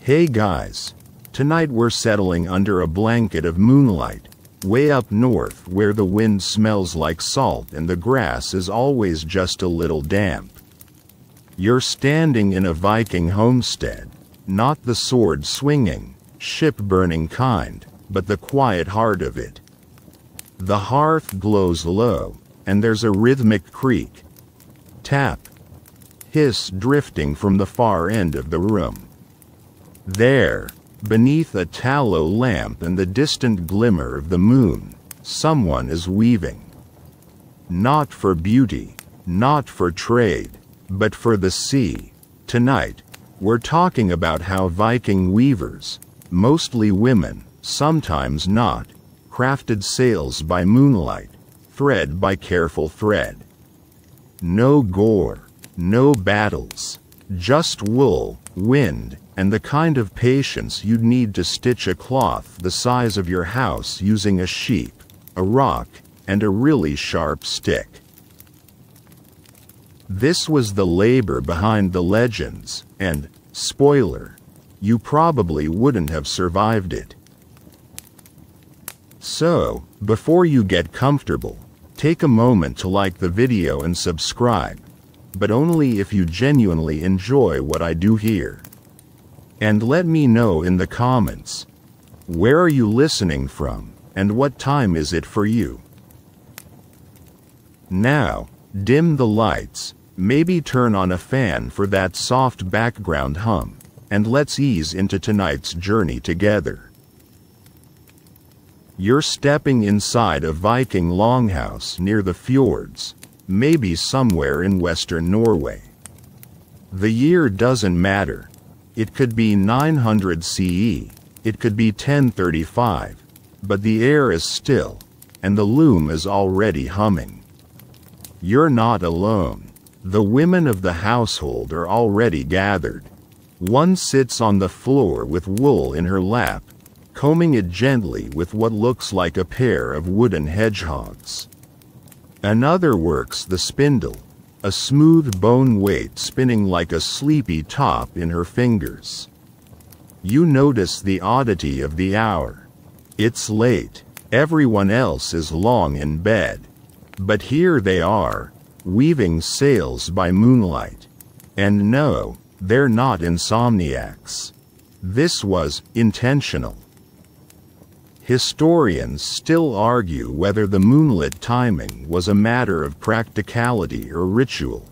Hey guys, tonight we're settling under a blanket of moonlight, way up north where the wind smells like salt and the grass is always just a little damp. You're standing in a Viking homestead, not the sword-swinging, ship-burning kind, but the quiet heart of it. The hearth glows low, and there's a rhythmic creak, tap, hiss drifting from the far end of the room. There, beneath a tallow lamp and the distant glimmer of the moon, someone is weaving. Not for beauty, not for trade, but for the sea. Tonight, we're talking about how Viking weavers, mostly women, sometimes not, crafted sails by moonlight, thread by careful thread. No gore, no battles, just wool, wind, and the kind of patience you'd need to stitch a cloth the size of your house using a sheep, a rock, and a really sharp stick. This was the labor behind the legends, and, spoiler, you probably wouldn't have survived it. So, before you get comfortable, take a moment to like the video and subscribe, but only if you genuinely enjoy what I do here. And let me know in the comments, where are you listening from, and what time is it for you? Now, dim the lights, maybe turn on a fan for that soft background hum, and let's ease into tonight's journey together. You're stepping inside a Viking longhouse near the fjords, maybe somewhere in western Norway. The year doesn't matter. It could be 900 CE, it could be 1035, but the air is still, and the loom is already humming. You're not alone. The women of the household are already gathered. One sits on the floor with wool in her lap, combing it gently with what looks like a pair of wooden hedgehogs. Another works the spindle, a smooth bone weight spinning like a sleepy top in her fingers. You notice the oddity of the hour. It's late, everyone else is long in bed. But here they are, weaving sails by moonlight. And no, they're not insomniacs. This was intentional. Historians still argue whether the moonlit timing was a matter of practicality or ritual.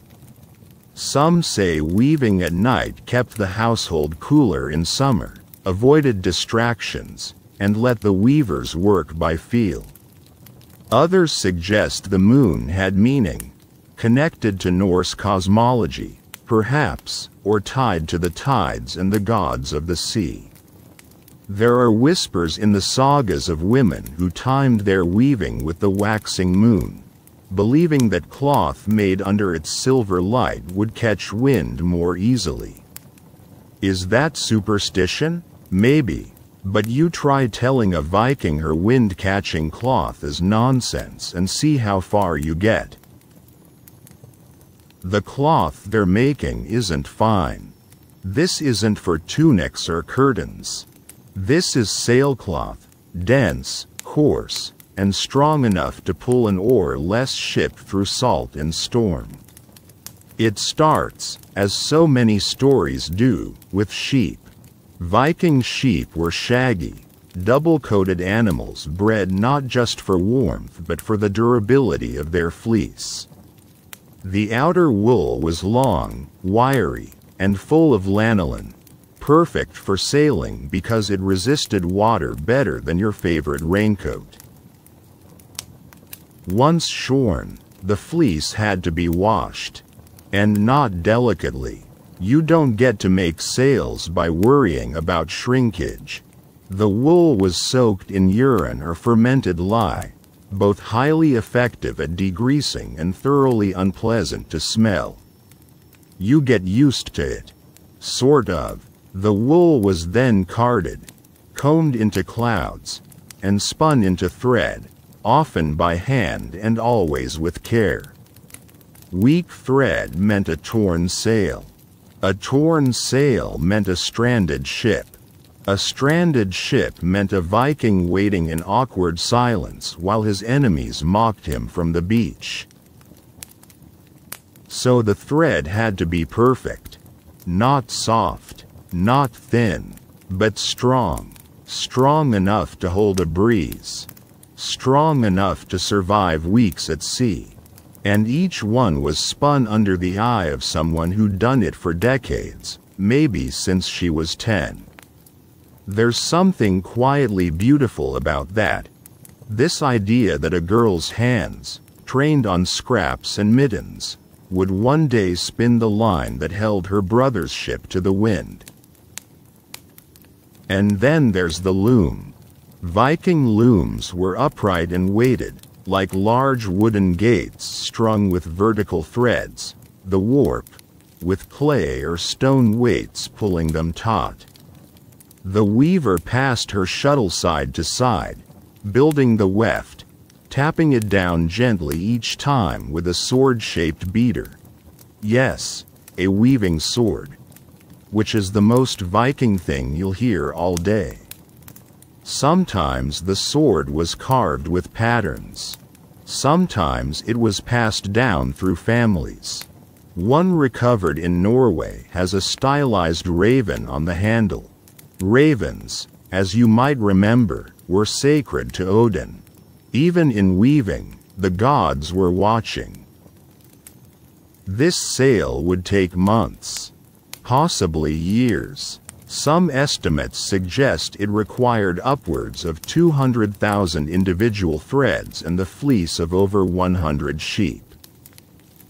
Some say weaving at night kept the household cooler in summer, avoided distractions, and let the weavers work by feel. Others suggest the moon had meaning, connected to Norse cosmology, perhaps, or tied to the tides and the gods of the sea. There are whispers in the sagas of women who timed their weaving with the waxing moon, believing that cloth made under its silver light would catch wind more easily. Is that superstition? Maybe, but you try telling a Viking her wind-catching cloth is nonsense and see how far you get. The cloth they're making isn't fine. This isn't for tunics or curtains. This is sailcloth, dense, coarse, and strong enough to pull an oar-less ship through salt and storm. It starts, as so many stories do, with sheep. Viking sheep were shaggy, double-coated animals bred not just for warmth but for the durability of their fleece. The outer wool was long, wiry, and full of lanolin, perfect for sailing because it resisted water better than your favorite raincoat. Once shorn, the fleece had to be washed. And not delicately. You don't get to make sails by worrying about shrinkage. The wool was soaked in urine or fermented lye, both highly effective at degreasing and thoroughly unpleasant to smell. You get used to it. Sort of. The wool was then carded, combed into clouds, and spun into thread, often by hand and always with care. Weak thread meant a torn sail. A torn sail meant a stranded ship. A stranded ship meant a Viking waiting in awkward silence while his enemies mocked him from the beach. So the thread had to be perfect. Not soft, not thin, but strong. Strong enough to hold a breeze. Strong enough to survive weeks at sea. And each one was spun under the eye of someone who'd done it for decades, maybe since she was 10. There's something quietly beautiful about that. This idea that a girl's hands, trained on scraps and mittens, would one day spin the line that held her brother's ship to the wind. And then there's the loom. Viking looms were upright and weighted, like large wooden gates strung with vertical threads, the warp, with clay or stone weights pulling them taut. The weaver passed her shuttle side to side, building the weft, tapping it down gently each time with a sword-shaped beater. Yes, a weaving sword, which is the most Viking thing you'll hear all day. Sometimes the sword was carved with patterns. Sometimes it was passed down through families. One recovered in Norway has a stylized raven on the handle. Ravens, as you might remember, were sacred to Odin. Even in weaving, the gods were watching. This sail would take months, possibly years. Some estimates suggest it required upwards of 200,000 individual threads and the fleece of over 100 sheep.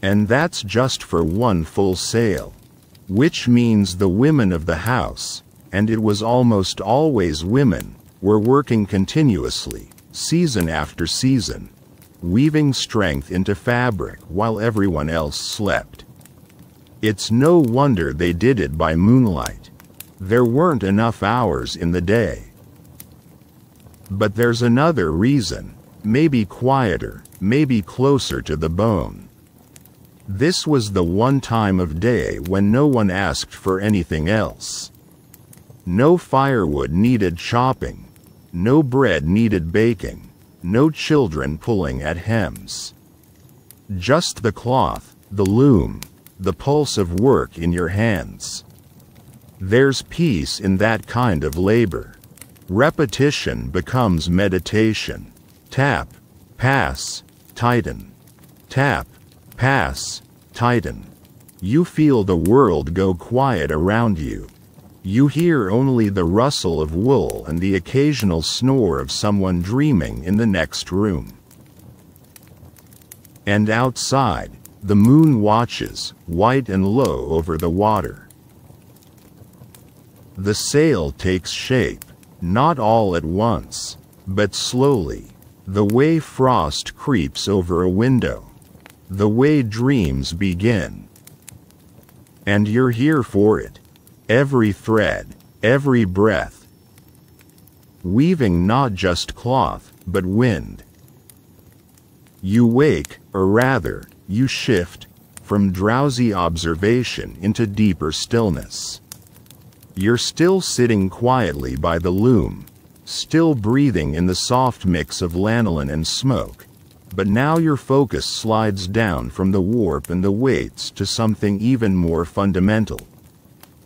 And that's just for one full sail. Which means the women of the house, and it was almost always women, were working continuously, season after season, weaving strength into fabric while everyone else slept. It's no wonder they did it by moonlight. There weren't enough hours in the day. But there's another reason, maybe quieter, maybe closer to the bone. This was the one time of day when no one asked for anything else. No firewood needed chopping, no bread needed baking, no children pulling at hems. Just the cloth, the loom, the pulse of work in your hands. There's peace in that kind of labor. Repetition becomes meditation. Tap, pass, tighten. Tap, pass, tighten. You feel the world go quiet around you. You hear only the rustle of wool and the occasional snore of someone dreaming in the next room. And outside, the moon watches, white and low over the water. The sail takes shape, not all at once, but slowly, the way frost creeps over a window, the way dreams begin. And you're here for it, every thread, every breath. Weaving not just cloth, but wind. You wake, or rather, you shift, from drowsy observation into deeper stillness. You're still sitting quietly by the loom, still breathing in the soft mix of lanolin and smoke, but now your focus slides down from the warp and the weights to something even more fundamental: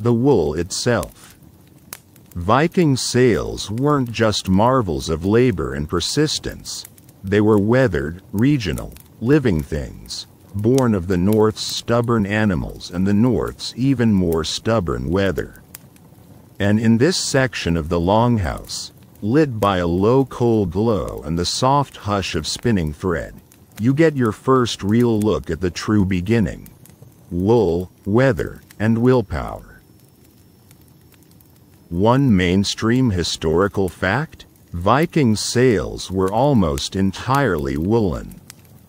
the wool itself. Viking sails weren't just marvels of labor and persistence. They were weathered, regional, living things, born of the North's stubborn animals and the North's even more stubborn weather. And in this section of the longhouse, lit by a low coal glow and the soft hush of spinning thread, you get your first real look at the true beginning: wool, weather, and willpower. One mainstream historical fact: Viking sails were almost entirely woolen.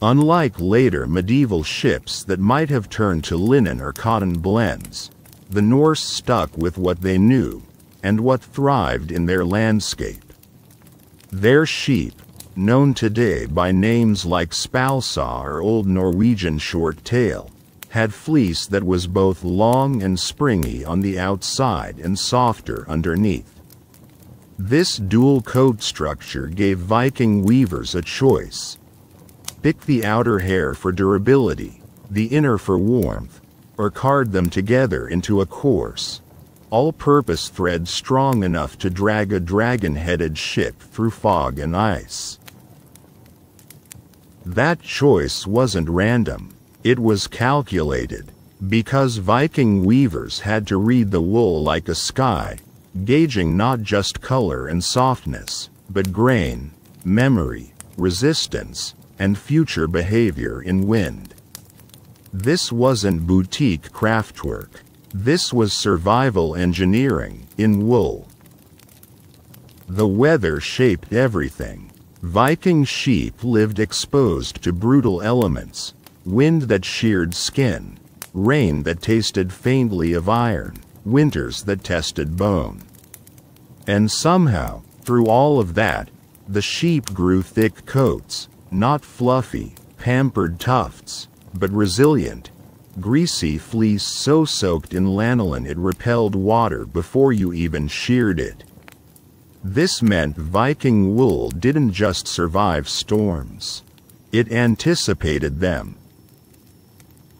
Unlike later medieval ships that might have turned to linen or cotton blends, the Norse stuck with what they knew, and what thrived in their landscape. Their sheep, known today by names like spalsaw or Old Norwegian short tail, had fleece that was both long and springy on the outside and softer underneath. This dual coat structure gave Viking weavers a choice. Pick the outer hair for durability, the inner for warmth, or card them together into a coarse, all-purpose thread strong enough to drag a dragon-headed ship through fog and ice. That choice wasn't random. It was calculated, because Viking weavers had to read the wool like a sky, gauging not just color and softness, but grain, memory, resistance, and future behavior in wind. This wasn't boutique craftwork. This was survival engineering in wool. The weather shaped everything. Viking sheep lived exposed to brutal elements. Wind that sheared skin, rain that tasted faintly of iron, winters that tested bone. And somehow, through all of that, the sheep grew thick coats, not fluffy, pampered tufts, but resilient, greasy fleece so soaked in lanolin it repelled water before you even sheared it. This meant Viking wool didn't just survive storms. It anticipated them.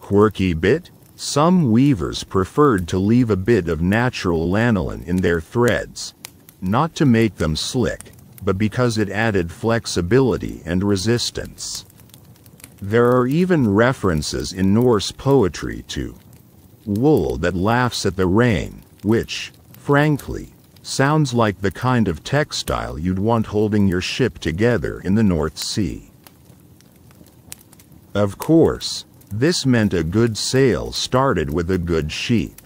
Quirky bit? Some weavers preferred to leave a bit of natural lanolin in their threads, not to make them slick, but because it added flexibility and resistance. There are even references in Norse poetry to wool that laughs at the rain, which, frankly, sounds like the kind of textile you'd want holding your ship together in the North Sea. Of course, this meant a good sail started with a good sheep.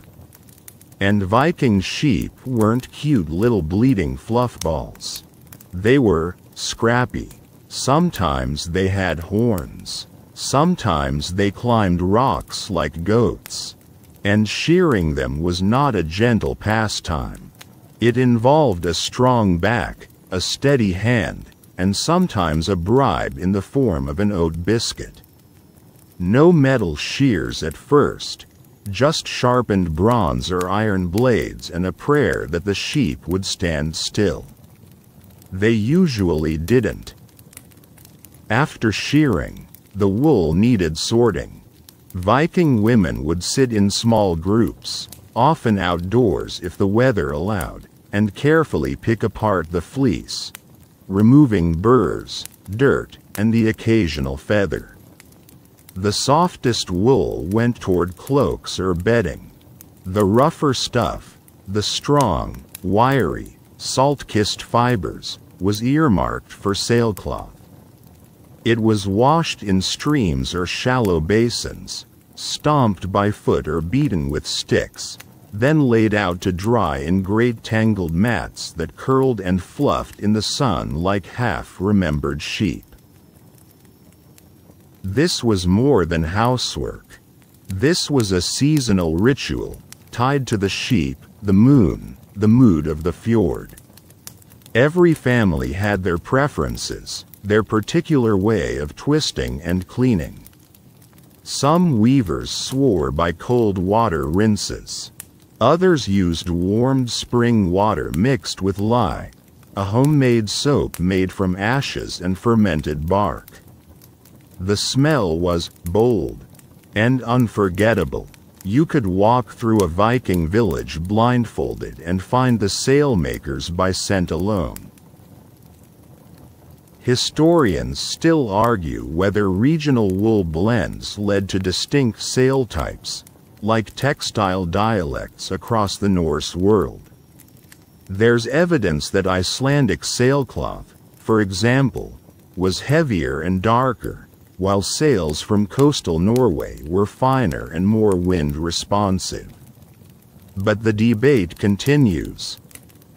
And Viking sheep weren't cute little bleeding fluffballs. They were scrappy. Sometimes they had horns. Sometimes they climbed rocks like goats. And shearing them was not a gentle pastime. It involved a strong back, a steady hand, and sometimes a bribe in the form of an oat biscuit. No metal shears at first, just sharpened bronze or iron blades and a prayer that the sheep would stand still. They usually didn't. After shearing, the wool needed sorting. Viking women would sit in small groups, often outdoors if the weather allowed, and carefully pick apart the fleece, removing burrs, dirt, and the occasional feather. The softest wool went toward cloaks or bedding. The rougher stuff, the strong, wiry, salt-kissed fibers, was earmarked for sailcloth. It was washed in streams or shallow basins, stomped by foot or beaten with sticks, then laid out to dry in great tangled mats that curled and fluffed in the sun like half-remembered sheep. This was more than housework. This was a seasonal ritual, tied to the sheep, the moon, the mood of the fjord. Every family had their preferences, their particular way of twisting and cleaning. Some weavers swore by cold water rinses. Others used warmed spring water mixed with lye, a homemade soap made from ashes and fermented bark. The smell was bold and unforgettable. You could walk through a Viking village blindfolded and find the sailmakers by scent alone. Historians still argue whether regional wool blends led to distinct sail types, like textile dialects across the Norse world. There's evidence that Icelandic sailcloth, for example, was heavier and darker, while sails from coastal Norway were finer and more wind-responsive. But the debate continues.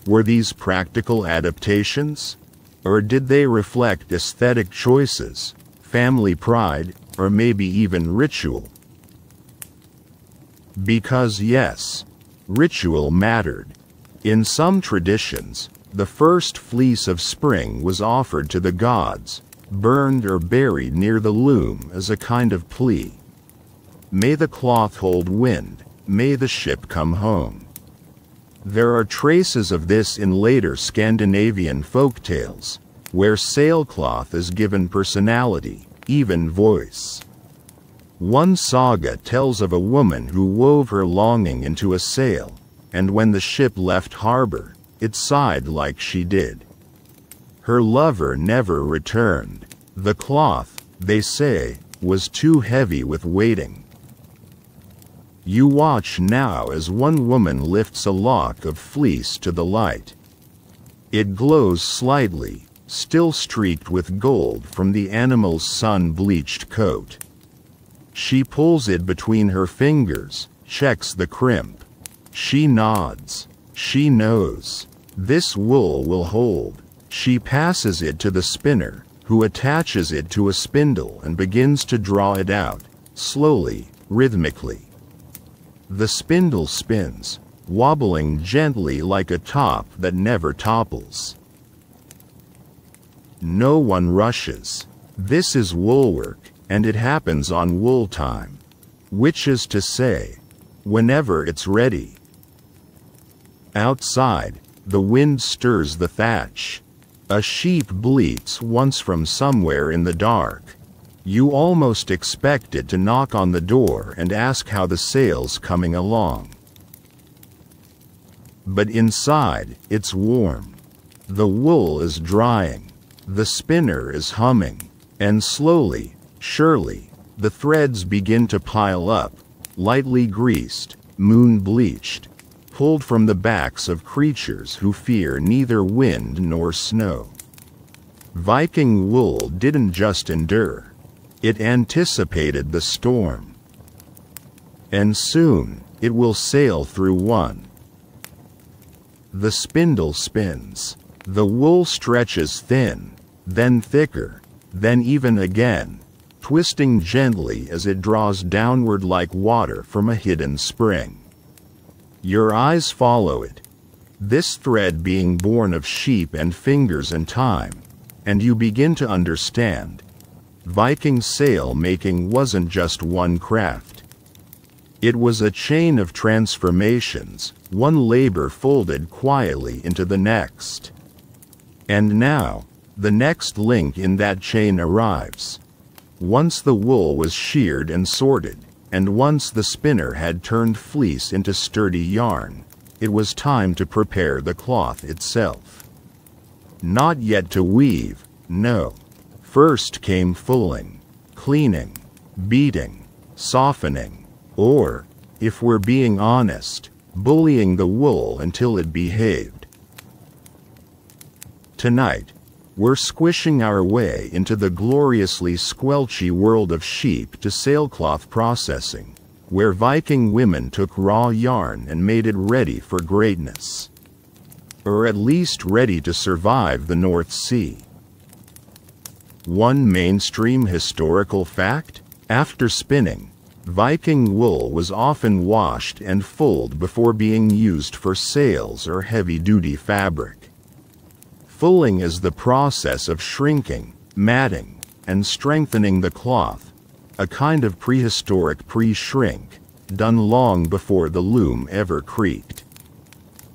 Were these practical adaptations? Or did they reflect aesthetic choices, family pride, or maybe even ritual? Because yes, ritual mattered. In some traditions, the first fleece of spring was offered to the gods, burned or buried near the loom as a kind of plea. May the cloth hold wind, may the ship come home. There are traces of this in later Scandinavian folktales, where sailcloth is given personality, even voice. One saga tells of a woman who wove her longing into a sail, and when the ship left harbor, it sighed like she did. Her lover never returned. The cloth, they say, was too heavy with waiting. You watch now as one woman lifts a lock of fleece to the light. It glows slightly, still streaked with gold from the animal's sun-bleached coat. She pulls it between her fingers, checks the crimp. She nods. She knows. This wool will hold. She passes it to the spinner, who attaches it to a spindle and begins to draw it out, slowly, rhythmically. The spindle spins, wobbling gently like a top that never topples. No one rushes. This is wool work, and it happens on wool time, which is to say, whenever it's ready. Outside, the wind stirs the thatch. A sheep bleats once from somewhere in the dark. You almost expect it to knock on the door and ask how the sail's coming along. But inside, it's warm. The wool is drying. The spinner is humming. And slowly, surely, the threads begin to pile up, lightly greased, moon-bleached, pulled from the backs of creatures who fear neither wind nor snow. Viking wool didn't just endure. It anticipated the storm. And soon, it will sail through one. The spindle spins. The wool stretches thin, then thicker, then even again, twisting gently as it draws downward like water from a hidden spring. Your eyes follow it, this thread being born of sheep and fingers and time, and you begin to understand. Viking sail-making wasn't just one craft. It was a chain of transformations, one labor folded quietly into the next. And now, the next link in that chain arrives. Once the wool was sheared and sorted, and once the spinner had turned fleece into sturdy yarn, it was time to prepare the cloth itself. Not yet to weave, no. First came fulling, cleaning, beating, softening, or, if we're being honest, bullying the wool until it behaved. Tonight, we're squishing our way into the gloriously squelchy world of sheep to sailcloth processing, where Viking women took raw yarn and made it ready for greatness. Or at least ready to survive the North Sea. One mainstream historical fact: after spinning, Viking wool was often washed and fulled before being used for sails or heavy-duty fabric. Fulling is the process of shrinking, matting, and strengthening the cloth, a kind of prehistoric pre-shrink, done long before the loom ever creaked.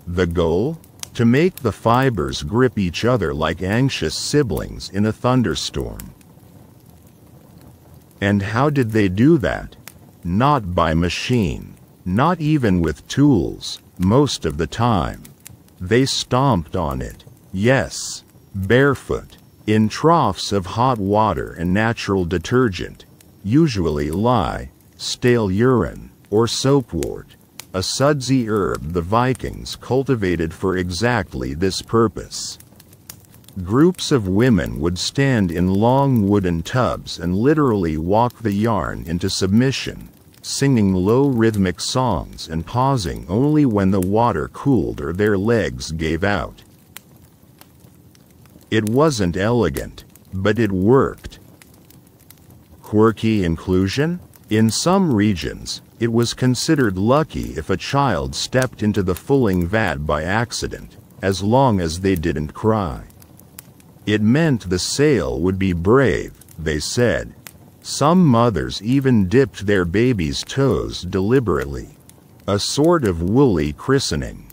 The goal? To make the fibers grip each other like anxious siblings in a thunderstorm. And how did they do that? Not by machine, not even with tools, most of the time. They stomped on it, yes, barefoot, in troughs of hot water and natural detergent, usually lye, stale urine, or soapwort, a sudsy herb the Vikings cultivated for exactly this purpose. Groups of women would stand in long wooden tubs and literally walk the yarn into submission, singing low rhythmic songs and pausing only when the water cooled or their legs gave out. It wasn't elegant, but it worked. Quirky inclusion? In some regions, it was considered lucky if a child stepped into the fulling vat by accident, as long as they didn't cry. It meant the sail would be brave, they said. Some mothers even dipped their babies' toes deliberately. A sort of woolly christening.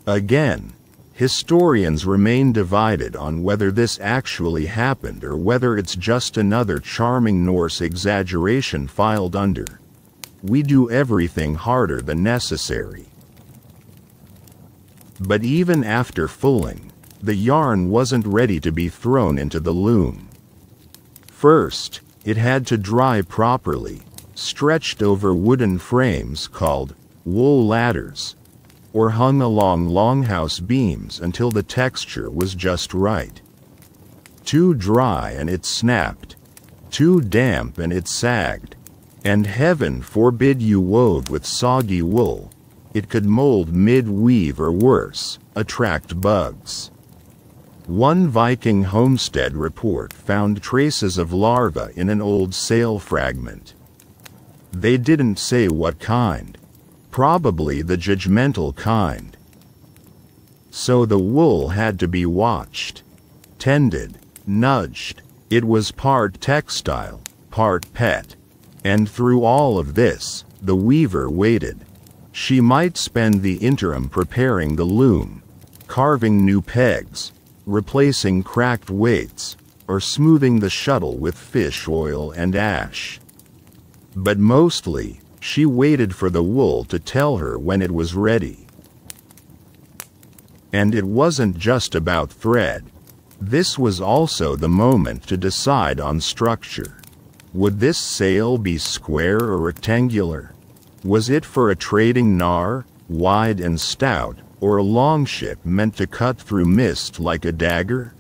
Again, historians remain divided on whether this actually happened or whether it's just another charming Norse exaggeration filed under. We do everything harder than necessary. But even after fulling, the yarn wasn't ready to be thrown into the loom. First, it had to dry properly, stretched over wooden frames called wool ladders, or hung along longhouse beams until the texture was just right. Too dry and it snapped, too damp and it sagged, and heaven forbid you wove with soggy wool. It could mold mid-weave or worse, attract bugs. One Viking homestead report found traces of larvae in an old sail fragment. They didn't say what kind. Probably the judgmental kind. So the wool had to be watched, tended, nudged. It was part textile, part pet. And through all of this, the weaver waited. She might spend the interim preparing the loom, carving new pegs, replacing cracked weights, or smoothing the shuttle with fish oil and ash. But mostly, she waited for the wool to tell her when it was ready. And it wasn't just about thread. This was also the moment to decide on structure. Would this sail be square or rectangular? Was it for a trading gnar, wide and stout, or a longship meant to cut through mist like a dagger?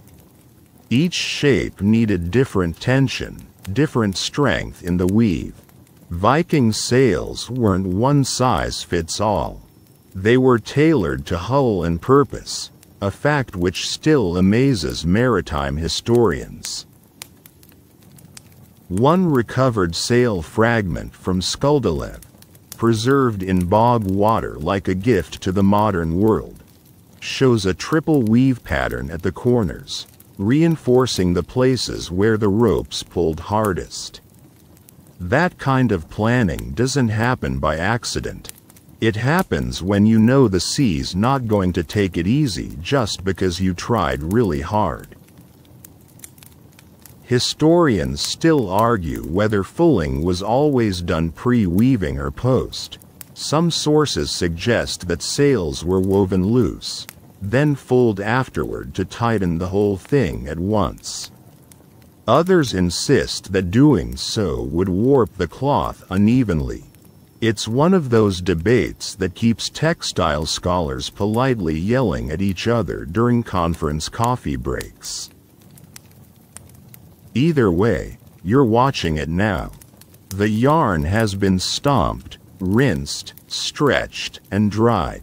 Each shape needed different tension, different strength in the weave. Viking sails weren't one size fits all. They were tailored to hull and purpose, a fact which still amazes maritime historians. One recovered sail fragment from Skulldalev, preserved in bog water like a gift to the modern world, shows a triple weave pattern at the corners, reinforcing the places where the ropes pulled hardest. That kind of planning doesn't happen by accident. It happens when you know the sea's not going to take it easy just because you tried really hard. Historians still argue whether fulling was always done pre-weaving or post. Some sources suggest that sails were woven loose, then fulled afterward to tighten the whole thing at once. Others insist that doing so would warp the cloth unevenly. It's one of those debates that keeps textile scholars politely yelling at each other during conference coffee breaks. Either way, you're watching it now. The yarn has been stomped, rinsed, stretched, and dried.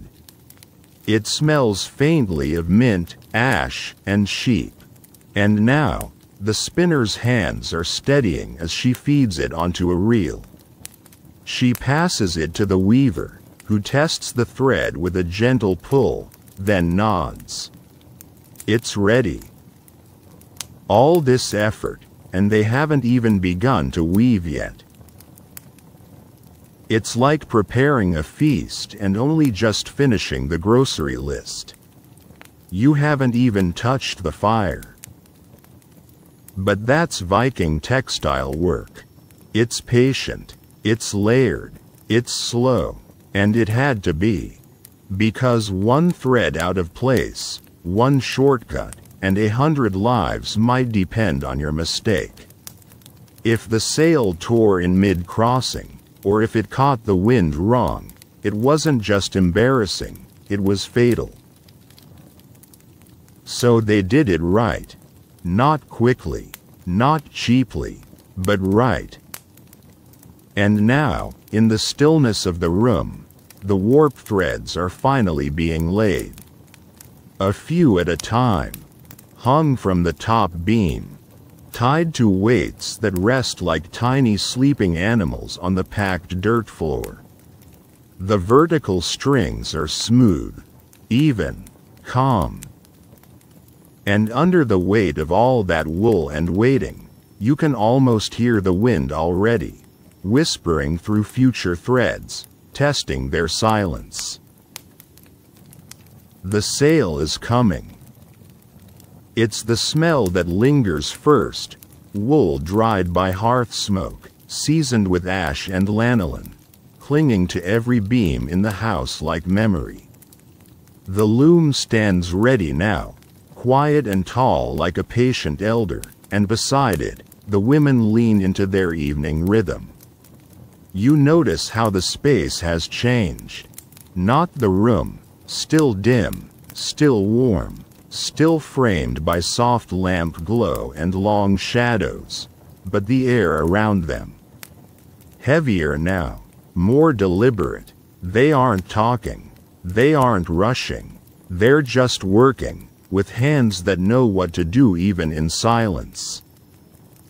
It smells faintly of mint, ash, and sheep. And now, the spinner's hands are steadying as she feeds it onto a reel. She passes it to the weaver, who tests the thread with a gentle pull, then nods. It's ready. All this effort, and they haven't even begun to weave yet. It's like preparing a feast and only just finishing the grocery list. You haven't even touched the fire. But that's Viking textile work. It's patient, it's layered, it's slow, and it had to be. Because one thread out of place, one shortcut, and 100 lives might depend on your mistake. If the sail tore in mid-crossing, or if it caught the wind wrong, it wasn't just embarrassing, it was fatal. So they did it right. Not quickly, not cheaply, but right. And now, in the stillness of the room, the warp threads are finally being laid. A few at a time, hung from the top beam, tied to weights that rest like tiny sleeping animals on the packed dirt floor. The vertical strings are smooth, even, calm. And under the weight of all that wool and waiting, You can almost hear the wind already, whispering through future threads, testing their silence. The sail is coming. It's the smell that lingers first, wool dried by hearth smoke, seasoned with ash and lanolin, clinging to every beam in the house like memory. The loom stands ready now, quiet and tall like a patient elder, and beside it, the women lean into their evening rhythm. You notice how the space has changed. Not the room, still dim, still warm, still framed by soft lamp glow and long shadows, but the air around them. Heavier now, more deliberate. They aren't talking, they aren't rushing, they're just working, with hands that know what to do even in silence.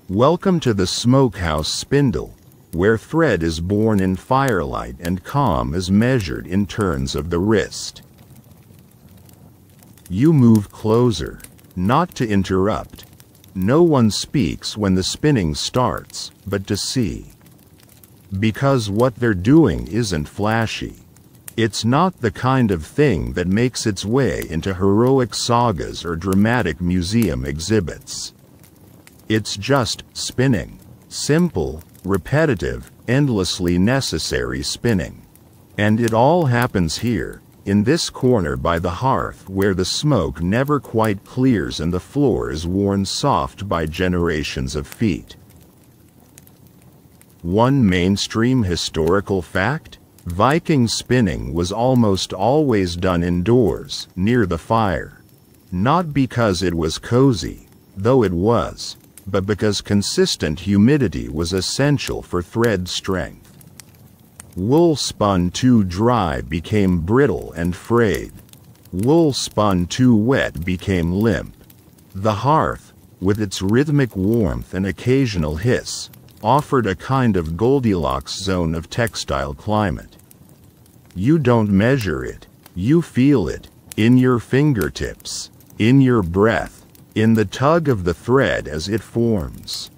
Welcome to the smokehouse spindle, where thread is born in firelight and calm is measured in turns of the wrist. You move closer, not to interrupt. No one speaks when the spinning starts, but to see. Because what they're doing isn't flashy. It's not the kind of thing that makes its way into heroic sagas or dramatic museum exhibits. It's just spinning. Simple, repetitive, endlessly necessary spinning. And it all happens here, in this corner by the hearth where the smoke never quite clears and the floor is worn soft by generations of feet. One mainstream historical fact? Viking spinning was almost always done indoors, near the fire. Not because it was cozy, though it was, but because consistent humidity was essential for thread strength. Wool spun too dry became brittle and frayed. Wool spun too wet became limp. The hearth, with its rhythmic warmth and occasional hiss, offered a kind of Goldilocks zone of textile climate. You don't measure it, you feel it, in your fingertips, in your breath, in the tug of the thread as it forms.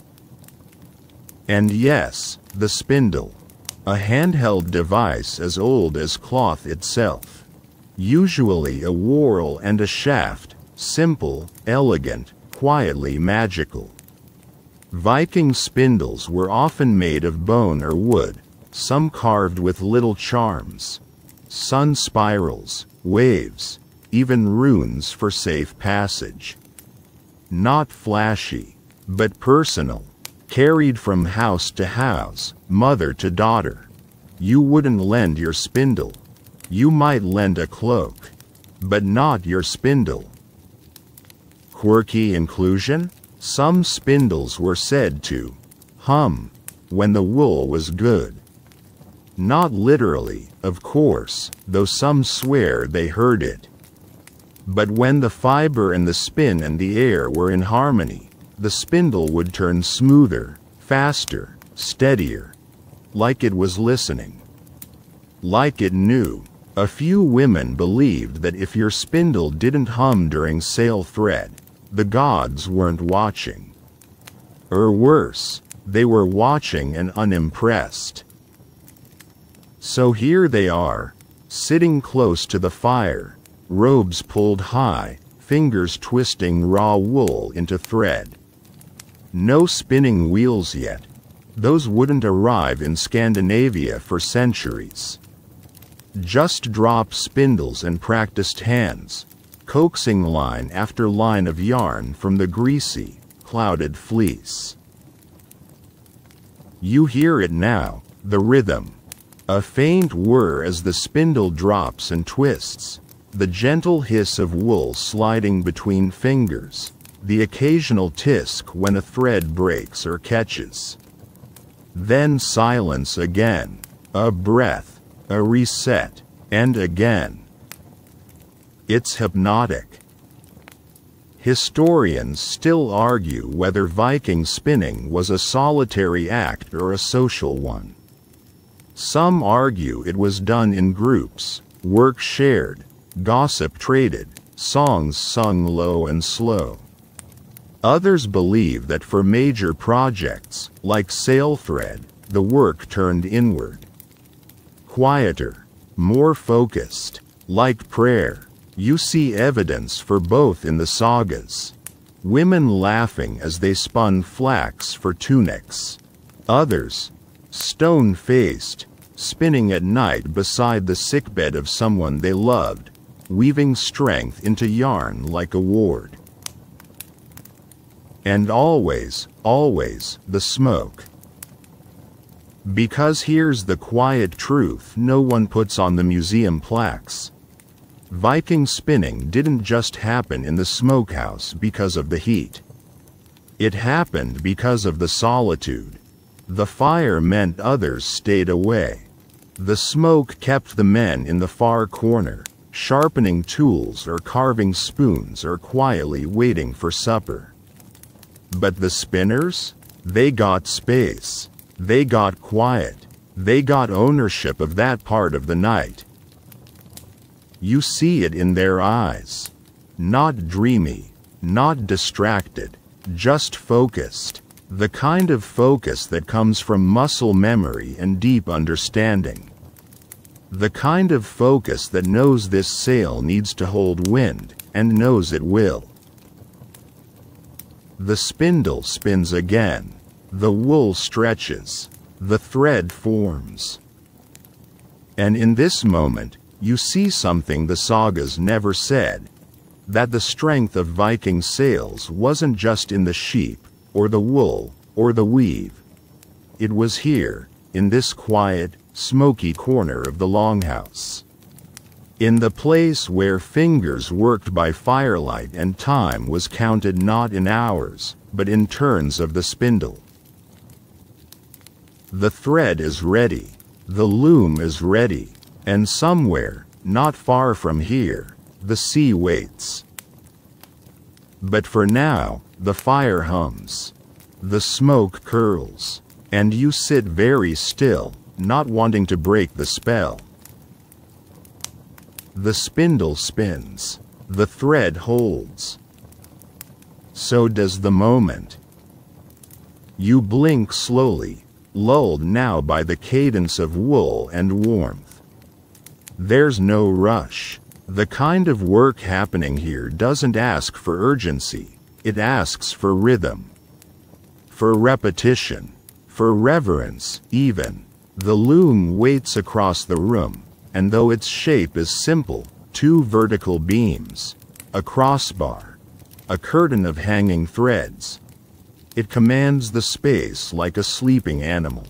And yes, the spindle. A handheld device as old as cloth itself. Usually a whorl and a shaft, simple, elegant, quietly magical. Viking spindles were often made of bone or wood, some carved with little charms. Sun spirals, waves, even runes for safe passage. Not flashy, but personal. Carried from house to house, mother to daughter. You wouldn't lend your spindle. You might lend a cloak, but not your spindle. Quirky inclusion? Some spindles were said to hum when the wool was good. Not literally, of course, though some swear they heard it. But when the fiber and the spin and the air were in harmony, the spindle would turn smoother, faster, steadier, like it was listening. Like it knew. A few women believed that if your spindle didn't hum during sail thread, the gods weren't watching. Or worse, they were watching and unimpressed. So here they are, sitting close to the fire, robes pulled high, fingers twisting raw wool into thread. No spinning wheels yet. Those wouldn't arrive in Scandinavia for centuries. Just drop spindles and practiced hands, coaxing line after line of yarn from the greasy, clouded fleece. You hear it now, the rhythm. A faint whir as the spindle drops and twists, the gentle hiss of wool sliding between fingers, the occasional tisk when a thread breaks or catches. Then silence again, a breath, a reset, and again. It's hypnotic. Historians still argue whether Viking spinning was a solitary act or a social one. Some argue it was done in groups, work shared, gossip traded, songs sung low and slow. Others believe that for major projects, like sail thread, the work turned inward. Quieter, more focused, like prayer. You see evidence for both in the sagas. Women laughing as they spun flax for tunics. Others, stone-faced, spinning at night beside the sickbed of someone they loved, weaving strength into yarn like a ward. And always, always, the smoke. Because here's the quiet truth no one puts on the museum plaques. Viking spinning didn't just happen in the smokehouse because of the heat. It happened because of the solitude. The fire meant others stayed away. The smoke kept the men in the far corner, sharpening tools or carving spoons or quietly waiting for supper. But the spinners? They got space. They got quiet. They got ownership of that part of the night. You see it in their eyes. Not dreamy, not distracted, just focused. The kind of focus that comes from muscle memory and deep understanding. The kind of focus that knows this sail needs to hold wind, and knows it will. The spindle spins again. The wool stretches. The thread forms. And in this moment, you see something the sagas never said. That the strength of Viking sails wasn't just in the sheep, or the wool, or the weave. It was here, in this quiet, smoky corner of the longhouse. In the place where fingers worked by firelight and time was counted not in hours, but in turns of the spindle. The thread is ready, the loom is ready, and somewhere, not far from here, the sea waits. But for now, the fire hums. The smoke curls, and you sit very still, not wanting to break the spell. The spindle spins. The thread holds. So does the moment. You blink slowly, lulled now by the cadence of wool and warmth. There's no rush. The kind of work happening here doesn't ask for urgency, it asks for rhythm. For repetition. For reverence, even. The loom waits across the room, and though its shape is simple, two vertical beams, a crossbar, a curtain of hanging threads, it commands the space like a sleeping animal.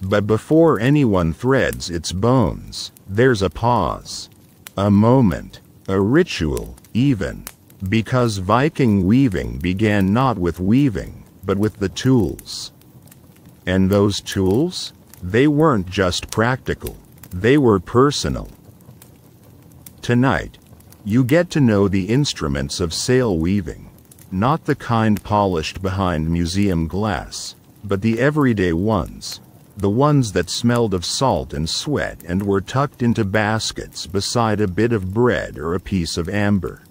But before anyone threads its bones, there's a pause. A moment, a ritual, even, because Viking weaving began not with weaving, but with the tools. And those tools? They weren't just practical, they were personal. Tonight, you get to know the instruments of sail weaving, not the kind polished behind museum glass, but the everyday ones. The ones that smelled of salt and sweat and were tucked into baskets beside a bit of bread or a piece of amber.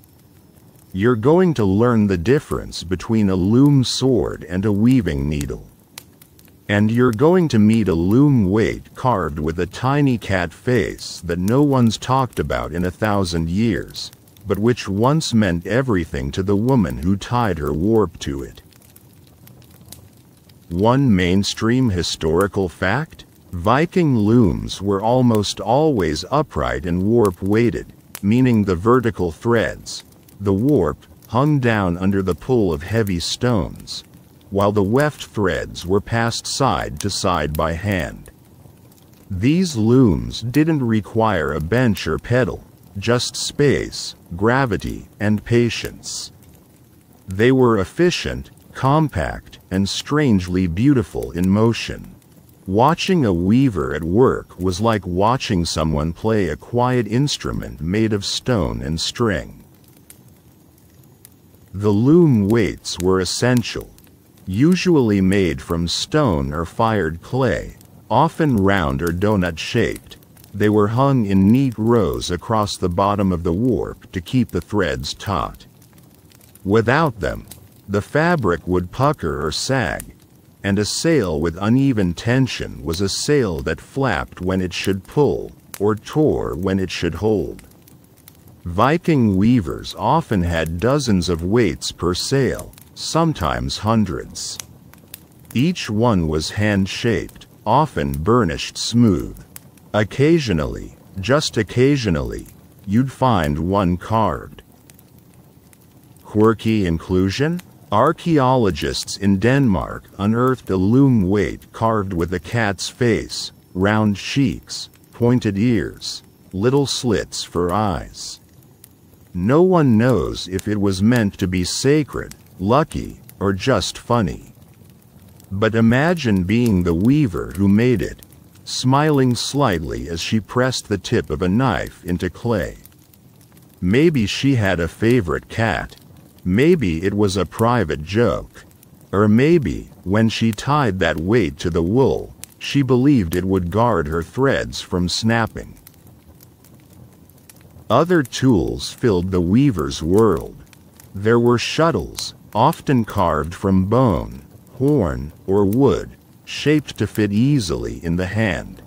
You're going to learn the difference between a loom sword and a weaving needle. And you're going to meet a loom weight carved with a tiny cat face that no one's talked about in 1,000 years, but which once meant everything to the woman who tied her warp to it. One mainstream historical fact? Viking looms were almost always upright and warp-weighted, meaning the vertical threads, the warp, hung down under the pull of heavy stones, while the weft threads were passed side to side by hand. These looms didn't require a bench or pedal, just space, gravity, and patience. They were efficient, compact, and strangely beautiful in motion. Watching a weaver at work was like watching someone play a quiet instrument made of stone and string. The loom weights were essential, usually made from stone or fired clay, often round or donut-shaped. They were hung in neat rows across the bottom of the warp to keep the threads taut. Without them, The fabric would pucker or sag, and a sail with uneven tension was a sail that flapped when it should pull, or tore when it should hold. Viking weavers often had dozens of weights per sail, sometimes hundreds. Each one was hand-shaped, often burnished smooth. Occasionally, just occasionally, you'd find one carved. Quirky inclusion? Archaeologists in Denmark unearthed a loom weight carved with a cat's face, round cheeks, pointed ears, little slits for eyes. No one knows if it was meant to be sacred, lucky, or just funny. But imagine being the weaver who made it, smiling slightly as she pressed the tip of a knife into clay. Maybe she had a favorite cat. Maybe it was a private joke. Or maybe, when she tied that weight to the wool, she believed it would guard her threads from snapping. Other tools filled the weaver's world. There were shuttles, often carved from bone, horn, or wood, shaped to fit easily in the hand.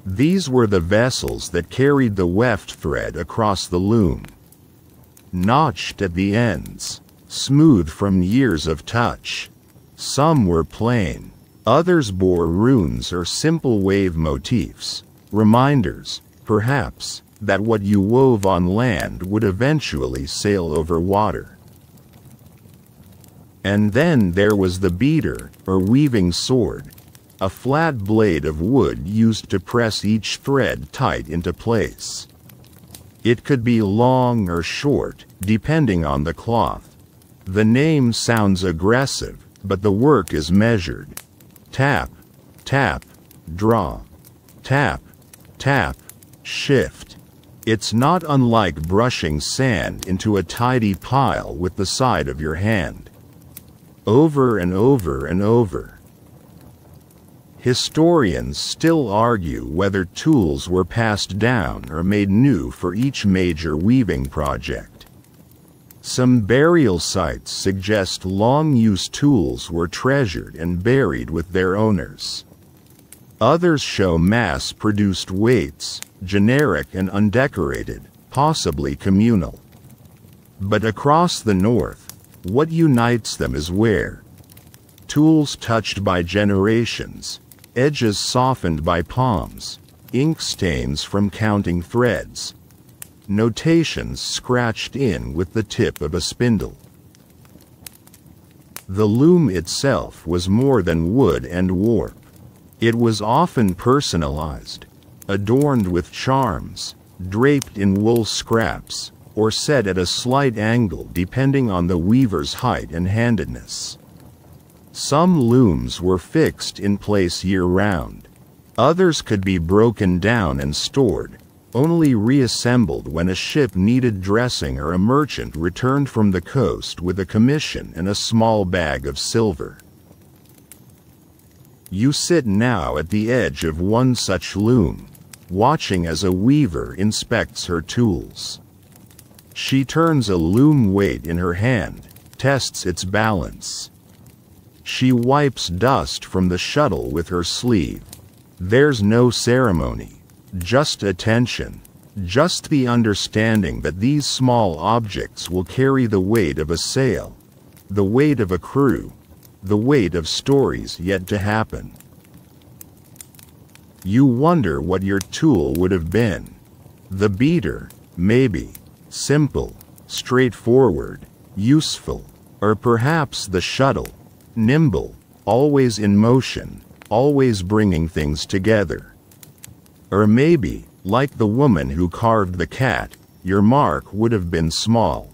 These were the vessels that carried the weft thread across the loom. Notched at the ends, smooth from years of touch. Some were plain, others bore runes or simple wave motifs, reminders, perhaps, that what you wove on land would eventually sail over water. And then there was the beater, or weaving sword, a flat blade of wood used to press each thread tight into place. It could be long or short, depending on the cloth. The name sounds aggressive, but the work is measured. Tap, tap, draw. Tap, tap, shift. It's not unlike brushing sand into a tidy pile with the side of your hand. Over and over and over. Historians still argue whether tools were passed down or made new for each major weaving project. Some burial sites suggest long-use tools were treasured and buried with their owners. Others show mass-produced weights, generic and undecorated, possibly communal. But across the North, what unites them is wear. Tools touched by generations, edges softened by palms, ink stains from counting threads, notations scratched in with the tip of a spindle. The loom itself was more than wood and warp. It was often personalized, adorned with charms, draped in wool scraps, or set at a slight angle depending on the weaver's height and handedness. Some looms were fixed in place year-round. Others could be broken down and stored, only reassembled when a ship needed dressing or a merchant returned from the coast with a commission and a small bag of silver. You sit now at the edge of one such loom, watching as a weaver inspects her tools. She turns a loom weight in her hand, tests its balance. She wipes dust from the shuttle with her sleeve. There's no ceremony, just attention, just the understanding that these small objects will carry the weight of a sail, the weight of a crew, the weight of stories yet to happen. You wonder what your tool would have been. The beater, maybe, simple, straightforward, useful, or perhaps the shuttle, nimble, always in motion, always bringing things together. Or maybe, like the woman who carved the cat, your mark would have been small,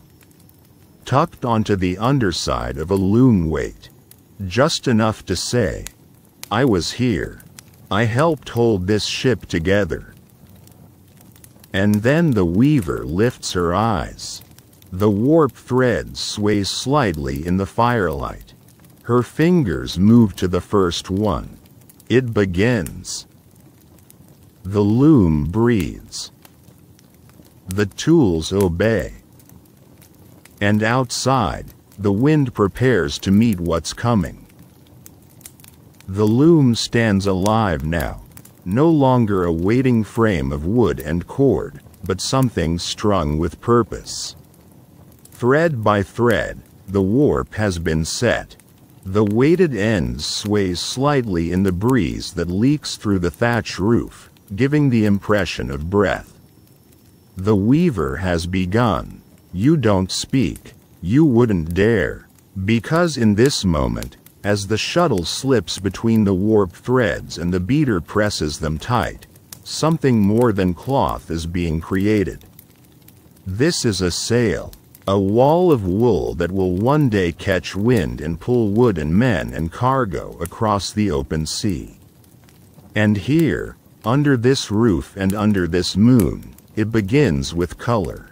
tucked onto the underside of a loom weight, just enough to say, "I was here. I helped hold this ship together." And then the weaver lifts her eyes. The warp thread sways slightly in the firelight. Her fingers move to the first one. It begins. The loom breathes. The tools obey. And outside, the wind prepares to meet what's coming. The loom stands alive now, no longer a waiting frame of wood and cord, but something strung with purpose. Thread by thread, the warp has been set. The weighted ends sway slightly in the breeze that leaks through the thatch roof, giving the impression of breath. The weaver has begun. You don't speak. You wouldn't dare. Because in this moment, as the shuttle slips between the warp threads and the beater presses them tight, something more than cloth is being created. This is a sail. A wall of wool that will one day catch wind and pull wood and men and cargo across the open sea. And here, under this roof and under this moon, it begins with color.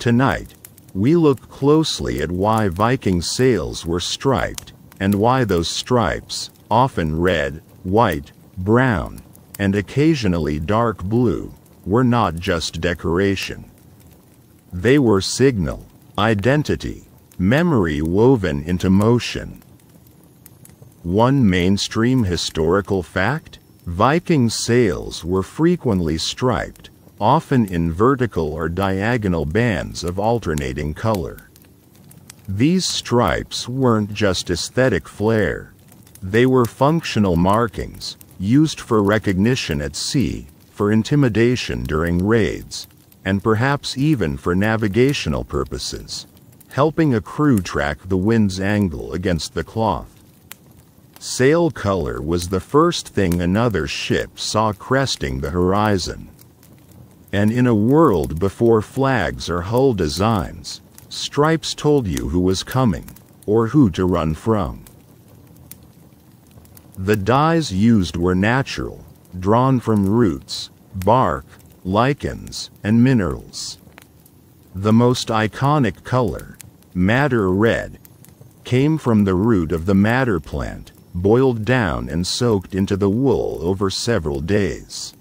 Tonight, we look closely at why Viking sails were striped, and why those stripes, often red, white, brown, and occasionally dark blue, were not just decoration. They were signal, identity, memory woven into motion. One mainstream historical fact: Viking sails were frequently striped, often in vertical or diagonal bands of alternating color. These stripes weren't just aesthetic flair. They were functional markings, used for recognition at sea, for intimidation during raids, and perhaps even for navigational purposes, helping a crew track the wind's angle against the cloth. Sail color was the first thing another ship saw cresting the horizon. And in a world before flags or hull designs, stripes told you who was coming, or who to run from. The dyes used were natural, drawn from roots, bark, lichens, and minerals. The most iconic color, madder red, came from the root of the madder plant, boiled down and soaked into the wool over several days.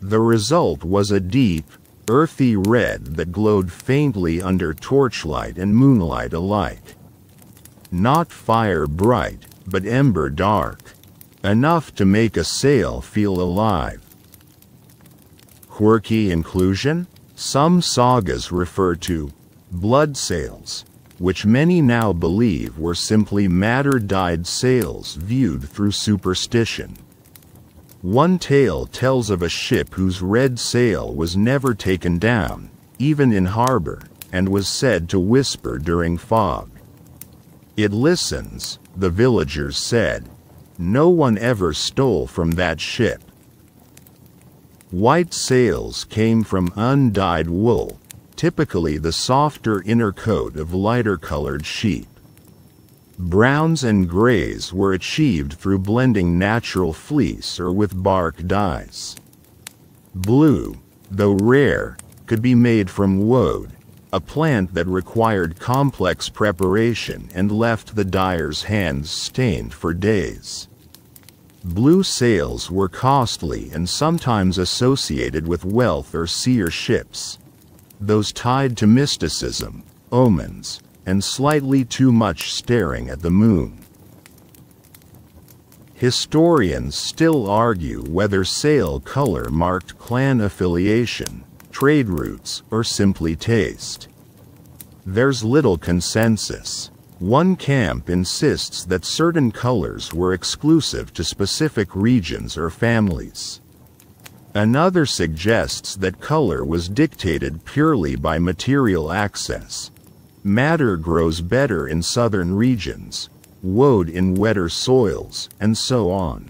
The result was a deep, earthy red that glowed faintly under torchlight and moonlight alike. Not fire bright, but ember dark, enough to make a sail feel alive. Quirky inclusion? Some sagas refer to blood sails, which many now believe were simply madder-dyed sails viewed through superstition. One tale tells of a ship whose red sail was never taken down, even in harbor, and was said to whisper during fog. It listens, the villagers said. No one ever stole from that ship. White sails came from undyed wool, typically the softer inner coat of lighter-colored sheep. Browns and grays were achieved through blending natural fleece or with bark dyes. Blue, though rare, could be made from woad, a plant that required complex preparation and left the dyer's hands stained for days. Blue sails were costly and sometimes associated with wealth or seer ships, those tied to mysticism, omens, and slightly too much staring at the moon. Historians still argue whether sail color marked clan affiliation, trade routes, or simply taste. There's little consensus. One camp insists that certain colors were exclusive to specific regions or families. Another suggests that color was dictated purely by material access. Madder grows better in southern regions, woad in wetter soils, and so on.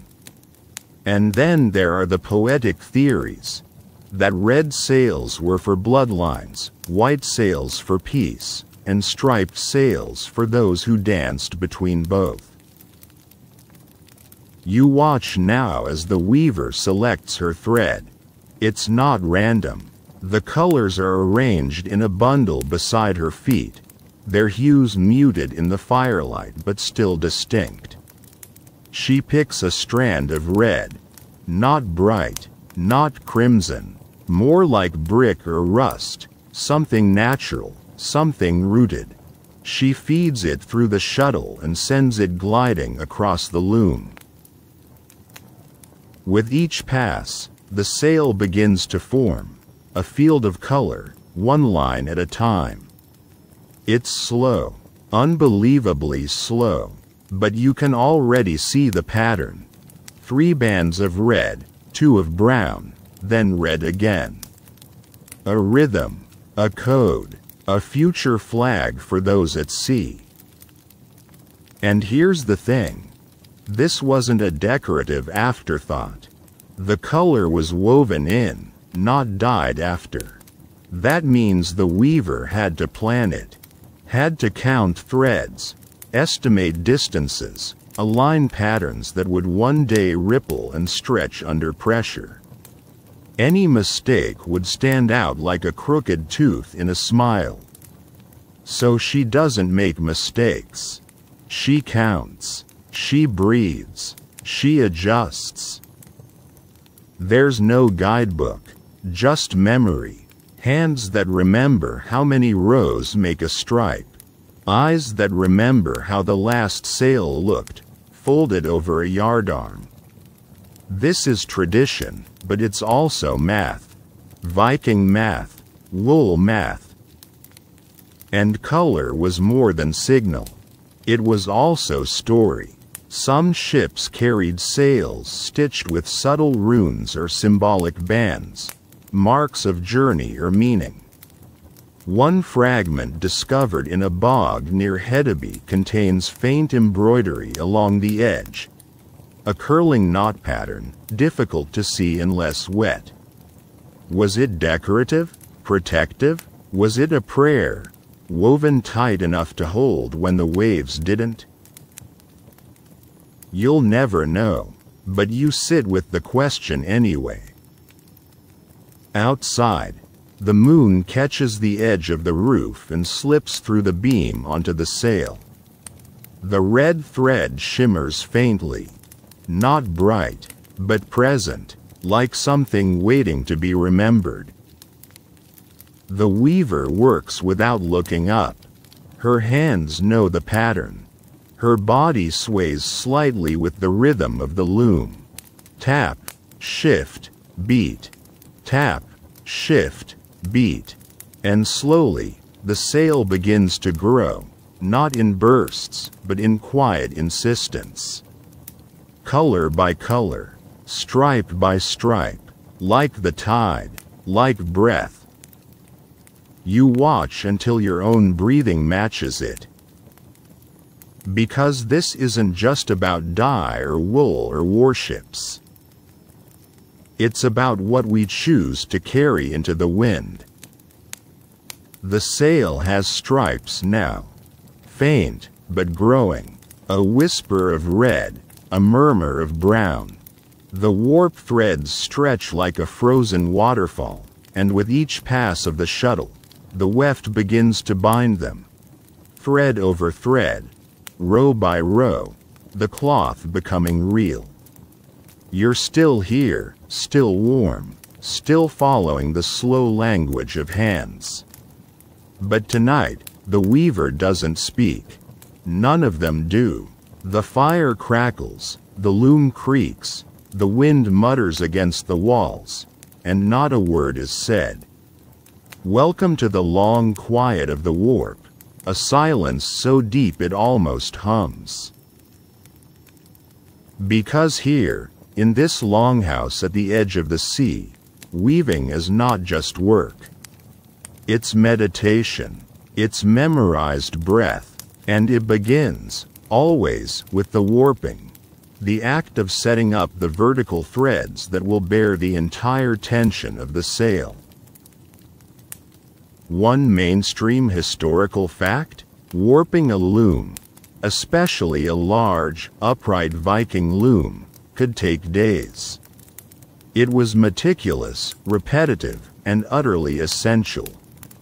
And then there are the poetic theories that red sails were for bloodlines, white sails for peace, and striped sails for those who danced between both. You watch now as the weaver selects her thread. It's not random. The colors are arranged in a bundle beside her feet, their hues muted in the firelight but still distinct. She picks a strand of red, not bright, not crimson, more like brick or rust, something natural, something rooted. She feeds it through the shuttle and sends it gliding across the loom. With each pass, the sail begins to form, a field of color, one line at a time. It's slow, unbelievably slow, but you can already see the pattern. 3 bands of red, 2 of brown, then red again. A rhythm, a code, a future flag for those at sea. And here's the thing. This wasn't a decorative afterthought. The color was woven in, not dyed after. That means the weaver had to plan it, had to count threads, estimate distances, align patterns that would one day ripple and stretch under pressure. Any mistake would stand out like a crooked tooth in a smile. So she doesn't make mistakes. She counts. She breathes. She adjusts. There's no guidebook, just memory, hands that remember how many rows make a stripe, eyes that remember how the last sail looked, folded over a yardarm. This is tradition, but it's also math. Viking math, lull math. And color was more than signal. It was also story. Some ships carried sails stitched with subtle runes or symbolic bands, marks of journey or meaning. One fragment discovered in a bog near Hedeby contains faint embroidery along the edge, a curling knot pattern, difficult to see unless wet. Was it decorative? Protective? Was it a prayer, woven tight enough to hold when the waves didn't? You'll never know, but you sit with the question anyway. Outside, the moon catches the edge of the roof and slips through the beam onto the sail. The red thread shimmers faintly, not bright, but present, like something waiting to be remembered. The weaver works without looking up. Her hands know the pattern. Her body sways slightly with the rhythm of the loom. Tap, shift, beat. Tap, shift, beat. And slowly, the sail begins to grow, not in bursts, but in quiet insistence. Color by color, stripe by stripe, like the tide, like breath. You watch until your own breathing matches it. Because this isn't just about dye or wool or warships. It's about what we choose to carry into the wind. The sail has stripes now, faint but growing, a whisper of red, a murmur of brown. The warp threads stretch like a frozen waterfall, and with each pass of the shuttle, the weft begins to bind them. Thread over thread, row by row, the cloth becoming real. You're still here, still warm, still following the slow language of hands. But tonight, the weaver doesn't speak. None of them do. The fire crackles, the loom creaks, the wind mutters against the walls, and not a word is said. Welcome to the long quiet of the warp, a silence so deep it almost hums. Because here, in this longhouse at the edge of the sea, weaving is not just work. It's meditation, it's memorized breath, and it begins, always, with the warping, the act of setting up the vertical threads that will bear the entire tension of the sail. One mainstream historical fact: warping a loom, especially a large, upright Viking loom, could take days. It was meticulous, repetitive, and utterly essential.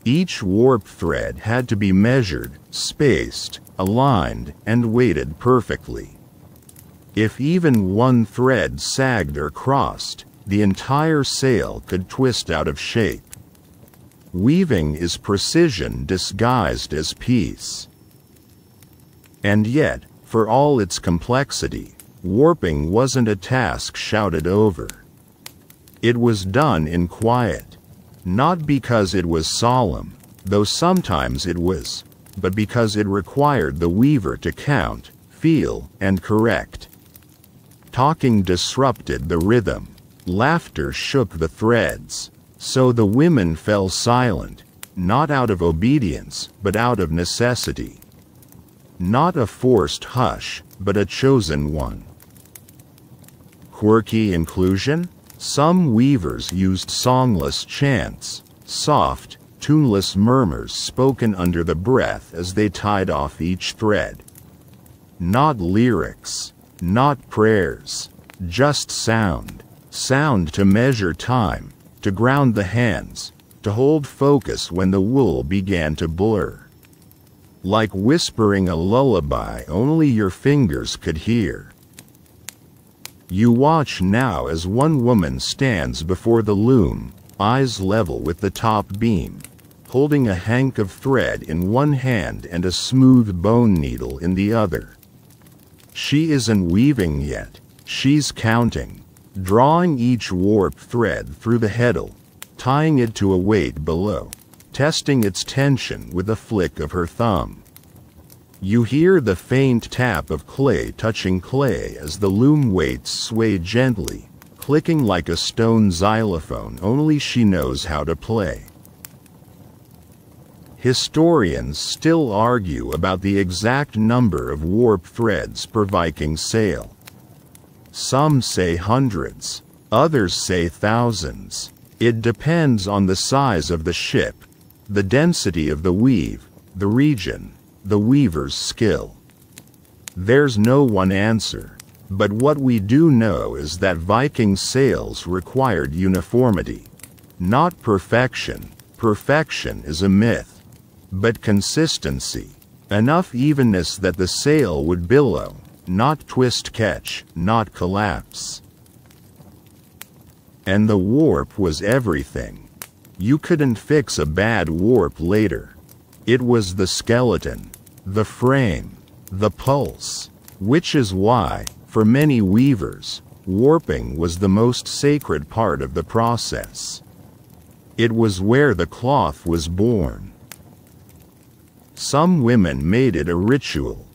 Each warp thread had to be measured, spaced, aligned, and weighted perfectly. If even one thread sagged or crossed, the entire sail could twist out of shape. Weaving is precision disguised as peace. And yet, for all its complexity, warping wasn't a task shouted over. It was done in quiet, not because it was solemn, though sometimes it was, but because it required the weaver to count, feel, and correct. Talking disrupted the rhythm. Laughter shook the threads. So the women fell silent, not out of obedience, but out of necessity. Not a forced hush, but a chosen one. Quirky inclusion? Some weavers used songless chants, soft, tuneless murmurs spoken under the breath as they tied off each thread. Not lyrics, not prayers, just sound. Sound to measure time, to ground the hands, to hold focus when the wool began to blur. Like whispering a lullaby only your fingers could hear. You watch now as one woman stands before the loom, eyes level with the top beam, holding a hank of thread in one hand and a smooth bone needle in the other. She isn't weaving yet, she's counting, drawing each warp thread through the heddle, tying it to a weight below, testing its tension with a flick of her thumb. You hear the faint tap of clay touching clay as the loom weights sway gently, clicking like a stone xylophone only she knows how to play. Historians still argue about the exact number of warp threads per Viking sail. Some say hundreds, others say thousands. It depends on the size of the ship, the density of the weave, the region, the weaver's skill. There's no one answer, but what we do know is that Viking sails required uniformity. Not perfection, perfection is a myth. But consistency, enough evenness that the sail would billow, not twist catch, not collapse. And the warp was everything. You couldn't fix a bad warp later. It was the skeleton, the frame, the pulse, which is why, for many weavers, warping was the most sacred part of the process. It was where the cloth was born. Some women made it a ritual.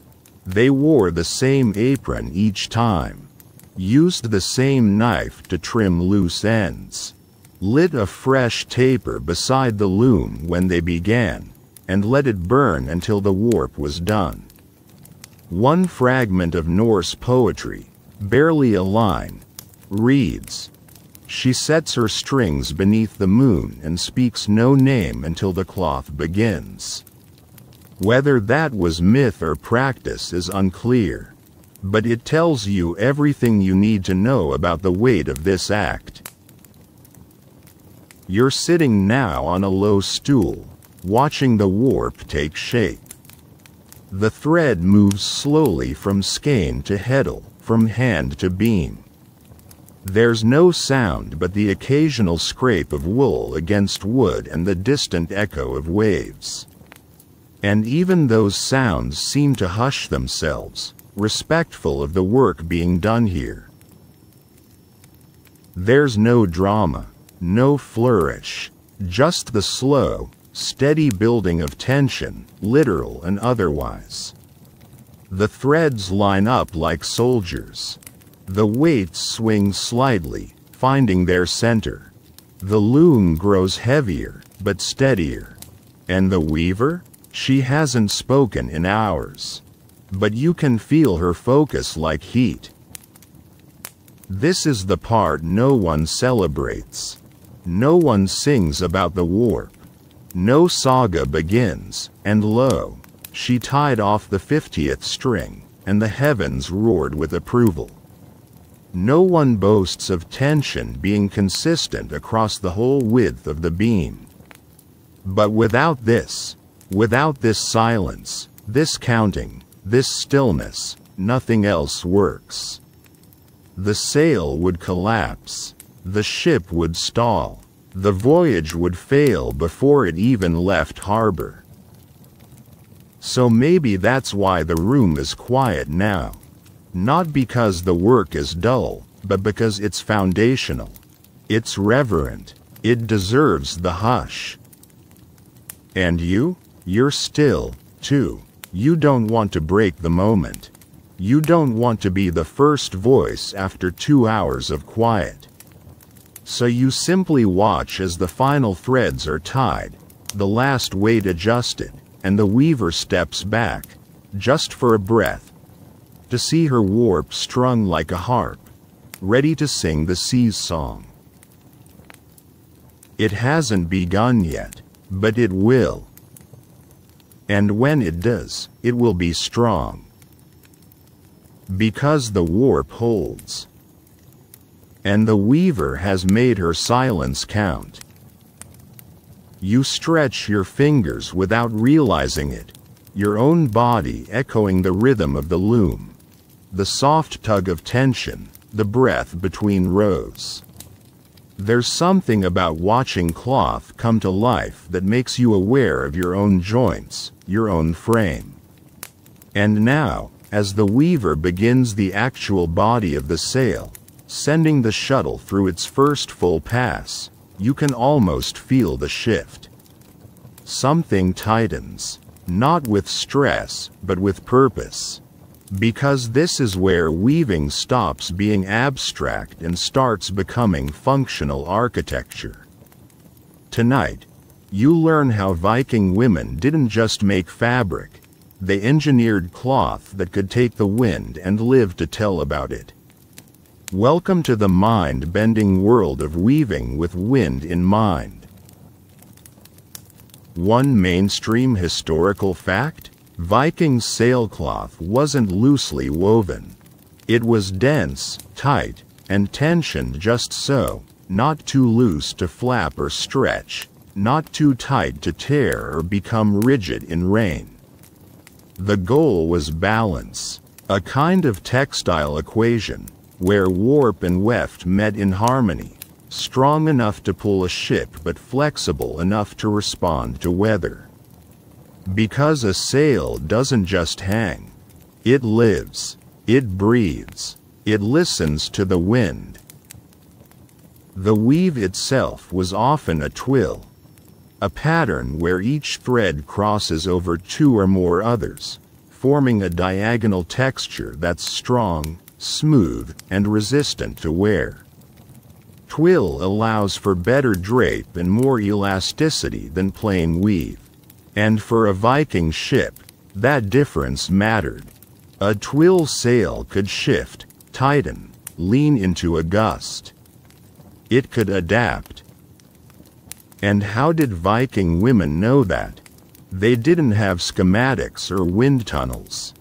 They wore the same apron each time, used the same knife to trim loose ends, lit a fresh taper beside the loom when they began, and let it burn until the warp was done. One fragment of Norse poetry, barely a line, reads, "She sets her strings beneath the moon and speaks no name until the cloth begins." Whether that was myth or practice is unclear, but it tells you everything you need to know about the weight of this act. You're sitting now on a low stool, watching the warp take shape. The thread moves slowly from skein to heddle, from hand to beam. There's no sound but the occasional scrape of wool against wood and the distant echo of waves. And even those sounds seem to hush themselves, respectful of the work being done here. There's no drama, no flourish, just the slow, steady building of tension, literal and otherwise. The threads line up like soldiers. The weights swing slightly, finding their center. The loom grows heavier, but steadier. And the weaver? She hasn't spoken in hours. But you can feel her focus like heat. This is the part no one celebrates. No one sings about the warp. No saga begins, and lo, she tied off the 50th string, and the heavens roared with approval. No one boasts of tension being consistent across the whole width of the beam. But without this silence, this counting, this stillness, nothing else works. The sail would collapse, the ship would stall, The voyage would fail before it even left harbor. So maybe that's why the room is quiet now. Not because the work is dull, but because it's foundational. It's reverent. It deserves the hush. And you're still, too. You don't want to break the moment. You don't want to be the first voice after 2 hours of quiet. So you simply watch as the final threads are tied, the last weight adjusted, and the weaver steps back, just for a breath, to see her warp strung like a harp, ready to sing the sea's song. It hasn't begun yet, but it will. And when it does, it will be strong. Because the warp holds. And the weaver has made her silence count. You stretch your fingers without realizing it, your own body echoing the rhythm of the loom, the soft tug of tension, the breath between rows. There's something about watching cloth come to life that makes you aware of your own joints, your own frame. And now, as the weaver begins the actual body of the sail, sending the shuttle through its first full pass, you can almost feel the shift. Something tightens, not with stress, but with purpose. Because this is where weaving stops being abstract and starts becoming functional architecture. Tonight, you learn how Viking women didn't just make fabric, they engineered cloth that could take the wind and live to tell about it. Welcome to the mind-bending world of weaving with wind in mind. One mainstream historical fact: Viking sailcloth wasn't loosely woven. It was dense, tight, and tensioned just so, not too loose to flap or stretch, not too tight to tear or become rigid in rain. The goal was balance, a kind of textile equation, where warp and weft met in harmony, strong enough to pull a ship but flexible enough to respond to weather. Because a sail doesn't just hang. It lives, it breathes, it listens to the wind. The weave itself was often a twill, a pattern where each thread crosses over 2 or more others, forming a diagonal texture that's strong, smooth, and resistant to wear. Twill allows for better drape and more elasticity than plain weave. And for a Viking ship, that difference mattered. A twill sail could shift, tighten, lean into a gust. It could adapt. And how did Viking women know that? They didn't have schematics or wind tunnels.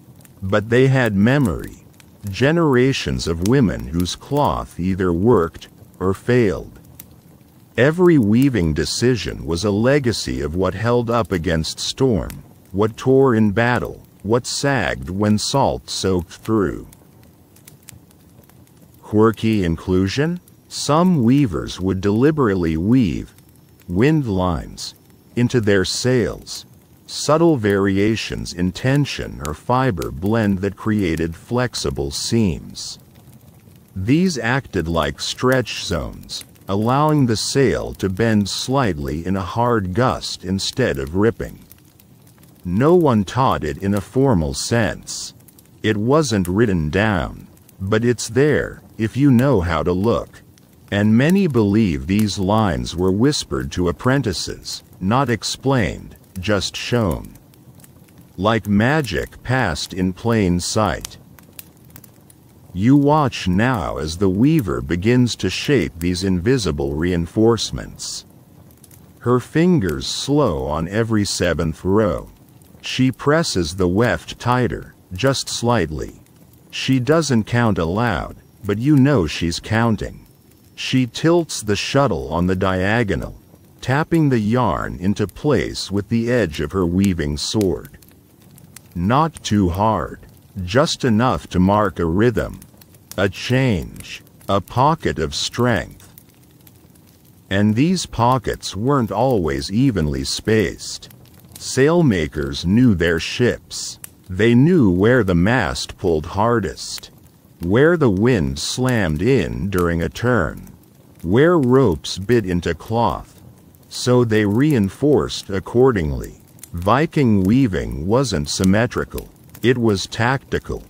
But they had memory. Generations of women whose cloth either worked or failed. Every weaving decision was a legacy of what held up against storm, what tore in battle, what sagged when salt soaked through. Quirky inclusion? Some weavers would deliberately weave wind lines into their sails, subtle variations in tension or fiber blend that created flexible seams. These acted like stretch zones, allowing the sail to bend slightly in a hard gust instead of ripping. No one taught it in a formal sense. It wasn't written down, but it's there, if you know how to look. And many believe these lines were whispered to apprentices, not explained, just shown. Like magic passed in plain sight. You watch now as the weaver begins to shape these invisible reinforcements. Her fingers slow on every 7th row. She presses the weft tighter, just slightly. She doesn't count aloud, but you know she's counting. She tilts the shuttle on the diagonal, tapping the yarn into place with the edge of her weaving sword. Not too hard, just enough to mark a rhythm, a change, a pocket of strength. And these pockets weren't always evenly spaced. Sailmakers knew their ships. They knew where the mast pulled hardest, where the wind slammed in during a turn, where ropes bit into cloth. So they reinforced accordingly. Viking weaving wasn't symmetrical, it was tactical.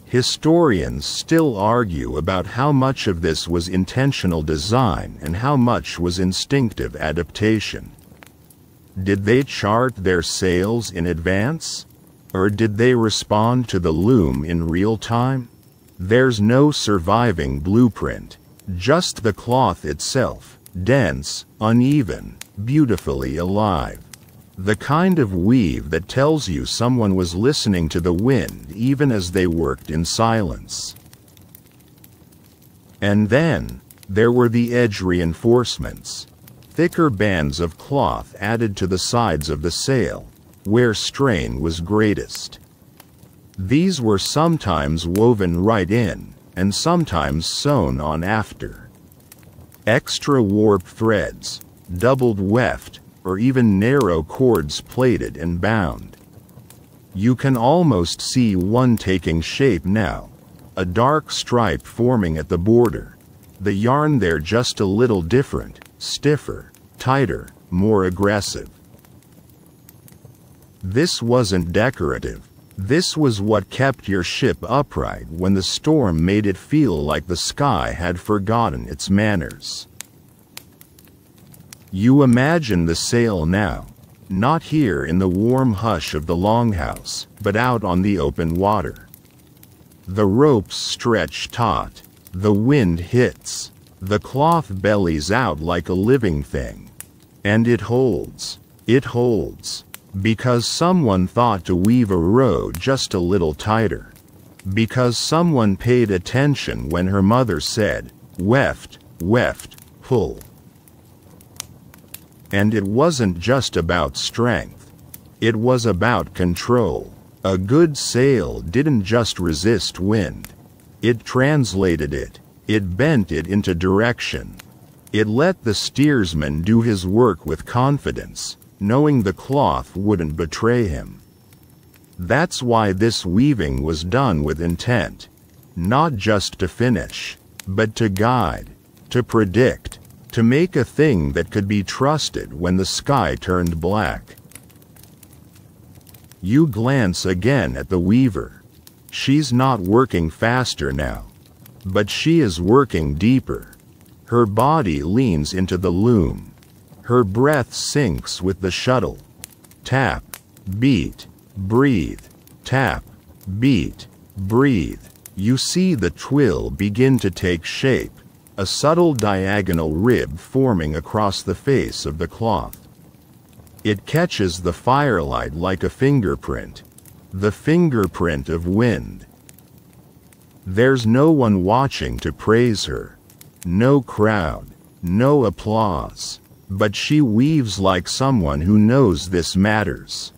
Historians still argue about how much of this was intentional design and how much was instinctive adaptation. Did they chart their sails in advance? Or did they respond to the loom in real time? There's no surviving blueprint, just the cloth itself, dense, uneven, beautifully alive. The kind of weave that tells you someone was listening to the wind even as they worked in silence. And then, there were the edge reinforcements. Thicker bands of cloth added to the sides of the sail, where strain was greatest. These were sometimes woven right in, and sometimes sewn on after. Extra warp threads, doubled weft, or even narrow cords plaited and bound. You can almost see one taking shape now, a dark stripe forming at the border. The yarn there just a little different, stiffer, tighter, more aggressive. This wasn't decorative. This was what kept your ship upright when the storm made it feel like the sky had forgotten its manners. You imagine the sail now, not here in the warm hush of the longhouse, but out on the open water. The ropes stretch taut, the wind hits, the cloth bellies out like a living thing. And it holds, because someone thought to weave a row just a little tighter. Because someone paid attention when her mother said, "Weft, weft, pull." And it wasn't just about strength. It was about control. A good sail didn't just resist wind. It translated it. It bent it into direction. It let the steersman do his work with confidence, knowing the cloth wouldn't betray him. That's why this weaving was done with intent. Not just to finish, but to guide, to predict, to make a thing that could be trusted when the sky turned black. You glance again at the weaver. She's not working faster now, but she is working deeper. Her body leans into the loom. Her breath sinks with the shuttle. Tap, beat, breathe. Tap, beat, breathe. You see the twill begin to take shape. A subtle diagonal rib forming across the face of the cloth. It catches the firelight like a fingerprint, the fingerprint of wind. There's no one watching to praise her, no crowd, no applause, but she weaves like someone who knows this matters.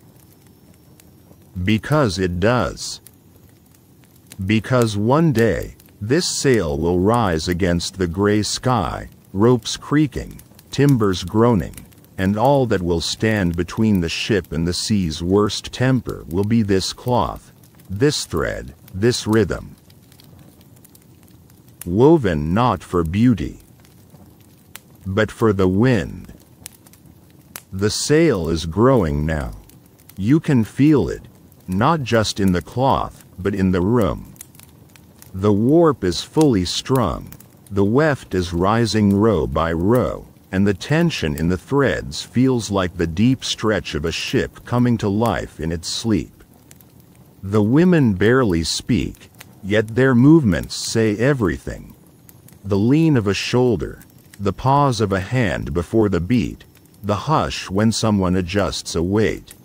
Because it does. Because one day, this sail will rise against the gray sky, ropes creaking, timbers groaning, and all that will stand between the ship and the sea's worst temper will be this cloth, this thread, this rhythm. Woven not for beauty, but for the wind. The sail is growing now. You can feel it, not just in the cloth, but in the room. The warp is fully strung, the weft is rising row by row, and the tension in the threads feels like the deep stretch of a ship coming to life in its sleep. The women barely speak, yet their movements say everything. The lean of a shoulder, the pause of a hand before the beat, the hush when someone adjusts a weight.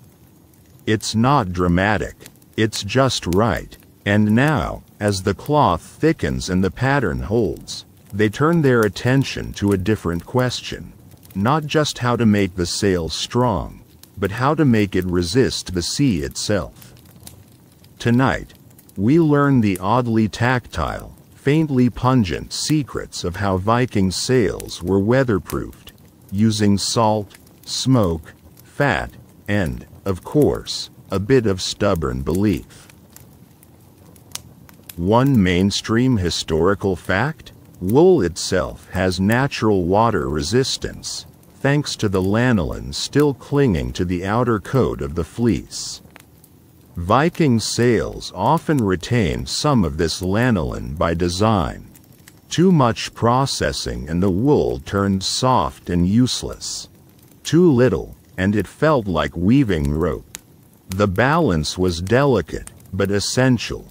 It's not dramatic, it's just right. And now, as the cloth thickens and the pattern holds, they turn their attention to a different question. Not just how to make the sail strong, but how to make it resist the sea itself. Tonight, we learn the oddly tactile, faintly pungent secrets of how Viking sails were weatherproofed, using salt, smoke, fat, and, of course, a bit of stubborn belief. One mainstream historical fact: wool itself has natural water resistance, thanks to the lanolin still clinging to the outer coat of the fleece. Viking sails often retain some of this lanolin by design. Too much processing and the wool turned soft and useless. Too little, and it felt like weaving rope. The balance was delicate, but essential.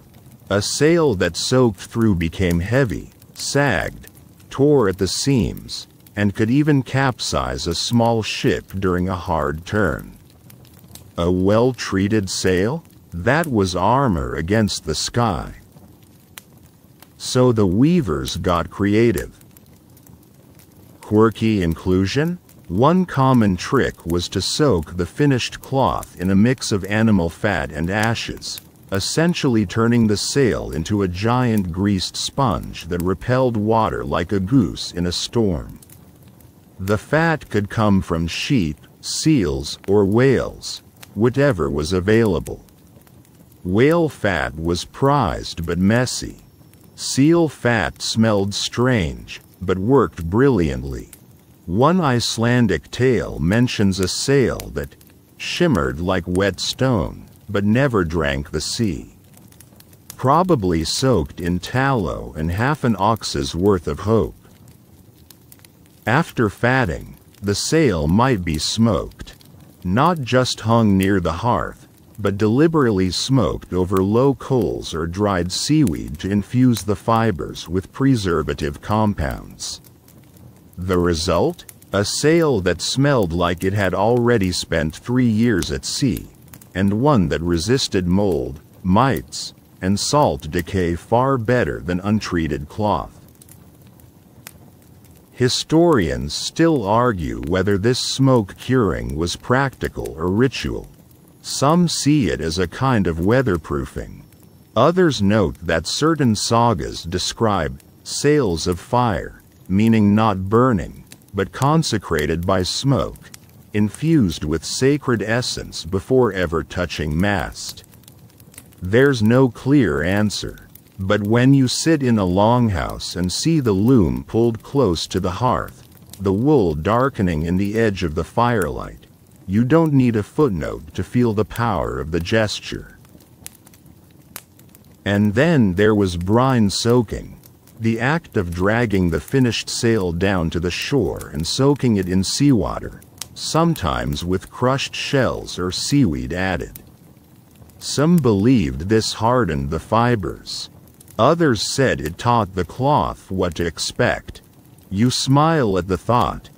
A sail that soaked through became heavy, sagged, tore at the seams, and could even capsize a small ship during a hard turn. A well-treated sail? That was armor against the sky. So the weavers got creative. Quirky inclusion? One common trick was to soak the finished cloth in a mix of animal fat and ashes, essentially turning the sail into a giant greased sponge that repelled water like a goose in a storm. The fat could come from sheep, seals, or whales, whatever was available. Whale fat was prized but messy. Seal fat smelled strange, but worked brilliantly. One Icelandic tale mentions a sail that shimmered like wet stone, but never drank the sea. Probably soaked in tallow and half an ox's worth of hope. After fatting, the sail might be smoked. Not just hung near the hearth, but deliberately smoked over low coals or dried seaweed to infuse the fibers with preservative compounds. The result? A sail that smelled like it had already spent 3 years at sea, and one that resisted mold, mites, and salt decay far better than untreated cloth. Historians still argue whether this smoke curing was practical or ritual. Some see it as a kind of weatherproofing. Others note that certain sagas describe sails of fire, meaning not burning, but consecrated by smoke, infused with sacred essence before ever touching mast. There's no clear answer, but when you sit in a longhouse and see the loom pulled close to the hearth, the wool darkening in the edge of the firelight, you don't need a footnote to feel the power of the gesture. And then there was brine soaking, the act of dragging the finished sail down to the shore and soaking it in seawater, sometimes with crushed shells or seaweed added. Some believed this hardened the fibers. Others said it taught the cloth what to expect. You smile at the thought,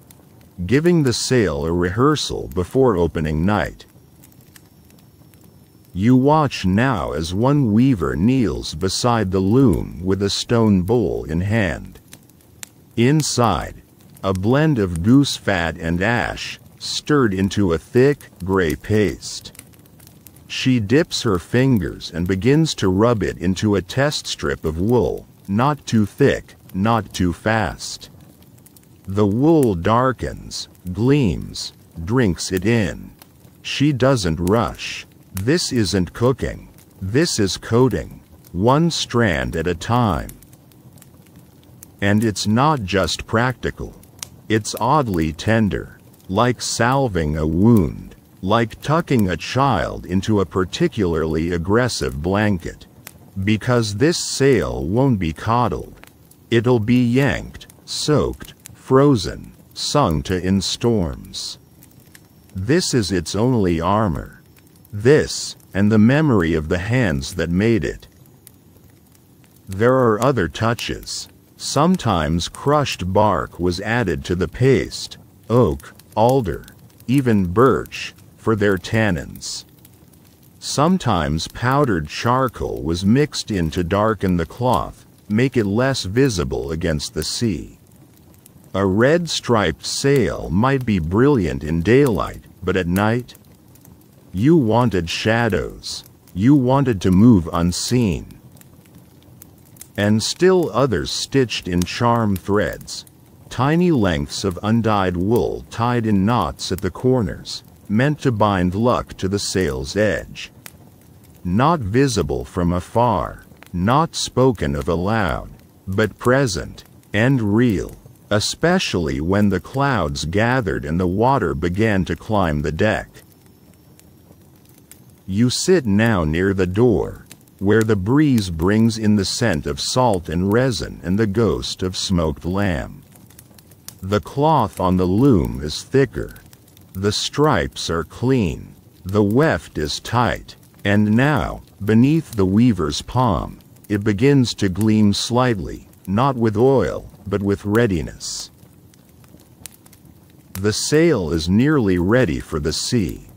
giving the sail a rehearsal before opening night. You watch now as one weaver kneels beside the loom with a stone bowl in hand. Inside, a blend of goose fat and ash, stirred into a thick, gray paste. She dips her fingers and begins to rub it into a test strip of wool, not too thick, not too fast. The wool darkens, gleams, drinks it in. She doesn't rush. This isn't cooking. This is coating, one strand at a time. And it's not just practical. It's oddly tender, like salving a wound, like tucking a child into a particularly aggressive blanket. Because this sail won't be coddled. It'll be yanked, soaked, frozen, sung to in storms. This is its only armor. This, and the memory of the hands that made it. There are other touches. Sometimes crushed bark was added to the paste, oak, alder, even birch, for their tannins. Sometimes powdered charcoal was mixed in to darken the cloth, make it less visible against the sea. A red striped sail might be brilliant in daylight, but at night? You wanted shadows. You wanted to move unseen. and still others stitched in charm threads, tiny lengths of undyed wool tied in knots at the corners, meant to bind luck to the sail's edge. Not visible from afar, not spoken of aloud, but present and real, especially when the clouds gathered and the water began to climb the deck. You sit now near the door, where the breeze brings in the scent of salt and resin and the ghost of smoked lamb. The cloth on the loom is thicker. The stripes are clean. The weft is tight. And now, beneath the weaver's palm, it begins to gleam slightly, not with oil, but with readiness. The sail is nearly ready for the sea.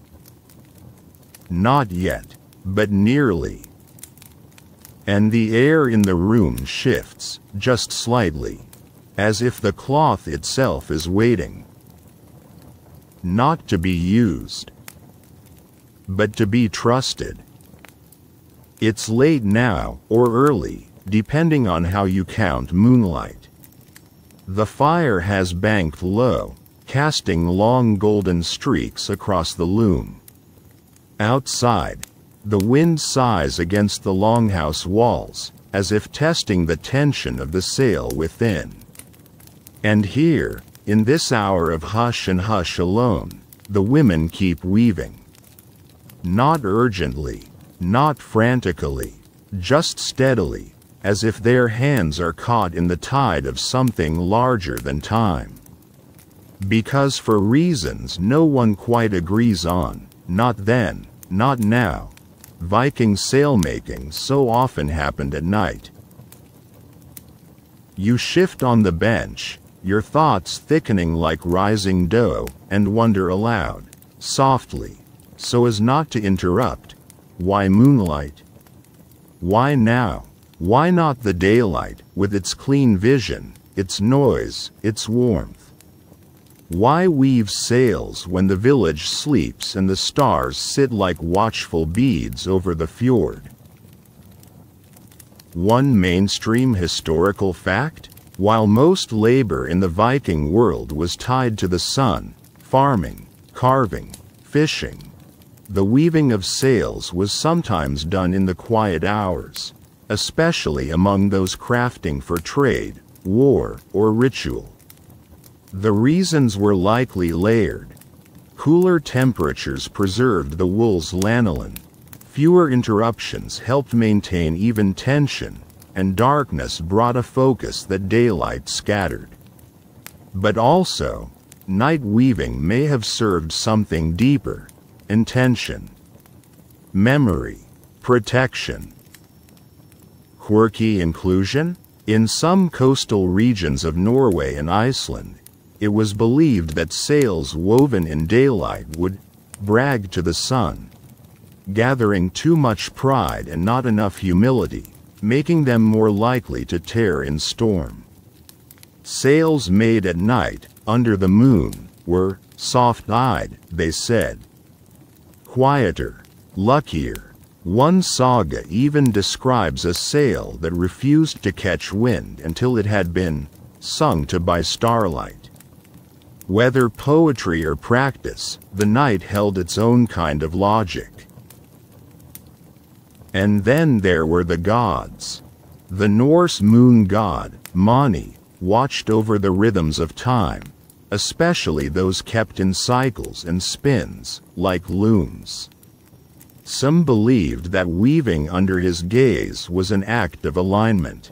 Not yet, but nearly. And the air in the room shifts, just slightly, as if the cloth itself is waiting. Not to be used, but to be trusted. It's late now, or early, depending on how you count moonlight. The fire has banked low, casting long golden streaks across the loom. Outside, the wind sighs against the longhouse walls, as if testing the tension of the sail within. And here, in this hour of hush and hush alone, the women keep weaving. Not urgently, not frantically, just steadily, as if their hands are caught in the tide of something larger than time. Because for reasons no one quite agrees on, not then, not now, Viking sailmaking so often happened at night. You shift on the bench, your thoughts thickening like rising dough, and wonder aloud, softly, so as not to interrupt, why moonlight? Why now? Why not the daylight, with its clean vision, its noise, its warmth? Why weave sails when the village sleeps and the stars sit like watchful beads over the fjord? One mainstream historical fact: while most labor in the Viking world was tied to the sun, farming, carving, fishing, the weaving of sails was sometimes done in the quiet hours, especially among those crafting for trade, war, or ritual. The reasons were likely layered. Cooler temperatures preserved the wool's lanolin, fewer interruptions helped maintain even tension, and darkness brought a focus that daylight scattered. But also, night weaving may have served something deeper: intention, memory, protection. Quirky inclusion? In some coastal regions of Norway and Iceland, it was believed that sails woven in daylight would brag to the sun, gathering too much pride and not enough humility, making them more likely to tear in storm. Sails made at night, under the moon, were soft-eyed, they said. Quieter, luckier. One saga even describes a sail that refused to catch wind until it had been sung to by starlight. Whether poetry or practice, the night held its own kind of logic. And then there were the gods. The Norse moon god, Mani, watched over the rhythms of time, especially those kept in cycles and spins, like looms. Some believed that weaving under his gaze was an act of alignment.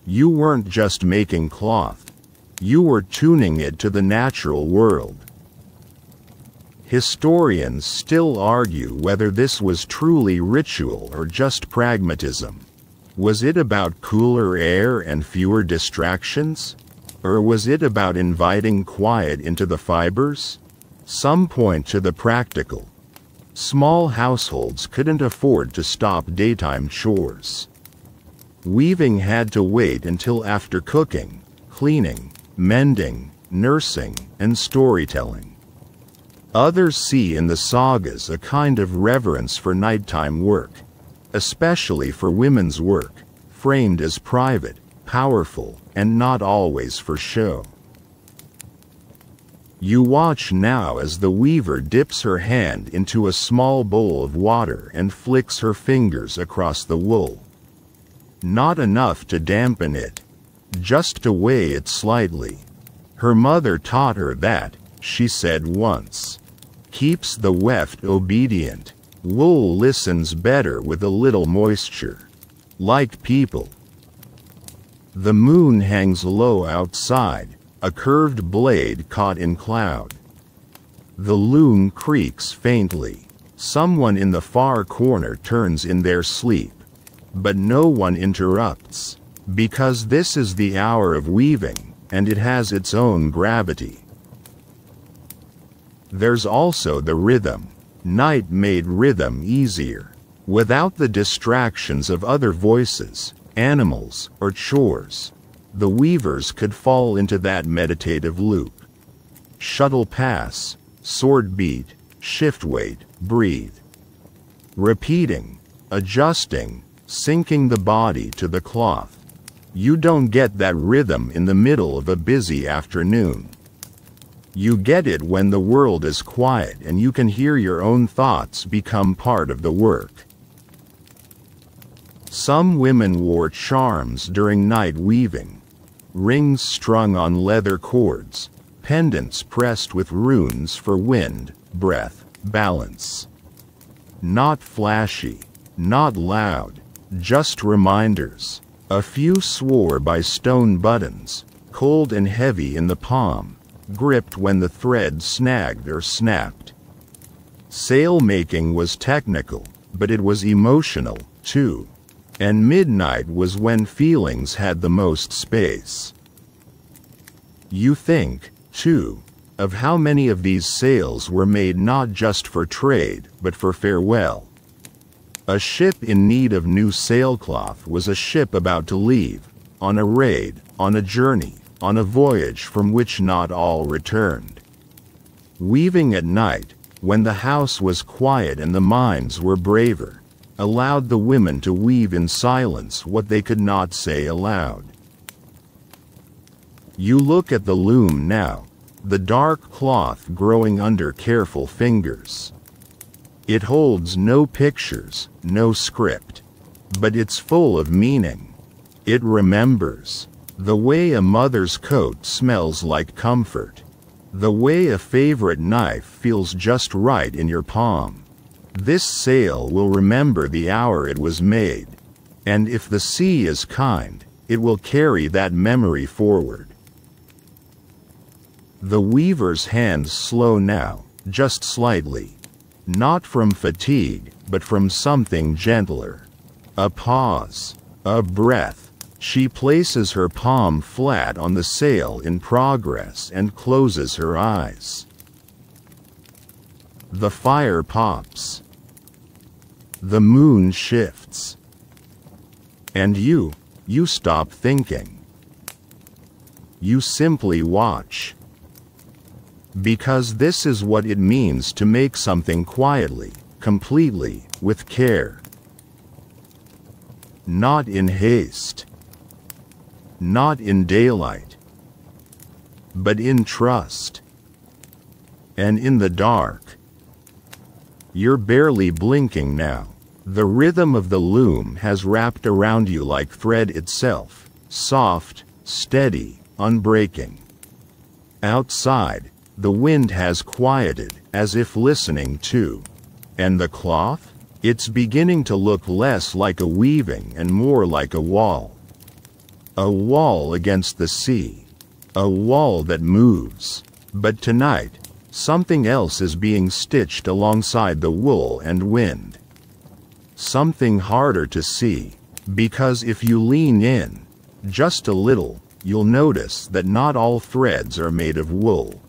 You weren't just making cloth. You were tuning it to the natural world. Historians still argue whether this was truly ritual or just pragmatism. Was it about cooler air and fewer distractions? Or was it about inviting quiet into the fibers? Some point to the practical. Small households couldn't afford to stop daytime chores. Weaving had to wait until after cooking, cleaning, mending, nursing, and storytelling. Others see in the sagas a kind of reverence for nighttime work, especially for women's work, framed as private, powerful, and not always for show. You watch now as the weaver dips her hand into a small bowl of water and flicks her fingers across the wool. Not enough to dampen it, just to weigh it slightly. Her mother taught her that, she said once. Keeps the weft obedient. Wool listens better with a little moisture. Like people. The moon hangs low outside, a curved blade caught in cloud. The loom creaks faintly. Someone in the far corner turns in their sleep. But no one interrupts, because this is the hour of weaving, and it has its own gravity. There's also the rhythm. Night made rhythm easier. Without the distractions of other voices, animals, or chores, the weavers could fall into that meditative loop. Shuttle pass, sword beat, shift weight, breathe. Repeating, adjusting, syncing the body to the cloth. You don't get that rhythm in the middle of a busy afternoon. You get it when the world is quiet and you can hear your own thoughts become part of the work. Some women wore charms during night weaving. Rings strung on leather cords, pendants pressed with runes for wind, breath, balance. Not flashy, not loud, just reminders. A few swore by stone buttons, cold and heavy in the palm, gripped when the thread snagged or snapped. Sail making was technical, but it was emotional, too. And midnight was when feelings had the most space. You think, too, of how many of these sails were made not just for trade, but for farewell. A ship in need of new sailcloth was a ship about to leave, on a raid, on a journey, on a voyage from which not all returned. Weaving at night, when the house was quiet and the minds were braver, allowed the women to weave in silence what they could not say aloud. You look at the loom now, the dark cloth growing under careful fingers. It holds no pictures, no script, but it's full of meaning. It remembers. The way a mother's coat smells like comfort. The way a favorite knife feels just right in your palm. This sail will remember the hour it was made, and if the sea is kind, it will carry that memory forward. The weaver's hands slow now, just slightly. Not from fatigue, but from something gentler. A pause, a breath. She places her palm flat on the sail in progress and closes her eyes. The fire pops. The moon shifts. And you stop thinking. You simply watch. Because this is what it means to make something quietly, completely, with care. Not in haste. Not in daylight. But in trust. And in the dark. You're barely blinking now. The rhythm of the loom has wrapped around you like thread itself, soft, steady, unbreaking. Outside, the wind has quieted, as if listening too. And the cloth? It's beginning to look less like a weaving and more like a wall. A wall against the sea. A wall that moves. But tonight, something else is being stitched alongside the wool and wind. Something harder to see, because if you lean in, just a little, you'll notice that not all threads are made of wool.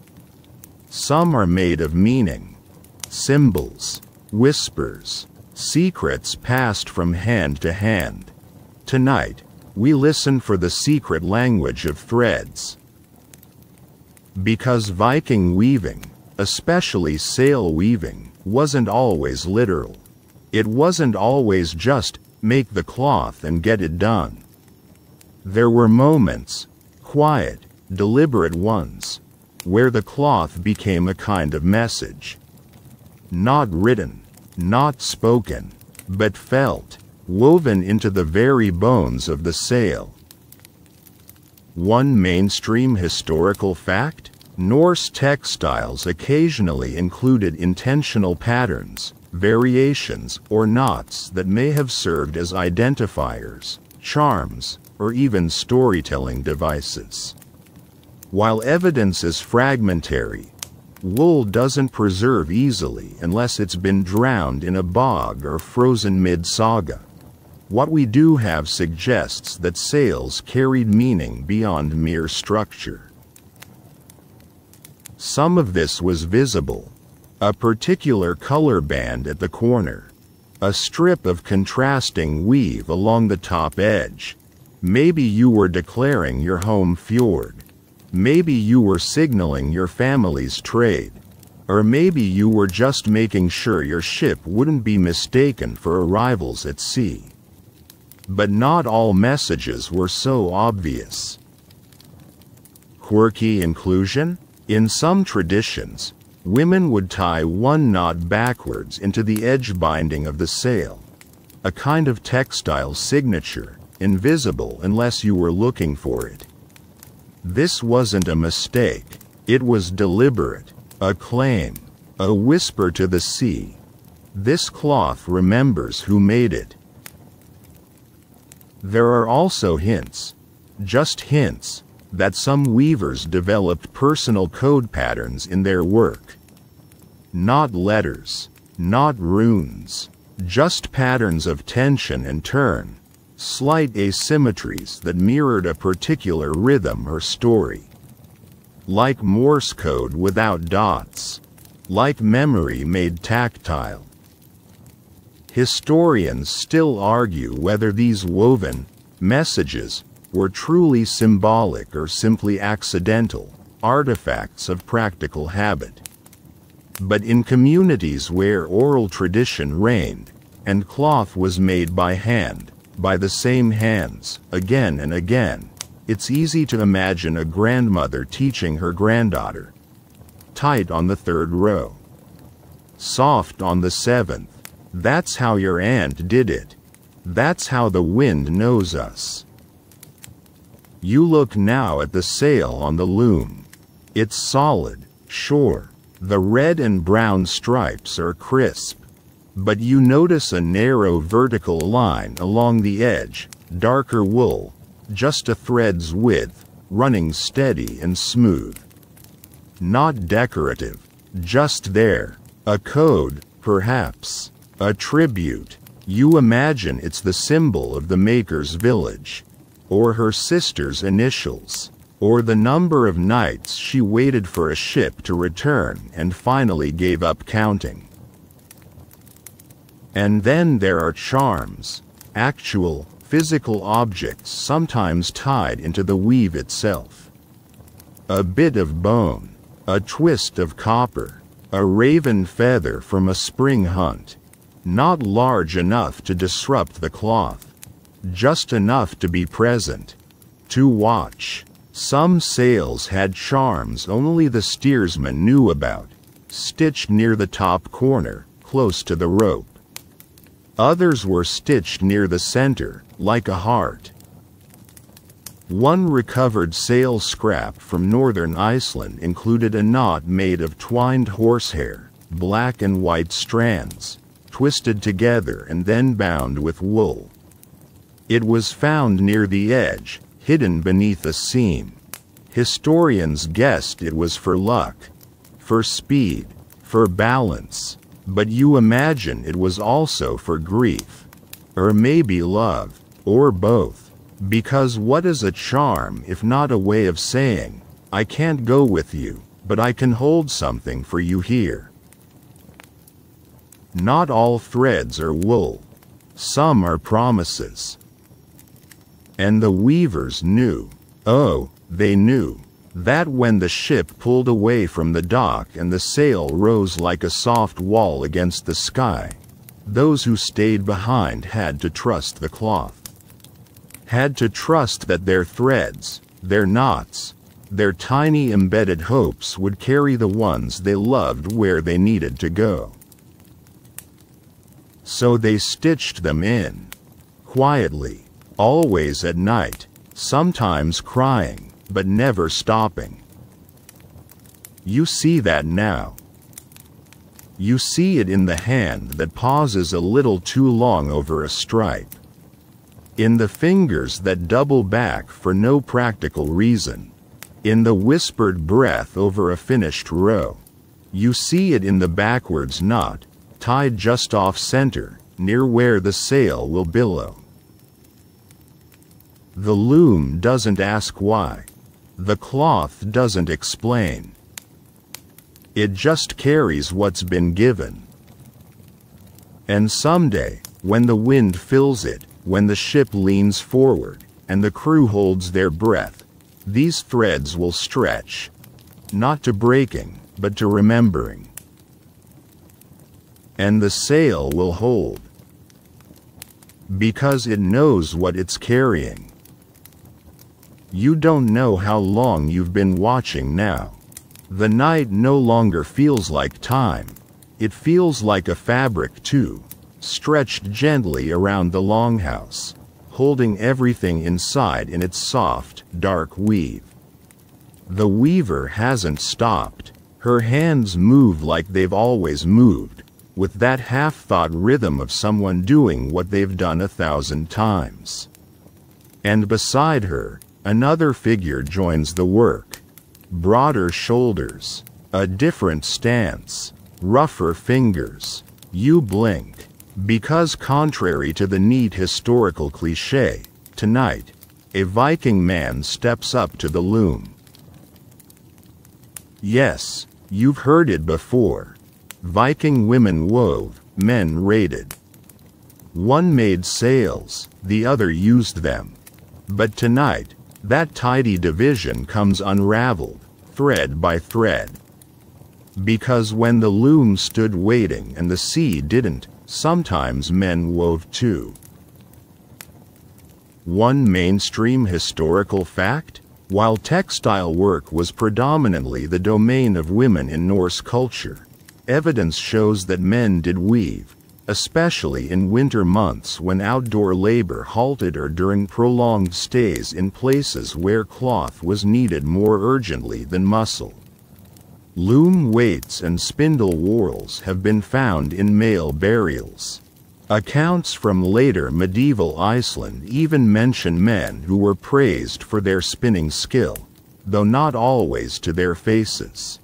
Some are made of meaning, symbols, whispers, secrets passed from hand to hand. Tonight, we listen for the secret language of threads. Because Viking weaving, especially sail weaving, wasn't always literal. It wasn't always just make the cloth and get it done. There were moments, quiet, deliberate ones, where the cloth became a kind of message. Not written, not spoken, but felt, woven into the very bones of the sail. One mainstream historical fact: Norse textiles occasionally included intentional patterns, variations, or knots that may have served as identifiers, charms, or even storytelling devices. While evidence is fragmentary, wool doesn't preserve easily unless it's been drowned in a bog or frozen mid-saga. What we do have suggests that sails carried meaning beyond mere structure. Some of this was visible: a particular color band at the corner, a strip of contrasting weave along the top edge. Maybe you were declaring your home fjord. Maybe you were signaling your family's trade. Or maybe you were just making sure your ship wouldn't be mistaken for arrivals at sea. But not all messages were so obvious. Quirky inclusion? In some traditions, women would tie one knot backwards into the edge binding of the sail, a kind of textile signature, invisible unless you were looking for it. This wasn't a mistake, it was deliberate, a claim, a whisper to the sea. This cloth remembers who made it. There are also hints, just hints, that some weavers developed personal code patterns in their work. Not letters, not runes, just patterns of tension and turn, slight asymmetries that mirrored a particular rhythm or story. Like Morse code without dots, like memory made tactile. Historians still argue whether these woven messages were truly symbolic or simply accidental artifacts of practical habit. But in communities where oral tradition reigned, and cloth was made by hand, by the same hands, again and again, it's easy to imagine a grandmother teaching her granddaughter. Tight on the 3rd row. Soft on the 7th. That's how your aunt did it. That's how the wind knows us. You look now at the sail on the loom. It's solid, sure. The red and brown stripes are crisp. But you notice a narrow vertical line along the edge, darker wool, just a thread's width, running steady and smooth. Not decorative, just there. A code, perhaps. A tribute. You imagine it's the symbol of the maker's village, or her sister's initials, or the number of nights she waited for a ship to return and finally gave up counting. And then there are charms, actual, physical objects sometimes tied into the weave itself. A bit of bone, a twist of copper, a raven feather from a spring hunt, not large enough to disrupt the cloth, just enough to be present, to watch. Some sails had charms only the steersman knew about, stitched near the top corner, close to the rope. Others were stitched near the center, like a heart. One recovered sail scrap from northern Iceland included a knot made of twined horsehair, black and white strands, twisted together and then bound with wool. It was found near the edge, hidden beneath a seam. Historians guessed it was for luck, for speed, for balance, but you imagine it was also for grief, or maybe love, or both, because what is a charm if not a way of saying, I can't go with you, but I can hold something for you here. Not all threads are wool. Some are promises. And the weavers knew, oh, they knew, that when the ship pulled away from the dock and the sail rose like a soft wall against the sky, Those who stayed behind had to trust the cloth. Had to trust that their threads, their knots, their tiny embedded hopes would carry the ones they loved where they needed to go. So they stitched them in, quietly, always at night, sometimes crying, but never stopping. You see that now. You see it in the hand that pauses a little too long over a stripe, in the fingers that double back for no practical reason, in the whispered breath over a finished row. You see it in the backwards knot, tied just off center, near where the sail will billow. The loom doesn't ask why. The cloth doesn't explain. It just carries what's been given. And someday, when the wind fills it, when the ship leans forward, and the crew holds their breath, these threads will stretch, not to breaking, but to remembering. And the sail will hold, because it knows what it's carrying. You don't know how long you've been watching now. The night no longer feels like time. It feels like a fabric too, stretched gently around the longhouse, holding everything inside in its soft, dark weave. The weaver hasn't stopped. Her hands move like they've always moved, with that half-thought rhythm of someone doing what they've done 1,000 times. And beside her, another figure joins the work. Broader shoulders, a different stance, rougher fingers. You blink, because contrary to the neat historical cliché, tonight, a Viking man steps up to the loom. Yes, you've heard it before. Viking women wove, men raided. One made sails, the other used them. But tonight, that tidy division comes unraveled, thread by thread. Because when the loom stood waiting and the sea didn't, sometimes men wove too. One mainstream historical fact: while textile work was predominantly the domain of women in Norse culture, evidence shows that men did weave, especially in winter months when outdoor labor halted or during prolonged stays in places where cloth was needed more urgently than muscle. Loom weights and spindle whorls have been found in male burials. Accounts from later medieval Iceland even mention men who were praised for their spinning skill, though not always to their faces.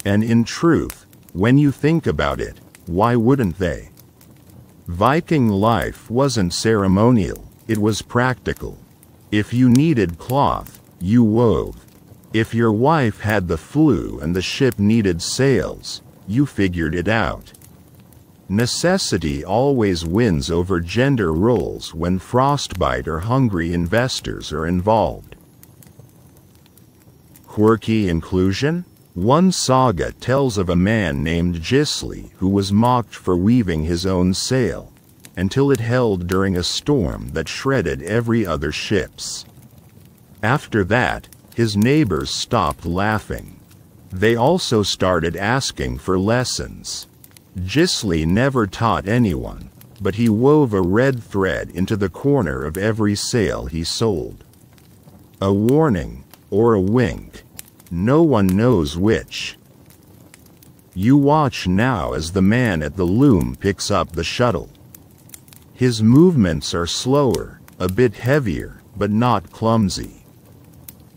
And in truth, when you think about it, why wouldn't they? Viking life wasn't ceremonial, it was practical. If you needed cloth, you wove. If your wife had the flu and the ship needed sails, you figured it out. Necessity always wins over gender roles when frostbite or hungry investors are involved. Quirky inclusion? One saga tells of a man named Gisli who was mocked for weaving his own sail, until it held during a storm that shredded every other ship's. After that, his neighbors stopped laughing. They also started asking for lessons. Gisli never taught anyone, but he wove a red thread into the corner of every sail he sold. A warning, or a wink. No one knows which. You watch now as the man at the loom picks up the shuttle. His movements are slower, a bit heavier, but not clumsy.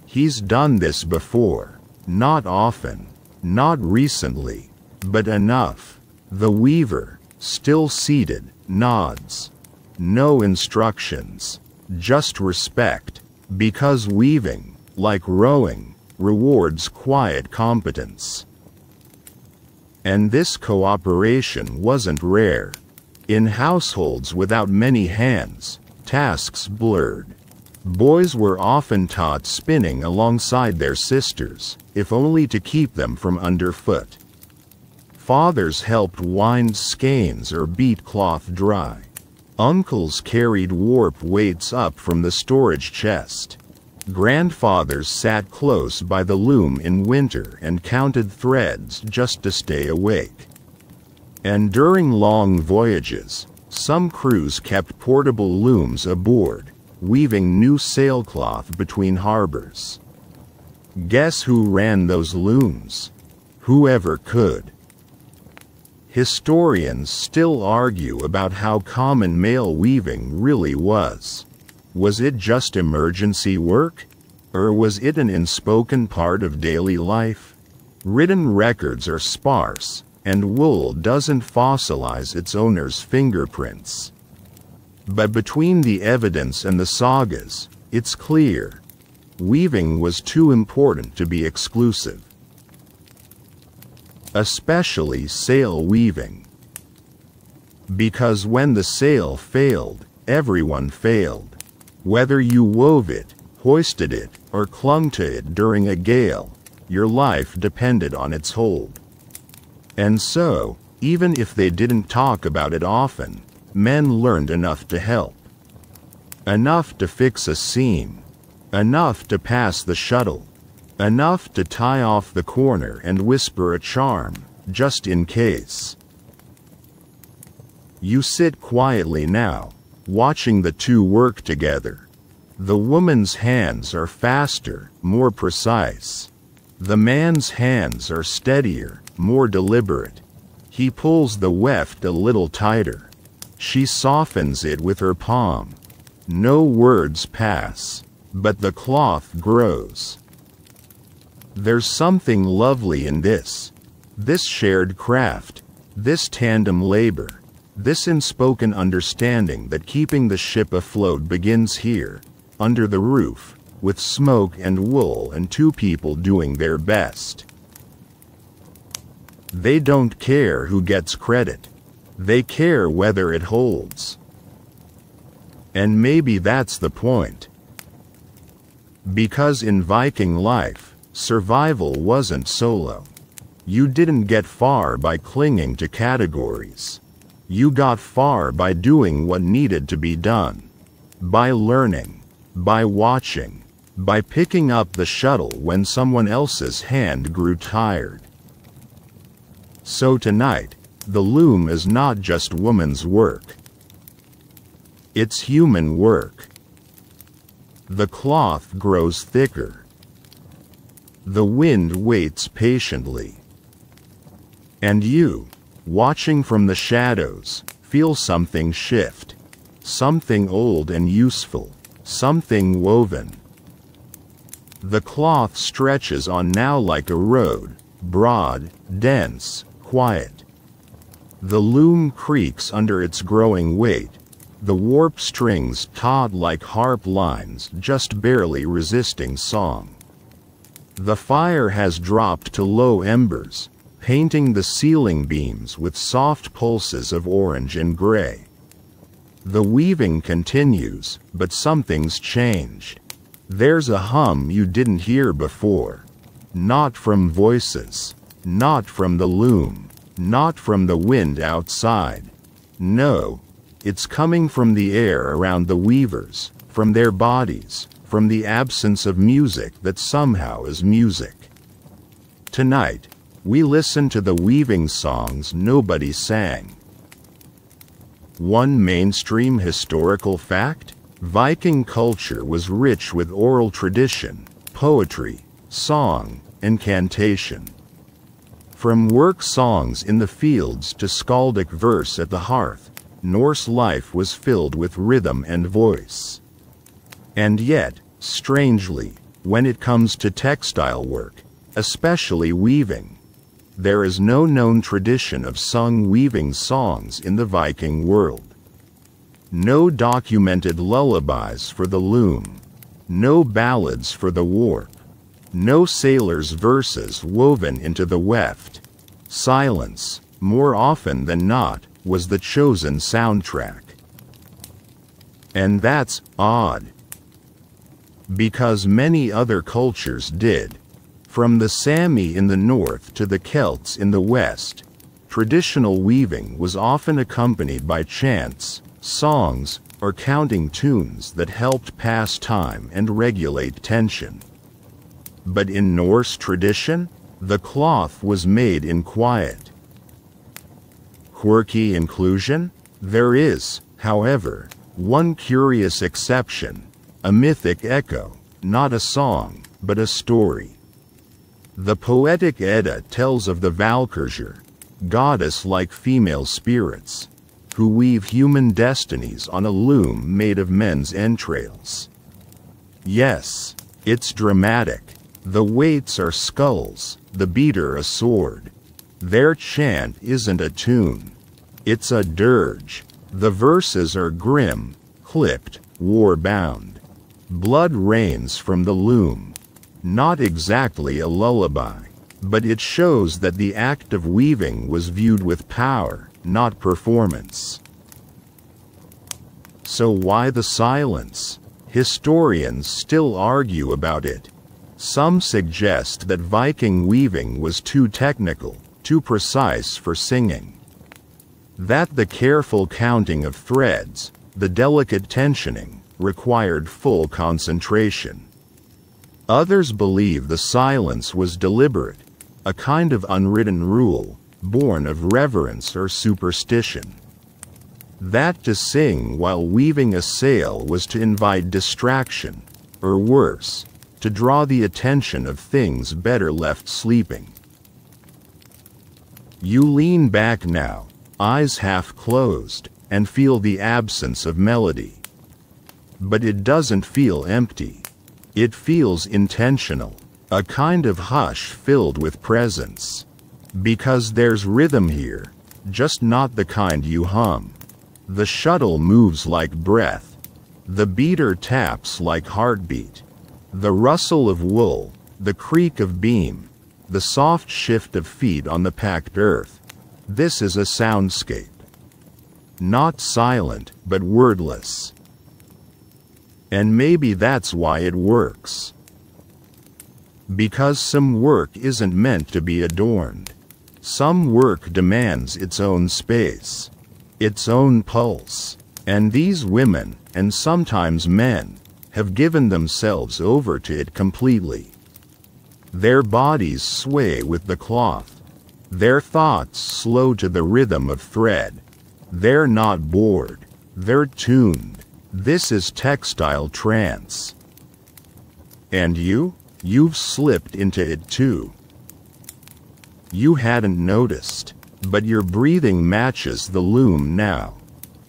He's done this before, not often, not recently, but enough. The weaver, still seated, nods. No instructions, just respect, because weaving, like rowing, rewards quiet competence. And this cooperation wasn't rare. In households without many hands, tasks blurred. Boys were often taught spinning alongside their sisters, if only to keep them from underfoot. Fathers helped wind skeins or beat cloth dry. Uncles carried warp weights up from the storage chest. Grandfathers sat close by the loom in winter and counted threads just to stay awake. And during long voyages, some crews kept portable looms aboard, weaving new sailcloth between harbors. Guess who ran those looms? Whoever could. Historians still argue about how common male weaving really was. Was it just emergency work? Or was it an unspoken part of daily life? Written records are sparse, and wool doesn't fossilize its owner's fingerprints. But between the evidence and the sagas, it's clear. Weaving was too important to be exclusive. Especially sail weaving. Because when the sail failed, everyone failed. Whether you wove it, hoisted it, or clung to it during a gale, your life depended on its hold. And so, even if they didn't talk about it often, men learned enough to help. Enough to fix a seam. Enough to pass the shuttle. Enough to tie off the corner and whisper a charm, just in case. You sit quietly now, watching the two work together. The woman's hands are faster, more precise. The man's hands are steadier, more deliberate. He pulls the weft a little tighter. She softens it with her palm. No words pass, but the cloth grows. There's something lovely in this shared craft, this tandem labor, this unspoken understanding that keeping the ship afloat begins here, under the roof, with smoke and wool and two people doing their best. They don't care who gets credit. They care whether it holds. And maybe that's the point. Because in Viking life, survival wasn't solo. You didn't get far by clinging to categories. You got far by doing what needed to be done. By learning. By watching. By picking up the shuttle when someone else's hand grew tired. So tonight, the loom is not just woman's work. It's human work. The cloth grows thicker. The wind waits patiently. And you, watching from the shadows, feel something shift. Something old and useful. Something woven. The cloth stretches on now like a road, broad, dense, quiet. The loom creaks under its growing weight. The warp strings taut like harp lines, just barely resisting song. The fire has dropped to low embers, painting the ceiling beams with soft pulses of orange and gray. The weaving continues, but something's changed. There's a hum you didn't hear before. Not from voices. Not from the loom. Not from the wind outside. No, it's coming from the air around the weavers, from their bodies, from the absence of music that somehow is music. Tonight, we listen to the weaving songs nobody sang. One mainstream historical fact: Viking culture was rich with oral tradition, poetry, song, incantation. From work songs in the fields to skaldic verse at the hearth, Norse life was filled with rhythm and voice. And yet, strangely, when it comes to textile work, especially weaving, there is no known tradition of sung weaving songs in the Viking world. No documented lullabies for the loom. No ballads for the warp. No sailors' verses woven into the weft. Silence, more often than not, was the chosen soundtrack. And that's odd. Because many other cultures did. From the Sami in the north to the Celts in the west, Traditional weaving was often accompanied by chants, songs, or counting tunes that helped pass time and regulate tension. But in Norse tradition, the cloth was made in quiet. Quirky inclusion? There is, however, one curious exception, a mythic echo, not a song, but a story. The Poetic Edda tells of the Valkyr, goddess-like female spirits, who weave human destinies on a loom made of men's entrails. Yes, it's dramatic. The weights are skulls, the beater a sword. Their chant isn't a tune. It's a dirge. The verses are grim, clipped, war-bound. Blood rains from the loom. Not exactly a lullaby, but it shows that the act of weaving was viewed with power, not performance. So why the silence? Historians still argue about it. Some suggest that Viking weaving was too technical, too precise for singing. That the careful counting of threads, the delicate tensioning, required full concentration. Others believe the silence was deliberate, a kind of unwritten rule, born of reverence or superstition. That to sing while weaving a sail was to invite distraction, or worse, to draw the attention of things better left sleeping. You lean back now, eyes half closed, and feel the absence of melody. But it doesn't feel empty. It feels intentional, a kind of hush filled with presence. Because there's rhythm here, just not the kind you hum. The shuttle moves like breath. The beater taps like heartbeat. The rustle of wool, the creak of beam, the soft shift of feet on the packed earth. This is a soundscape. Not silent, but wordless. And maybe that's why it works. Because some work isn't meant to be adorned. Some work demands its own space, its own pulse. And these women, and sometimes men, have given themselves over to it completely. Their bodies sway with the cloth. Their thoughts slow to the rhythm of thread. They're not bored. They're tuned. This is textile trance. And you've slipped into it too. You hadn't noticed, but your breathing matches the loom now.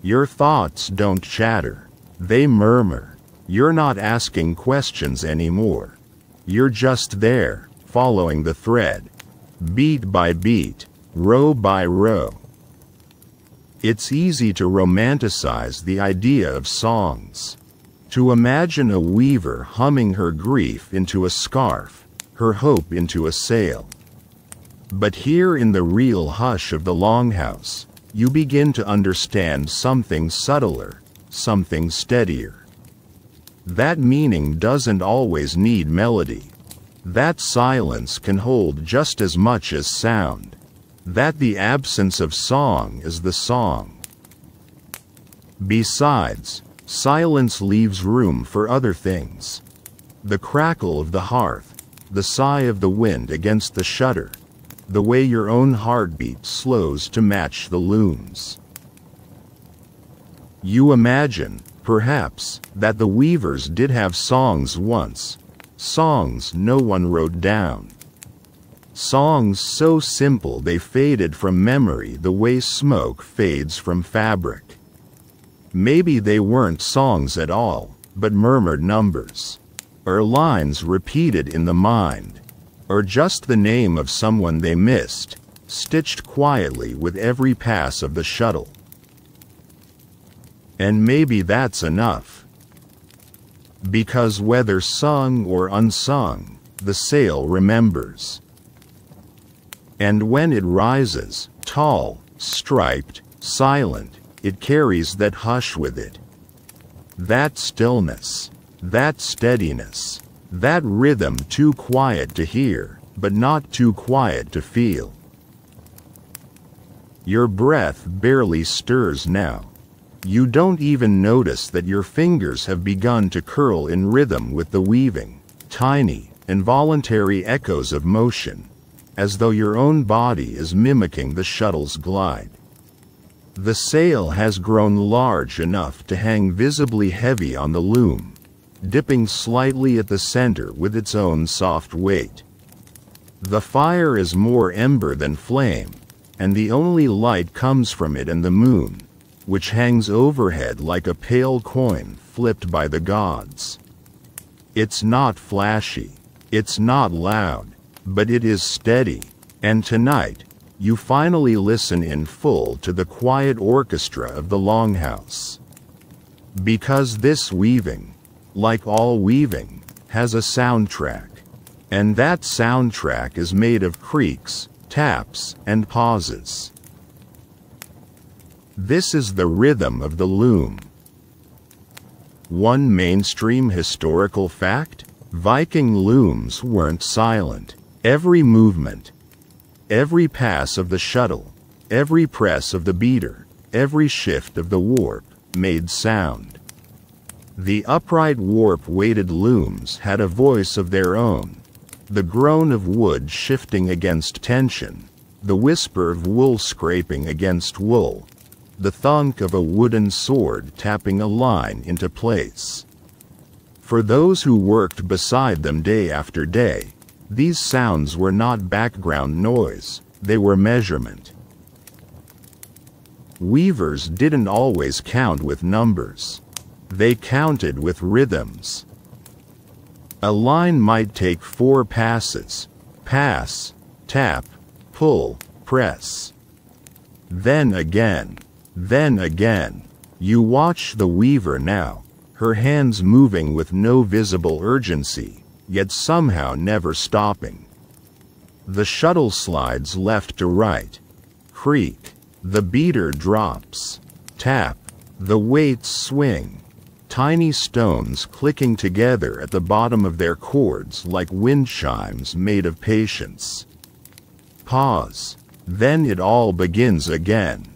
Your thoughts don't chatter. They murmur. You're not asking questions anymore. You're just there, following the thread. Beat by beat, row by row. It's easy to romanticize the idea of songs. To imagine a weaver humming her grief into a scarf, her hope into a sail. But here in the real hush of the longhouse, you begin to understand something subtler, something steadier. That meaning doesn't always need melody. That silence can hold just as much as sound. That the absence of song is the song. Besides, silence leaves room for other things. The crackle of the hearth, the sigh of the wind against the shutter, the way your own heartbeat slows to match the loom's. You imagine, perhaps, that the weavers did have songs once, songs no one wrote down. Songs so simple they faded from memory the way smoke fades from fabric. Maybe they weren't songs at all, but murmured numbers, or lines repeated in the mind, or just the name of someone they missed, stitched quietly with every pass of the shuttle. And maybe that's enough. Because whether sung or unsung, the sail remembers. And when it rises, tall, striped, silent, it carries that hush with it. That stillness, that steadiness, that rhythm too quiet to hear, but not too quiet to feel. Your breath barely stirs now. You don't even notice that your fingers have begun to curl in rhythm with the weaving, tiny, involuntary echoes of motion, as though your own body is mimicking the shuttle's glide. The sail has grown large enough to hang visibly heavy on the loom, dipping slightly at the center with its own soft weight. The fire is more ember than flame, and the only light comes from it and the moon, which hangs overhead like a pale coin flipped by the gods. It's not flashy, it's not loud, but it is steady, and tonight, you finally listen in full to the quiet orchestra of the longhouse. Because this weaving, like all weaving, has a soundtrack, and that soundtrack is made of creaks, taps, and pauses. This is the rhythm of the loom. One mainstream historical fact: Viking looms weren't silent. Every movement, every pass of the shuttle, every press of the beater, every shift of the warp, made sound. The upright warp-weighted looms had a voice of their own, the groan of wood shifting against tension, the whisper of wool scraping against wool, the thunk of a wooden sword tapping a line into place. For those who worked beside them day after day, these sounds were not background noise, they were measurement. Weavers didn't always count with numbers. They counted with rhythms. A line might take 4 passes: pass, tap, pull, press. Then again. You watch the weaver now, her hands moving with no visible urgency, yet somehow never stopping. The shuttle slides left to right. Creak. The beater drops. Tap. The weights swing. Tiny stones clicking together at the bottom of their chords like wind chimes made of patience. Pause. Then it all begins again.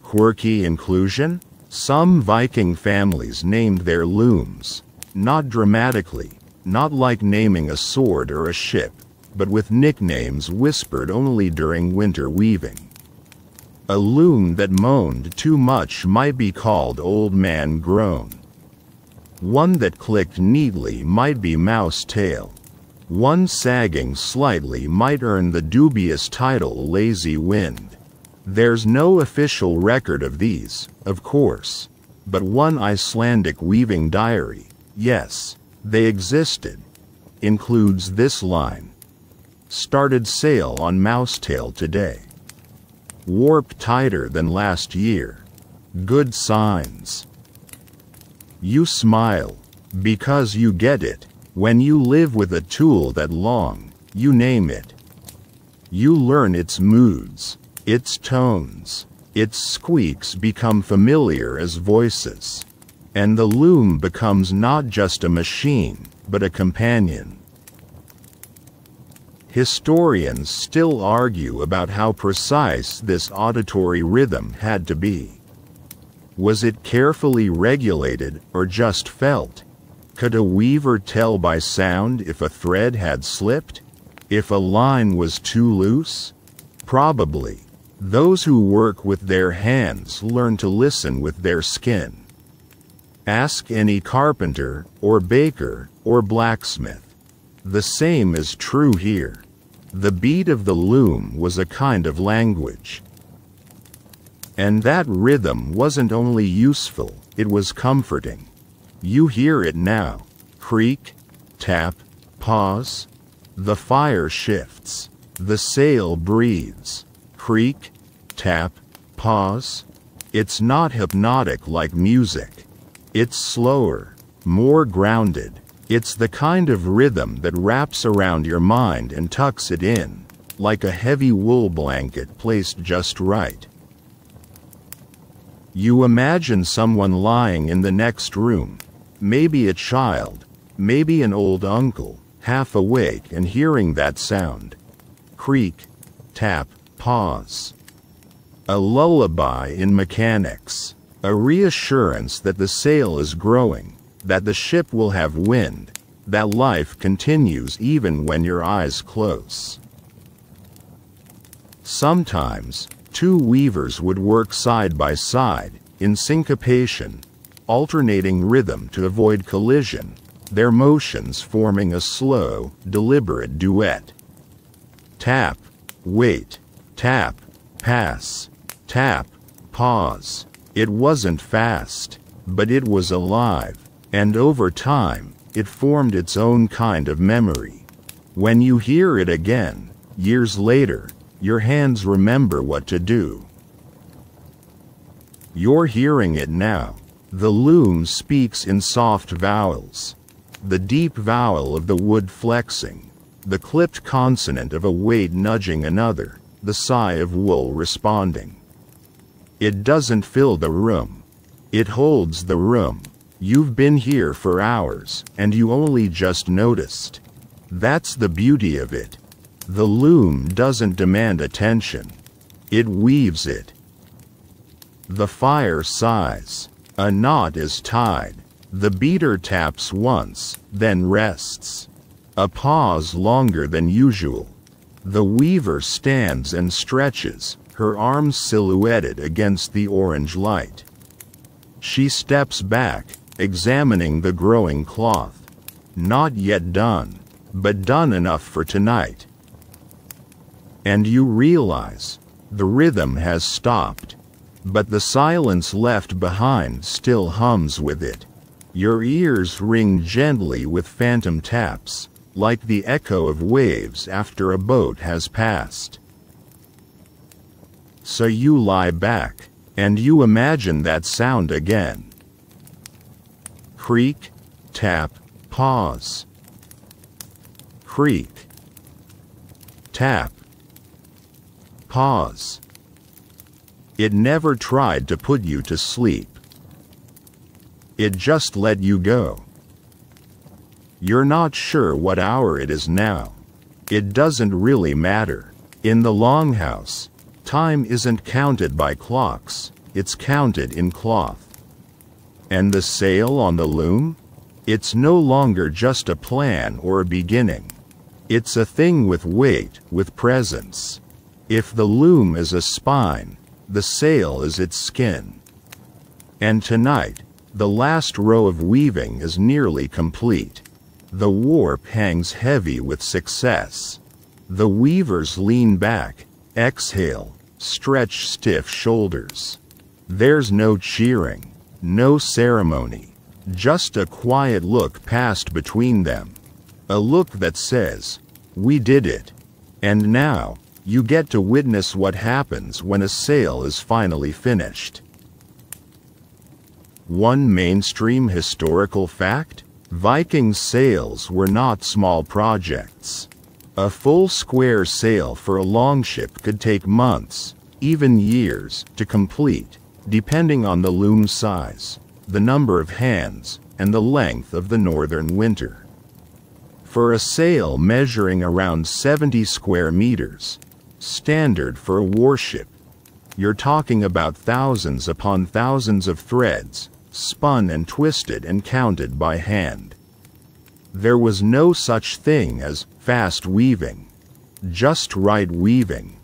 Quirky inclusion? Some Viking families named their looms, not dramatically, not like naming a sword or a ship, but with nicknames whispered only during winter weaving. A loom that moaned too much might be called Old Man Groan. One that clicked neatly might be Mouse Tail. One sagging slightly might earn the dubious title Lazy Wind. There's no official record of these, of course, but one Icelandic weaving diary, yes, they existed, includes this line: "Started sail on mousetail today. Warp tighter than last year. Good signs." You smile, because you get it. When you live with a tool that long, you name it. You learn its moods. Its tones, its squeaks become familiar as voices, and the loom becomes not just a machine, but a companion. Historians still argue about how precise this auditory rhythm had to be. Was it carefully regulated or just felt? Could a weaver tell by sound if a thread had slipped? If a line was too loose? Probably. Those who work with their hands learn to listen with their skin. Ask any carpenter, or baker, or blacksmith. The same is true here. The beat of the loom was a kind of language. And that rhythm wasn't only useful, it was comforting. You hear it now. Creak, tap, pause. The fire shifts. The sail breathes. Creak, tap, pause. It's not hypnotic like music. It's slower, more grounded. It's the kind of rhythm that wraps around your mind and tucks it in, like a heavy wool blanket placed just right. You imagine someone lying in the next room, maybe a child, maybe an old uncle, half awake and hearing that sound. Creak, tap, pause. A lullaby in mechanics. A reassurance that the sail is growing, that the ship will have wind, that life continues even when your eyes close. Sometimes, two weavers would work side by side, in syncopation, alternating rhythm to avoid collision, their motions forming a slow, deliberate duet. Tap, wait, tap, pass, tap, pause. It wasn't fast, but it was alive, and over time, it formed its own kind of memory. When you hear it again, years later, your hands remember what to do. You're hearing it now. The loom speaks in soft vowels. The deep vowel of the wood flexing, the clipped consonant of a weight nudging another, the sigh of wool responding. It doesn't fill the room. It holds the room. You've been here for hours, and you only just noticed. That's the beauty of it. The loom doesn't demand attention. It weaves it. The fire sighs. A knot is tied. The beater taps once, then rests. A pause longer than usual. The weaver stands and stretches, her arms silhouetted against the orange light. She steps back, examining the growing cloth. Not yet done, but done enough for tonight. And you realize, the rhythm has stopped, but the silence left behind still hums with it. Your ears ring gently with phantom taps, like the echo of waves after a boat has passed. So you lie back, and you imagine that sound again. Creak, tap, pause. Creak, tap, pause. It never tried to put you to sleep. It just let you go. You're not sure what hour it is now. It doesn't really matter. In the longhouse, time isn't counted by clocks, it's counted in cloth. And the sail on the loom? It's no longer just a plan or a beginning. It's a thing with weight, with presence. If the loom is a spine, the sail is its skin. And tonight, the last row of weaving is nearly complete. The warp hangs heavy with success. The weavers lean back, exhale, stretch stiff shoulders. There's no cheering, no ceremony, just a quiet look passed between them. A look that says, "We did it." And now, you get to witness what happens when a sail is finally finished. One mainstream historical fact: Viking sails were not small projects. A full square sail for a longship could take months, even years, to complete, depending on the loom size, the number of hands, and the length of the northern winter. For a sail measuring around 70 square meters, standard for a warship, you're talking about thousands upon thousands of threads, spun and twisted and counted by hand. There was no such thing as fast weaving, just right weaving.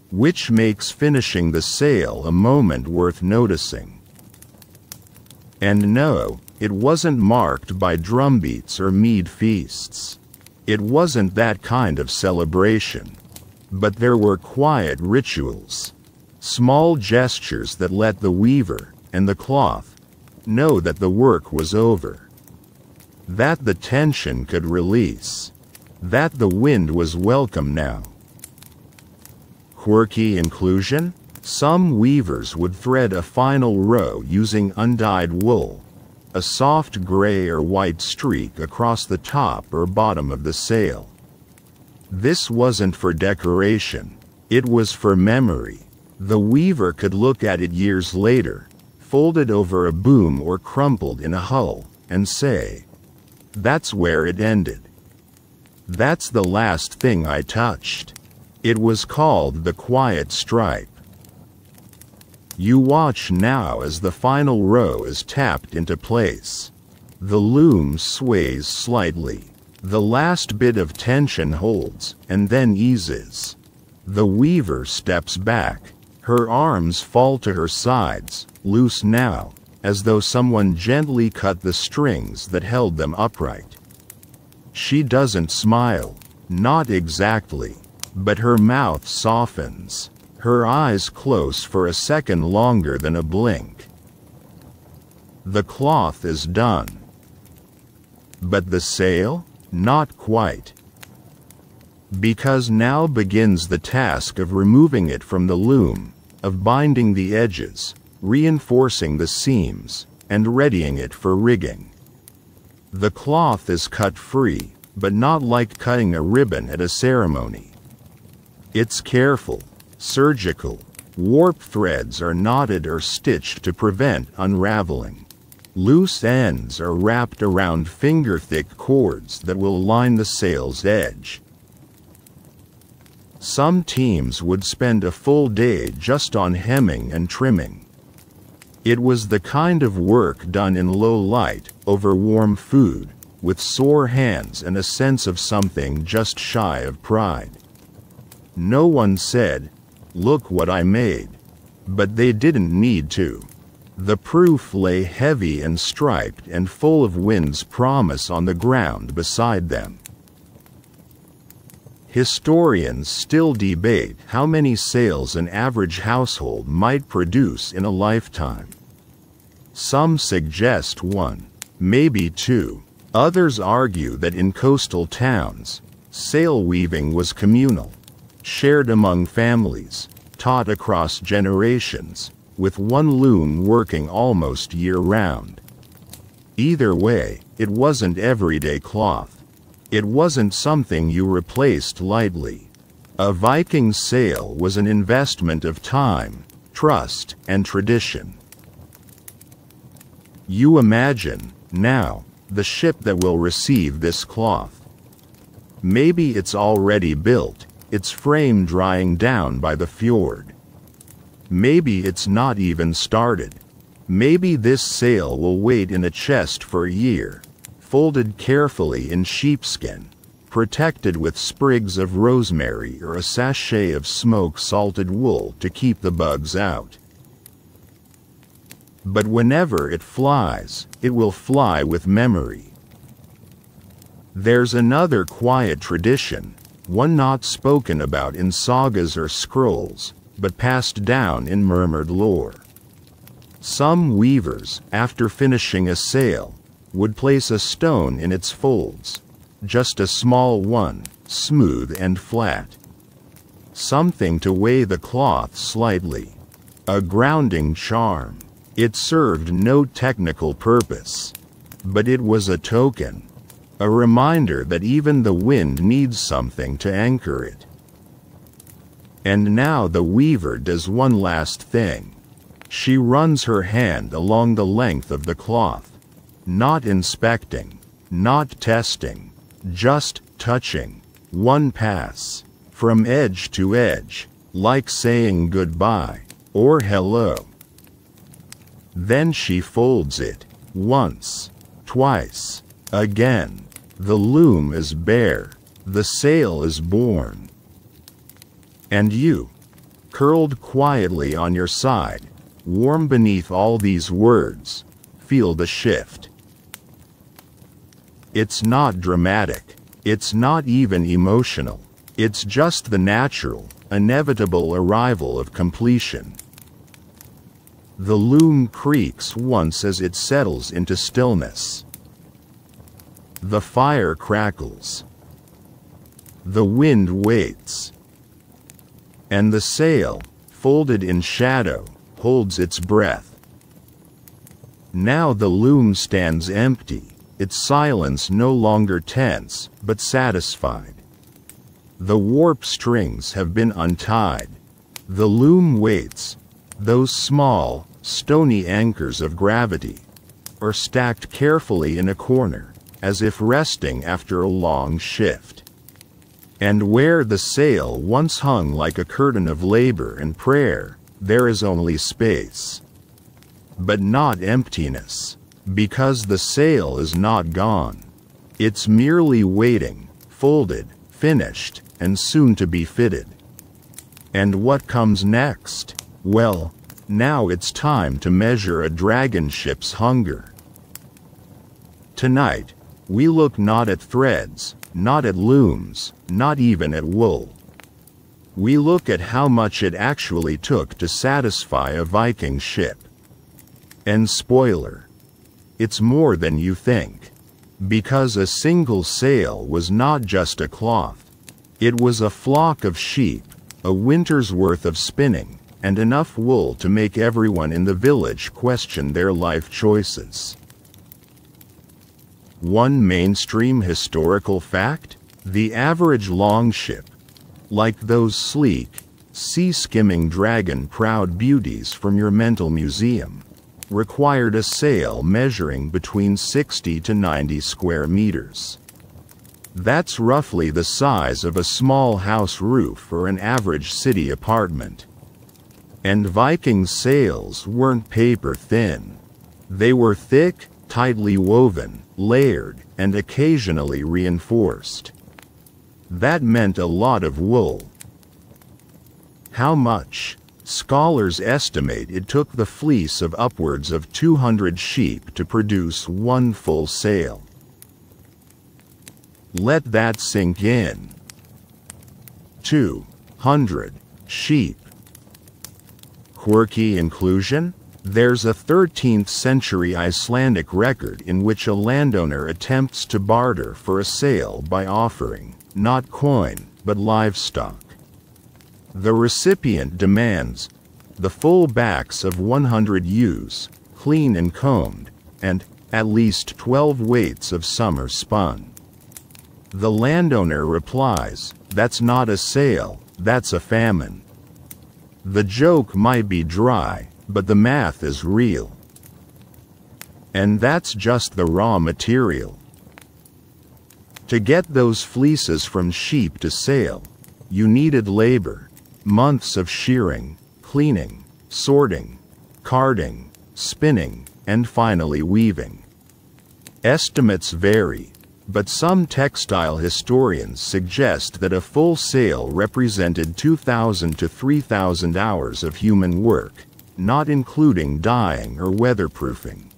Which makes finishing the sail a moment worth noticing. And no, it wasn't marked by drumbeats or mead feasts. It wasn't that kind of celebration. But there were quiet rituals, small gestures that let the weaver and the cloth know that the work was over, that the tension could release, that the wind was welcome now. Quirky inclusion? Some weavers would thread a final row using undyed wool, a soft gray or white streak across the top or bottom of the sail. This wasn't for decoration, it was for memory. The weaver could look at it years later, folded over a boom or crumpled in a hull, and say, "That's where it ended. That's the last thing I touched." It was called the quiet stripe, You watch now as the final row is tapped into place. The loom sways slightly. The last bit of tension holds, and then eases. The weaver steps back. Her arms fall to her sides, loose now, as though someone gently cut the strings that held them upright. She doesn't smile, not exactly, but her mouth softens. Her eyes close for a second longer than a blink. The cloth is done. But the sail? Not quite. Because now begins the task of removing it from the loom, of binding the edges, reinforcing the seams, and readying it for rigging. The cloth is cut free, but not like cutting a ribbon at a ceremony. It's careful, surgical. Warp threads are knotted or stitched to prevent unraveling. Loose ends are wrapped around finger-thick cords that will line the sail's edge. Some teams would spend a full day just on hemming and trimming. It was the kind of work done in low light, over warm food, with sore hands and a sense of something just shy of pride. No one said, "Look what I made," but they didn't need to. The proof lay heavy and striped and full of wind's promise on the ground beside them. Historians still debate how many sails an average household might produce in a lifetime. Some suggest 1, maybe 2. Others argue that in coastal towns, sail weaving was communal, shared among families, taught across generations, with one loom working almost year-round. Either way, it wasn't everyday cloth. It wasn't something you replaced lightly. A Viking sail was an investment of time, trust, and tradition. You imagine, now, the ship that will receive this cloth. Maybe it's already built, its frame drying down by the fjord. Maybe it's not even started. Maybe this sail will wait in a chest for a year, folded carefully in sheepskin, protected with sprigs of rosemary or a sachet of smoke-salted wool to keep the bugs out. But whenever it flies, it will fly with memory. There's another quiet tradition, one not spoken about in sagas or scrolls, but passed down in murmured lore. Some weavers, after finishing a sail, would place a stone in its folds, just a small one, smooth and flat. Something to weigh the cloth slightly. A grounding charm. It served no technical purpose. But it was a token. A reminder that even the wind needs something to anchor it. And now the weaver does one last thing. She runs her hand along the length of the cloth. Not inspecting, not testing, just touching. One pass, from edge to edge, like saying goodbye, or hello. Then she folds it, once, twice, again. The loom is bare, the sail is born. And you, curled quietly on your side, warm beneath all these words, feel the shift. It's not dramatic, it's not even emotional, it's just the natural, inevitable arrival of completion. The loom creaks once as it settles into stillness. The fire crackles. The wind waits. And the sail, folded in shadow, holds its breath. Now the loom stands empty, its silence no longer tense, but satisfied. The warp strings have been untied. The loom waits. Those small, stony anchors of gravity are stacked carefully in a corner, as if resting after a long shift. And where the sail once hung like a curtain of labor and prayer, there is only space. But not emptiness, because the sail is not gone. It's merely waiting, folded, finished, and soon to be fitted. And what comes next? Well, now it's time to measure a dragon ship's hunger. Tonight, we look not at threads, not at looms, not even at wool. We look at how much it actually took to satisfy a Viking ship. And spoiler, it's more than you think. Because a single sail was not just a cloth. It was a flock of sheep, a winter's worth of spinning, and enough wool to make everyone in the village question their life choices. One mainstream historical fact: the average longship, like those sleek, sea-skimming dragon-proud beauties from your mental museum, required a sail measuring between 60 to 90 square meters. That's roughly the size of a small house roof or an average city apartment. And Viking sails weren't paper thin. They were thick, tightly woven, layered, and occasionally reinforced. That meant a lot of wool. How much? Scholars estimate it took the fleece of upwards of 200 sheep to produce one full sail. Let that sink in. 200 sheep. Quirky inclusion? There's a 13th century Icelandic record in which a landowner attempts to barter for a sail by offering, not coin, but livestock. The recipient demands the full backs of 100 ewes, clean and combed, and at least 12 weights of summer spun. The landowner replies, "That's not a sail, that's a famine." The joke might be dry, but the math is real. And that's just the raw material. To get those fleeces from sheep to sail, you needed labor, months of shearing, cleaning, sorting, carding, spinning, and finally weaving. Estimates vary, but some textile historians suggest that a full sail represented 2,000 to 3,000 hours of human work, not including dyeing or weatherproofing.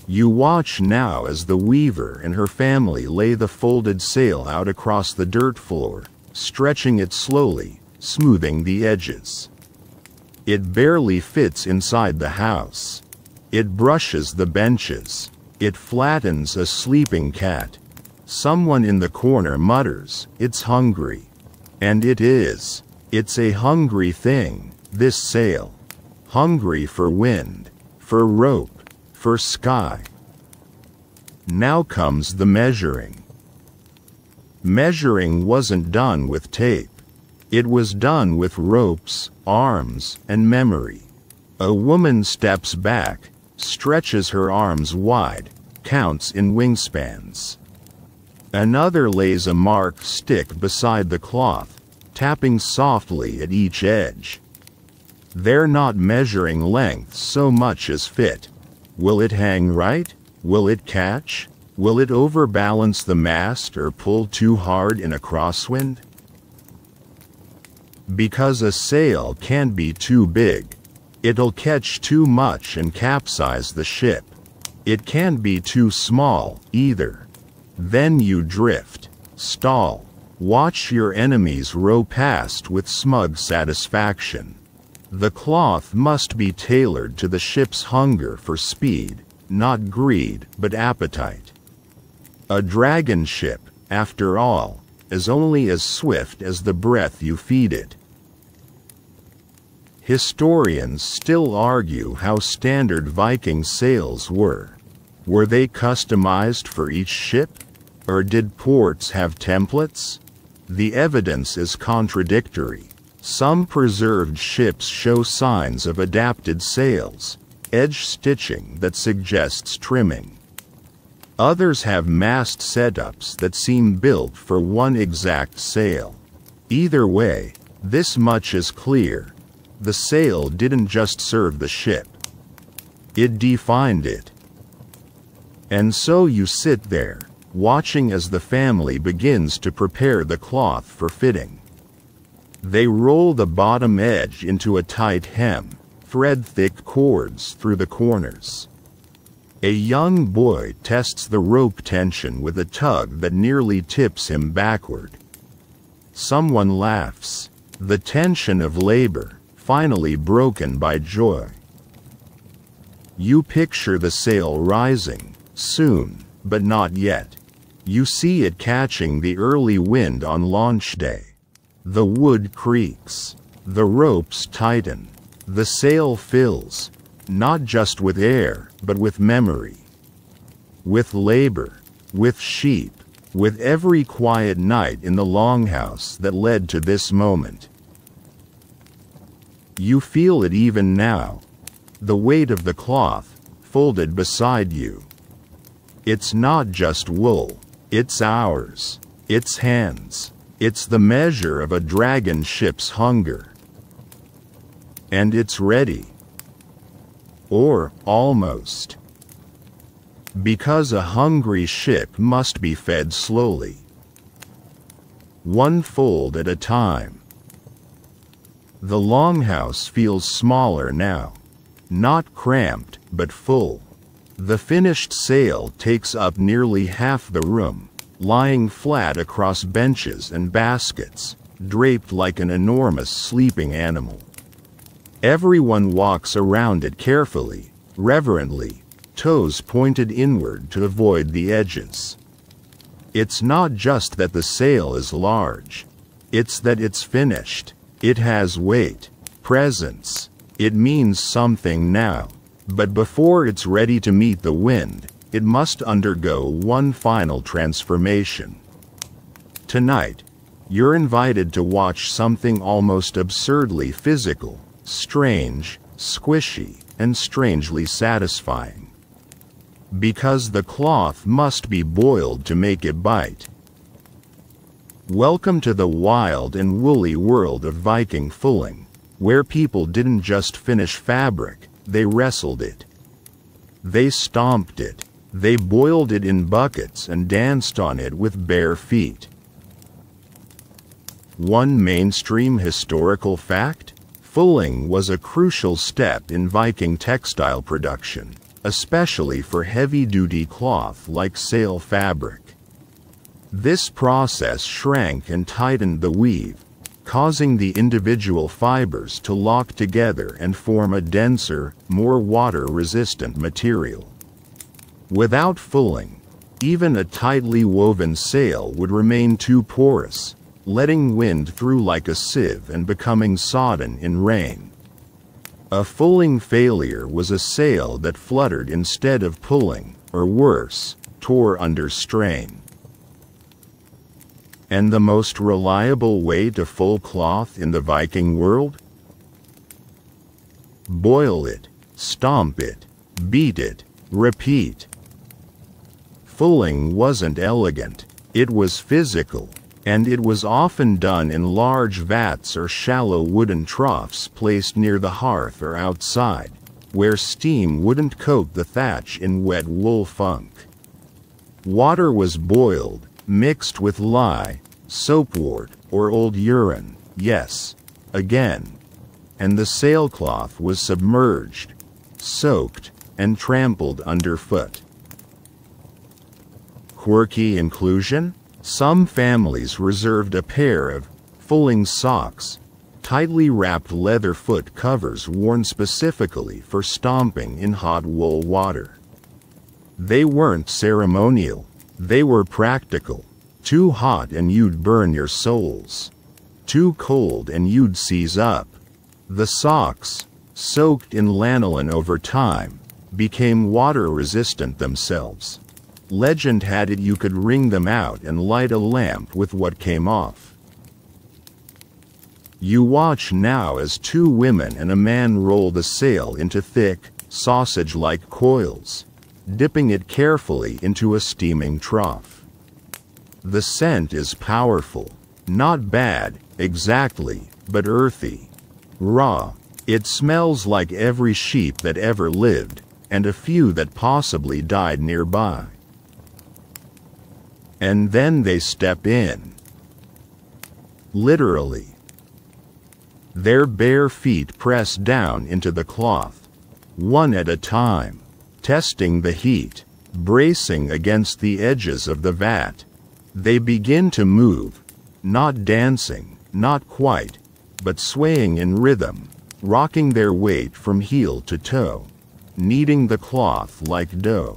You watch now as the weaver and her family lay the folded sail out across the dirt floor, stretching it slowly, smoothing the edges. It barely fits inside the house. It brushes the benches. It flattens a sleeping cat. Someone in the corner mutters, "It's hungry." And it is. It's a hungry thing, this sail. Hungry for wind, for rope, for sky. Now comes the measuring. Measuring wasn't done with tape. It was done with ropes, arms, and memory. A woman steps back, stretches her arms wide, counts in wingspans. Another lays a marked stick beside the cloth, tapping softly at each edge. They're not measuring length so much as fit. Will it hang right? Will it catch? Will it overbalance the mast or pull too hard in a crosswind? Because a sail can't be too big. It'll catch too much and capsize the ship. It can't be too small, either. Then you drift, stall, watch your enemies row past with smug satisfaction. The cloth must be tailored to the ship's hunger for speed, not greed, but appetite. A dragon ship, after all, is only as swift as the breath you feed it. Historians still argue how standard Viking sails were. Were they customized for each ship? Or did ports have templates? The evidence is contradictory. Some preserved ships show signs of adapted sails, edge stitching that suggests trimming. Others have mast setups that seem built for one exact sail. Either way, this much is clear. The sail didn't just serve the ship. It defined it. And so you sit there, watching as the family begins to prepare the cloth for fitting. They roll the bottom edge into a tight hem, thread thick cords through the corners. A young boy tests the rope tension with a tug that nearly tips him backward. Someone laughs, the tension of labor, finally broken by joy. You picture the sail rising, soon, but not yet. You see it catching the early wind on launch day. The wood creaks. The ropes tighten. The sail fills, not just with air, but with memory. With labor, with sheep, with every quiet night in the longhouse that led to this moment. You feel it even now. The weight of the cloth, folded beside you. It's not just wool, it's ours, it's hands, it's the measure of a dragon ship's hunger. And it's ready. Or almost. Because a hungry ship must be fed slowly. One fold at a time. The longhouse feels smaller now. Not cramped, but full. The finished sail takes up nearly half the room, lying flat across benches and baskets, draped like an enormous sleeping animal. Everyone walks around it carefully, reverently, toes pointed inward to avoid the edges. It's not just that the sail is large. It's that it's finished. It has weight, presence. It means something now. But before it's ready to meet the wind, it must undergo one final transformation. Tonight, you're invited to watch something almost absurdly physical, strange, squishy, and strangely satisfying. Because the cloth must be boiled to make it bite. Welcome to the wild and woolly world of Viking fulling, where people didn't just finish fabric, they wrestled it. They stomped it. They boiled it in buckets and danced on it with bare feet. One mainstream historical fact? Fulling was a crucial step in Viking textile production, especially for heavy-duty cloth like sail fabric. This process shrank and tightened the weave, causing the individual fibers to lock together and form a denser, more water-resistant material. Without fulling, even a tightly woven sail would remain too porous, letting wind through like a sieve and becoming sodden in rain. A fulling failure was a sail that fluttered instead of pulling, or worse, tore under strain. And the most reliable way to full cloth in the Viking world? Boil it, stomp it, beat it, repeat. Fulling wasn't elegant, it was physical, and it was often done in large vats or shallow wooden troughs placed near the hearth or outside, where steam wouldn't coat the thatch in wet wool funk. Water was boiled, mixed with lye, soapwort, or old urine, yes, again, and the sailcloth was submerged, soaked, and trampled underfoot. Quirky inclusion? Some families reserved a pair of fulling socks, tightly wrapped leather foot covers worn specifically for stomping in hot wool water. They weren't ceremonial, they were practical. Too hot and you'd burn your soles. Too cold and you'd seize up. The socks, soaked in lanolin over time, became water-resistant themselves. Legend had it you could wring them out and light a lamp with what came off. You watch now as two women and a man roll the sail into thick, sausage-like coils, dipping it carefully into a steaming trough. The scent is powerful, not bad, exactly, but earthy, raw, It smells like every sheep that ever lived, and a few that possibly died nearby. And then they step in. Literally. Their bare feet press down into the cloth, one at a time, testing the heat, bracing against the edges of the vat. They begin to move, not dancing, not quite, but swaying in rhythm, rocking their weight from heel to toe, kneading the cloth like dough.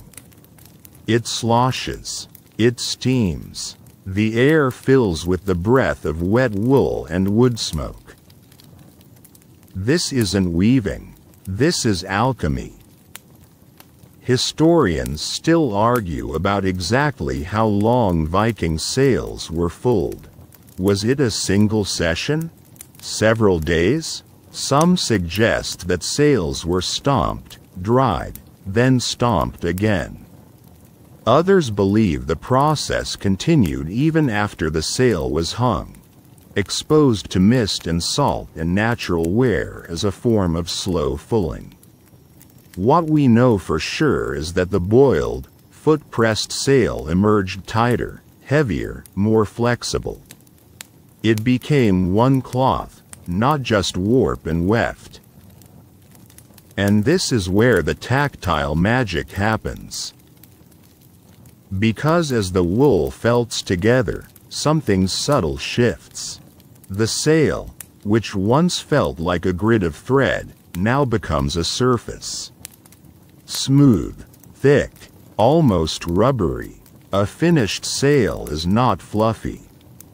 It sloshes, it steams, the air fills with the breath of wet wool and wood smoke. This isn't weaving, this is alchemy. Historians still argue about exactly how long Viking sails were fulled. Was it a single session? Several days? Some suggest that sails were stomped, dried, then stomped again. Others believe the process continued even after the sail was hung, exposed to mist and salt and natural wear as a form of slow fulling. What we know for sure is that the boiled, foot-pressed sail emerged tighter, heavier, more flexible. It became one cloth, not just warp and weft. And this is where the tactile magic happens. Because as the wool felts together, something subtle shifts. The sail, which once felt like a grid of thread, now becomes a surface. Smooth, thick, almost rubbery. A finished sail is not fluffy.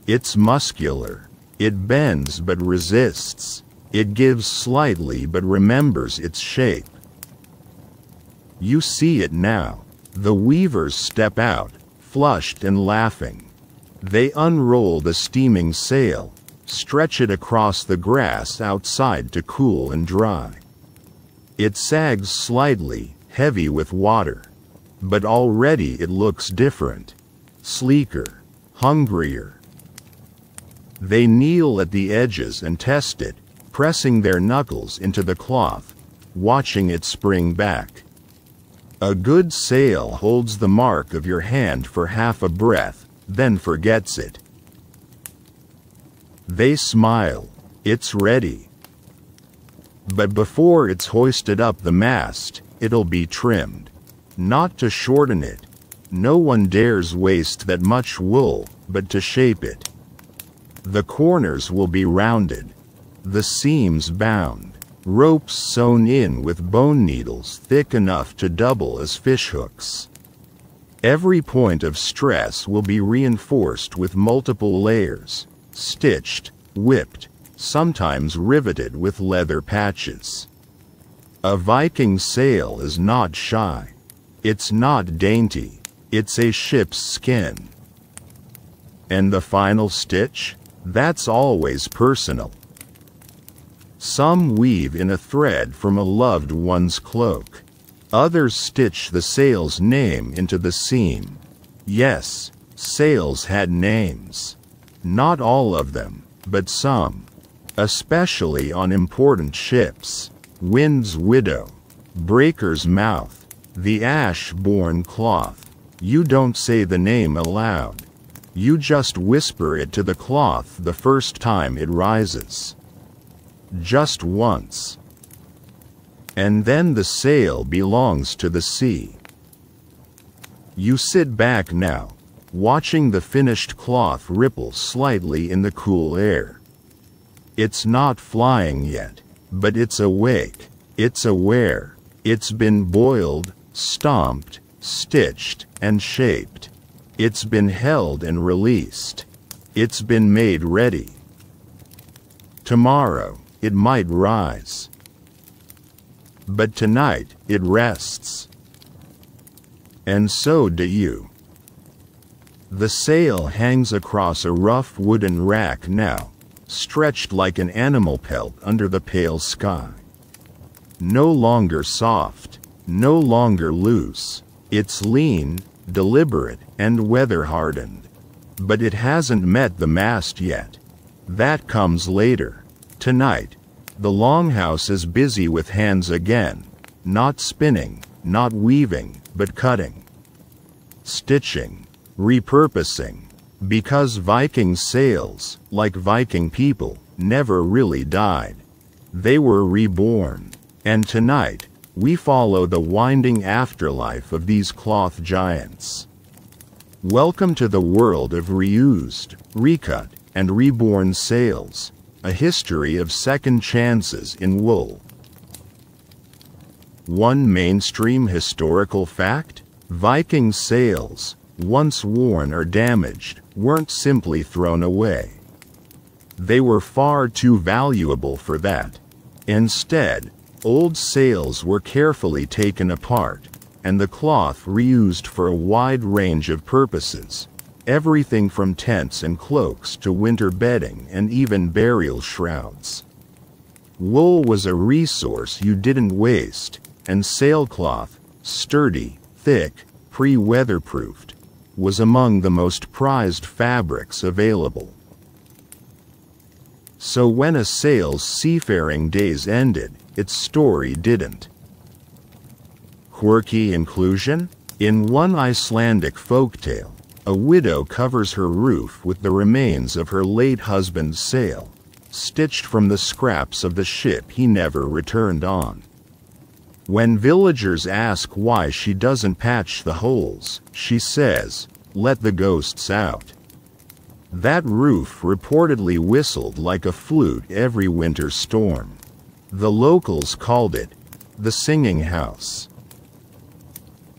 It's muscular. It bends but resists. It gives slightly but remembers its shape. You see it now. The weavers step out, flushed and laughing. They unroll the steaming sail, stretch it across the grass outside to cool and dry. It sags slightly, heavy with water. But already it looks different. Sleeker, hungrier. They kneel at the edges and test it, pressing their knuckles into the cloth, watching it spring back. A good sail holds the mark of your hand for half a breath, then forgets it. They smile. It's ready. But before it's hoisted up the mast, it'll be trimmed. Not to shorten it. No one dares waste that much wool, but to shape it. The corners will be rounded, the seams bound, ropes sewn in with bone needles thick enough to double as fishhooks. Every point of stress will be reinforced with multiple layers, stitched, whipped, sometimes riveted with leather patches. A Viking sail is not shy. It's not dainty. It's a ship's skin. And the final stitch? That's always personal. Some weave in a thread from a loved one's cloak. Others stitch the sail's name into the seam. Yes, sails had names. Not all of them, but some. Especially on important ships. Wind's Widow, Breaker's Mouth, the Ash-born Cloth. You don't say the name aloud. You just whisper it to the cloth the first time it rises. Just once. And then the sail belongs to the sea. You sit back now, watching the finished cloth ripple slightly in the cool air. It's not flying yet, but it's awake, it's aware, it's been boiled, stomped, stitched, and shaped. It's been held and released. It's been made ready. Tomorrow, it might rise. But tonight, it rests. And so do you. The sail hangs across a rough wooden rack now, stretched like an animal pelt under the pale sky. No longer soft, no longer loose. It's lean, deliberate, and weather-hardened. But it hasn't met the mast yet. That comes later. Tonight, The longhouse is busy with hands again, not spinning, not weaving, but cutting, stitching, repurposing, because Viking sails, like Viking people, never really died. They were reborn. And tonight, we follow the winding afterlife of these cloth giants. Welcome to the world of reused, recut, and reborn sails, a history of second chances in wool. One mainstream historical fact: Viking sails, once worn or damaged, weren't simply thrown away. They were far too valuable for that. Instead, old sails were carefully taken apart, and the cloth reused for a wide range of purposes, everything from tents and cloaks to winter bedding and even burial shrouds. Wool was a resource you didn't waste, and sailcloth, sturdy, thick, pre-weatherproofed, was among the most prized fabrics available. So when a sail's seafaring days ended, its story didn't. Quirky inclusion? In one Icelandic folktale, a widow covers her roof with the remains of her late husband's sail, stitched from the scraps of the ship he never returned on. When villagers ask why she doesn't patch the holes, she says, "Let the ghosts out." That roof reportedly whistled like a flute every winter storm. The locals called it the singing house.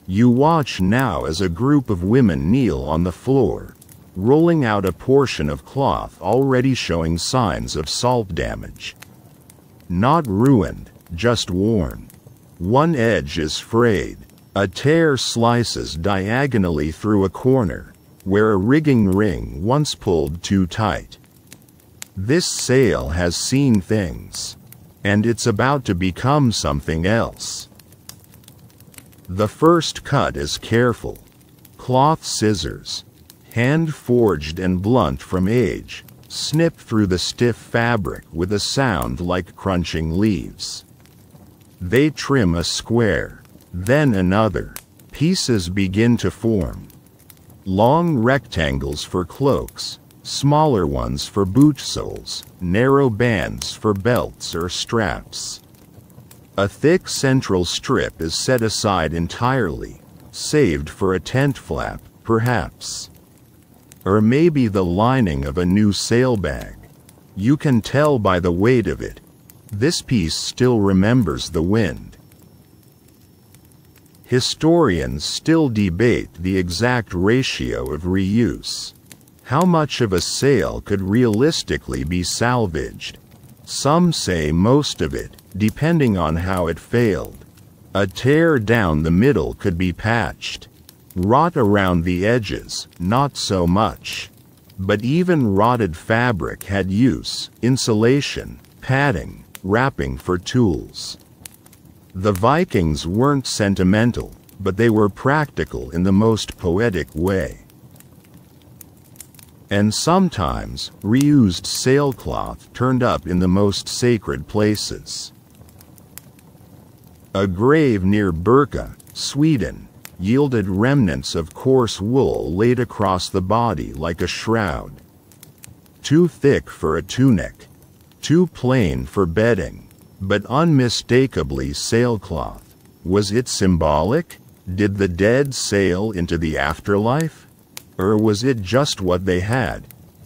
You watch now as a group of women kneel on the floor, rolling out a portion of cloth already showing signs of salt damage. Not ruined, just worn. One edge is frayed. A tear slices diagonally through a corner, where a rigging ring once pulled too tight. This sail has seen things, and it's about to become something else. The first cut is careful. Cloth scissors, hand-forged and blunt from age, snip through the stiff fabric with a sound like crunching leaves. They trim a square, then another. Pieces begin to form. Long rectangles for cloaks, smaller ones for boot soles, narrow bands for belts or straps. A thick central strip is set aside entirely, saved for a tent flap, perhaps. Or maybe the lining of a new sailbag. You can tell by the weight of it. This piece still remembers the wind. Historians still debate the exact ratio of reuse. How much of a sail could realistically be salvaged? Some say most of it, depending on how it failed. A tear down the middle could be patched. Rot around the edges, not so much. But even rotted fabric had use: insulation, padding, wrapping for tools. The Vikings weren't sentimental, but they were practical in the most poetic way. And sometimes, reused sailcloth turned up in the most sacred places. A grave near Birka, Sweden, yielded remnants of coarse wool laid across the body like a shroud. Too thick for a tunic, too plain for bedding, but unmistakably sailcloth. Was it symbolic? Did the dead sail into the afterlife? Or was it just what they had?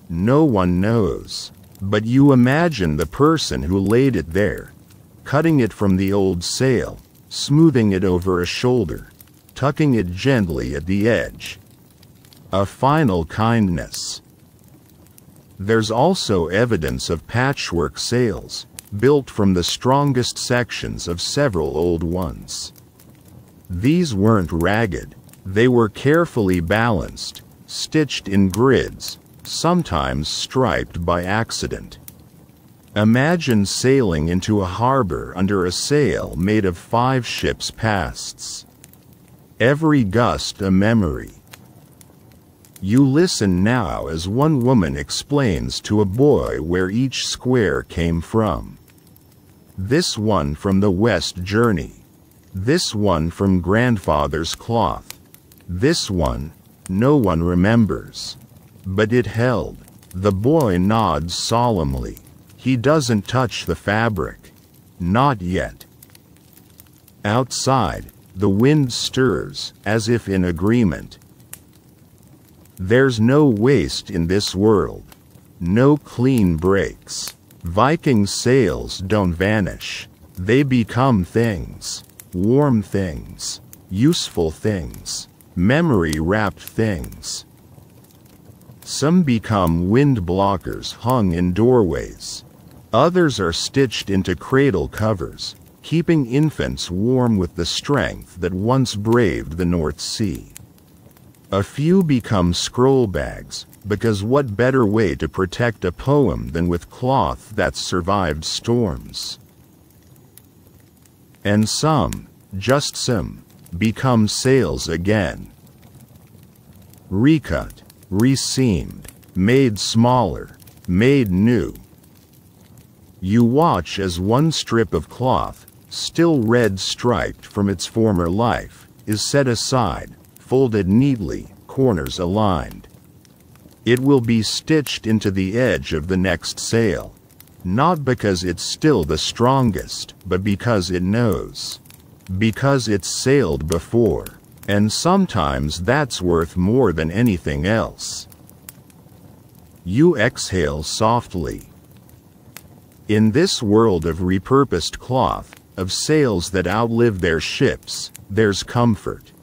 No one knows. But you imagine the person who laid it there, cutting it from the old sail, smoothing it over a shoulder, tucking it gently at the edge. A final kindness. There's also evidence of patchwork sails, built from the strongest sections of several old ones. These weren't ragged. They were carefully balanced, stitched in grids, sometimes striped by accident. Imagine sailing into a harbor under a sail made of 5 ships' masts. Every gust a memory. You listen now as one woman explains to a boy where each square came from. This one from the West Journey. This one from grandfather's cloth. This one, no one remembers. But it held. The boy nods solemnly. He doesn't touch the fabric. Not yet. Outside, the wind stirs, as if in agreement. There's no waste in this world. No clean breaks. Viking sails don't vanish. They become things. Warm things. Useful things. Memory-wrapped things. Some become wind blockers hung in doorways. Others are stitched into cradle covers, keeping infants warm with the strength that once braved the North Sea. A few become scroll bags, because what better way to protect a poem than with cloth that's survived storms? And some, just some, become sails again. Recut, reseamed, made smaller, made new. You watch as one strip of cloth, still red striped from its former life, is set aside, folded neatly, corners aligned. It will be stitched into the edge of the next sail, not because it's still the strongest, but because it knows. Because it's sailed before, and sometimes that's worth more than anything else. You exhale softly. In this world of repurposed cloth, of sails that outlive their ships, there's comfort.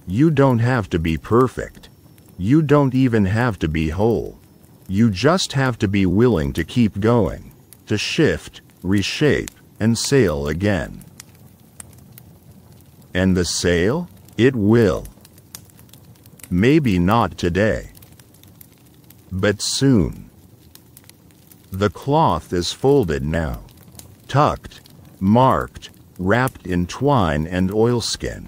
You don't have to be perfect. You don't even have to be whole. You just have to be willing to keep going, to shift, reshape, and sail again. And the sail? It will. Maybe not today. But soon. The cloth is folded now. Tucked, marked, wrapped in twine and oilskin.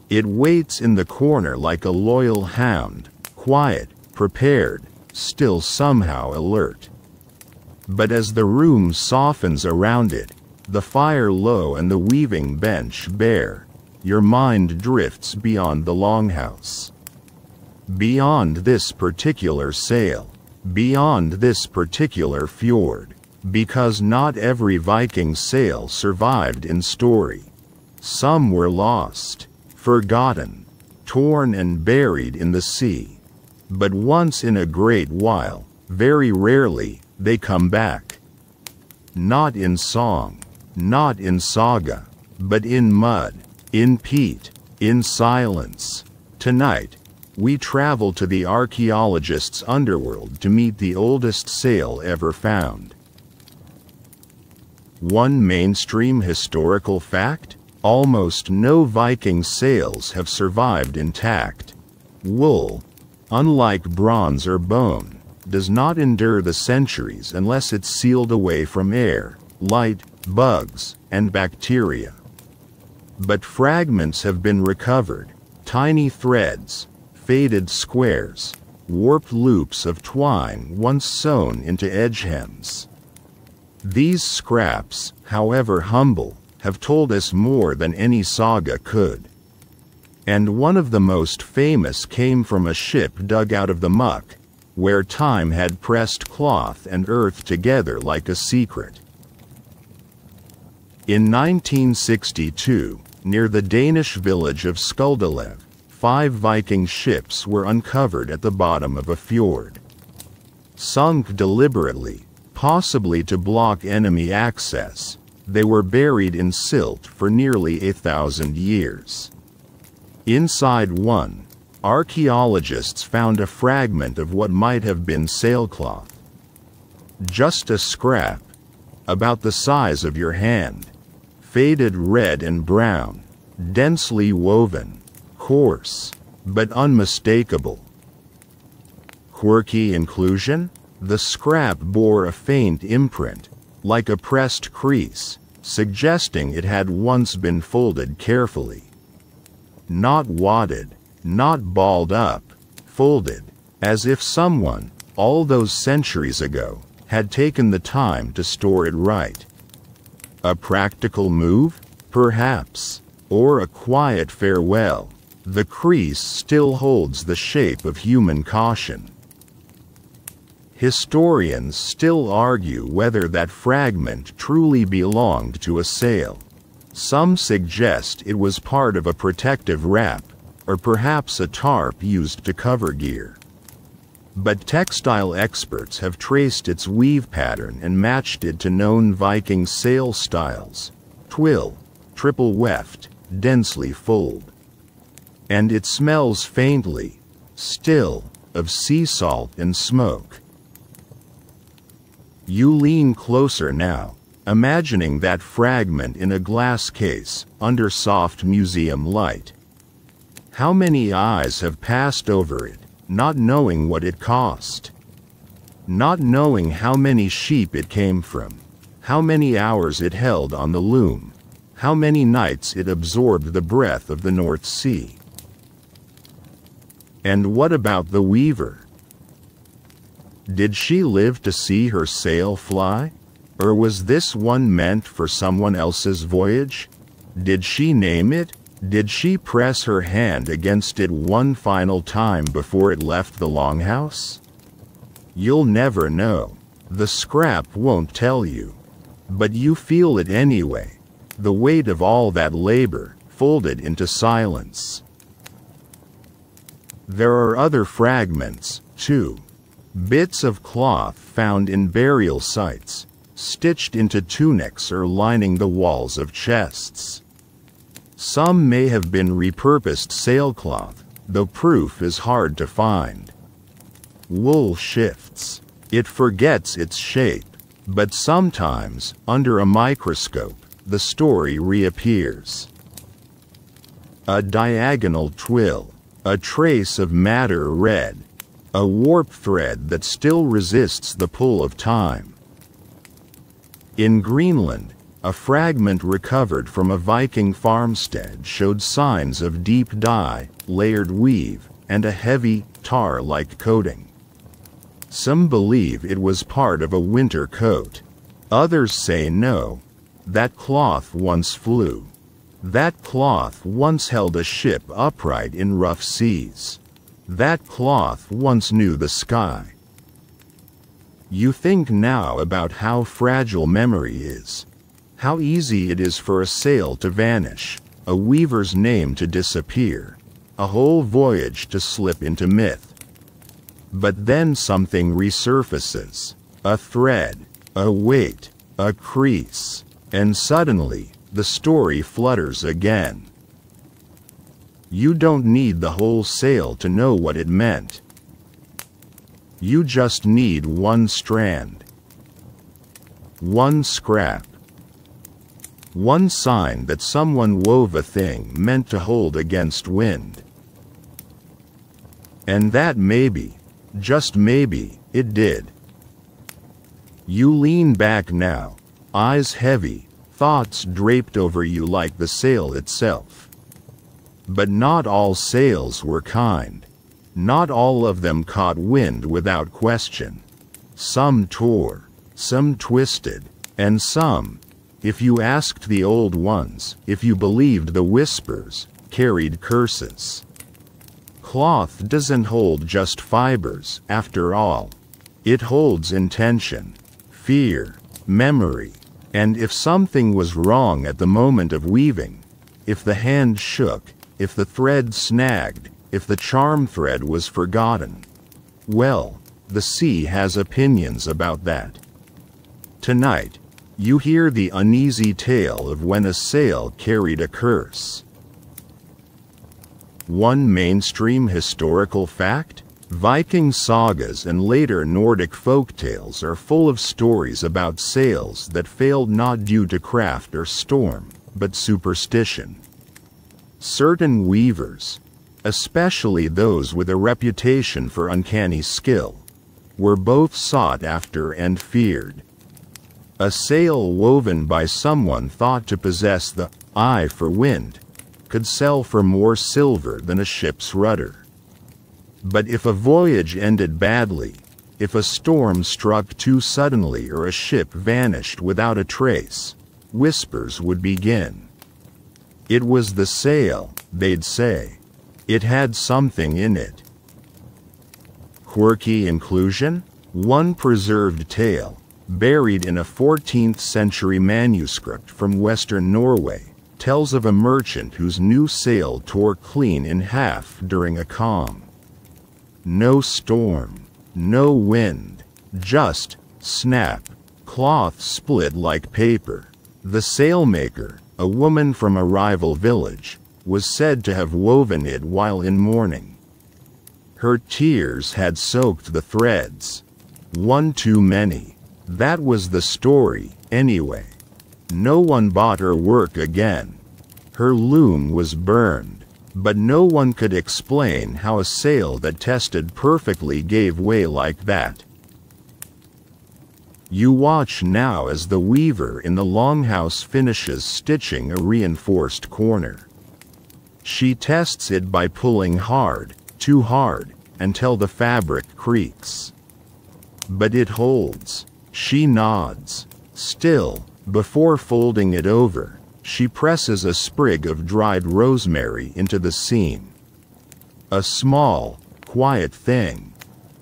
It waits in the corner like a loyal hound, quiet, prepared, still somehow alert. But as the room softens around it, the fire low and the weaving bench bare, your mind drifts beyond the longhouse. Beyond this particular sail, beyond this particular fjord, because not every Viking sail survived in story. Some were lost, forgotten, torn and buried in the sea. But once in a great while, very rarely, they come back. Not in song, not in saga, but in mud, in peat, in silence. Tonight, we travel to the archaeologist's underworld to meet the oldest sail ever found. One mainstream historical fact: almost no Viking sails have survived intact. Wool, unlike bronze or bone, does not endure the centuries unless it's sealed away from air, light, bugs, and bacteria. But fragments have been recovered, tiny threads, faded squares, warped loops of twine once sewn into edge hems. These scraps, however humble, have told us more than any saga could. And one of the most famous came from a ship dug out of the muck, where time had pressed cloth and earth together like a secret. In 1962, near the Danish village of Skuldelev, 5 Viking ships were uncovered at the bottom of a fjord. Sunk deliberately, possibly to block enemy access, they were buried in silt for nearly 1,000 years. Inside one, archaeologists found a fragment of what might have been sailcloth. Just a scrap, about the size of your hand, faded red and brown, densely woven, coarse, but unmistakable. Quirky inclusion? The scrap bore a faint imprint, like a pressed crease, suggesting it had once been folded carefully. Not wadded, not balled up, folded, as if someone, all those centuries ago, had taken the time to store it right. A practical move? Perhaps. Or a quiet farewell. The crease still holds the shape of human caution. Historians still argue whether that fragment truly belonged to a sail. Some suggest it was part of a protective wrap, or perhaps a tarp used to cover gear. But textile experts have traced its weave pattern and matched it to known Viking sail styles: twill, triple weft, densely fulled. And it smells faintly, still, of sea salt and smoke. You lean closer now, imagining that fragment in a glass case, under soft museum light. How many eyes have passed over it, not knowing what it cost? Not knowing how many sheep it came from, how many hours it held on the loom, how many nights it absorbed the breath of the North Sea. And what about the weaver? Did she live to see her sail fly? Or was this one meant for someone else's voyage? Did she name it? Did she press her hand against it one final time before it left the longhouse? You'll never know. The scrap won't tell you. But you feel it anyway, the weight of all that labor, folded into silence. There are other fragments, too. Bits of cloth found in burial sites, stitched into tunics or lining the walls of chests. Some may have been repurposed sailcloth, though proof is hard to find. Wool shifts. It forgets its shape, but sometimes, under a microscope, the story reappears. A diagonal twill, a trace of madder red, a warped thread that still resists the pull of time. In Greenland, a fragment recovered from a Viking farmstead showed signs of deep dye, layered weave, and a heavy, tar-like coating. Some believe it was part of a winter coat. Others say no. That cloth once flew. That cloth once held a ship upright in rough seas. That cloth once knew the sky. You think now about how fragile memory is. How easy it is for a sail to vanish, a weaver's name to disappear, a whole voyage to slip into myth. But then something resurfaces, a thread, a weight, a crease, and suddenly, the story flutters again. You don't need the whole sail to know what it meant. You just need one strand. One scrap. One sign that someone wove a thing meant to hold against wind. And that maybe, just maybe, it did. You lean back now, eyes heavy, thoughts draped over you like the sail itself. But not all sails were kind. Not all of them caught wind without question. Some tore, some twisted, and some, if you asked the old ones, if you believed the whispers, carried curses. Cloth doesn't hold just fibers, after all. It holds intention, fear, memory, and if something was wrong at the moment of weaving, if the hand shook, if the thread snagged, if the charm thread was forgotten, well, the sea has opinions about that. Tonight, you hear the uneasy tale of when a sail carried a curse. One mainstream historical fact? Viking sagas and later Nordic folktales are full of stories about sails that failed not due to craft or storm, but superstition. Certain weavers, especially those with a reputation for uncanny skill, were both sought after and feared. A sail woven by someone thought to possess the eye for wind could sell for more silver than a ship's rudder. But if a voyage ended badly, if a storm struck too suddenly or a ship vanished without a trace, whispers would begin. It was the sail, they'd say. It had something in it. Quirky inclusion? One preserved tale, buried in a 14th century manuscript from western Norway, tells of a merchant whose new sail tore clean in half during a calm. No storm, no wind, just snap. Cloth split like paper. The sailmaker, a woman from a rival village, was said to have woven it while in mourning. Her tears had soaked the threads. One too many. That was the story, anyway. No one bought her work again. Her loom was burned, but no one could explain how a sail that tested perfectly gave way like that. You watch now as the weaver in the longhouse finishes stitching a reinforced corner. She tests it by pulling hard, too hard, until the fabric creaks. But it holds. She nods. Still, before folding it over, she presses a sprig of dried rosemary into the seam. A small, quiet thing.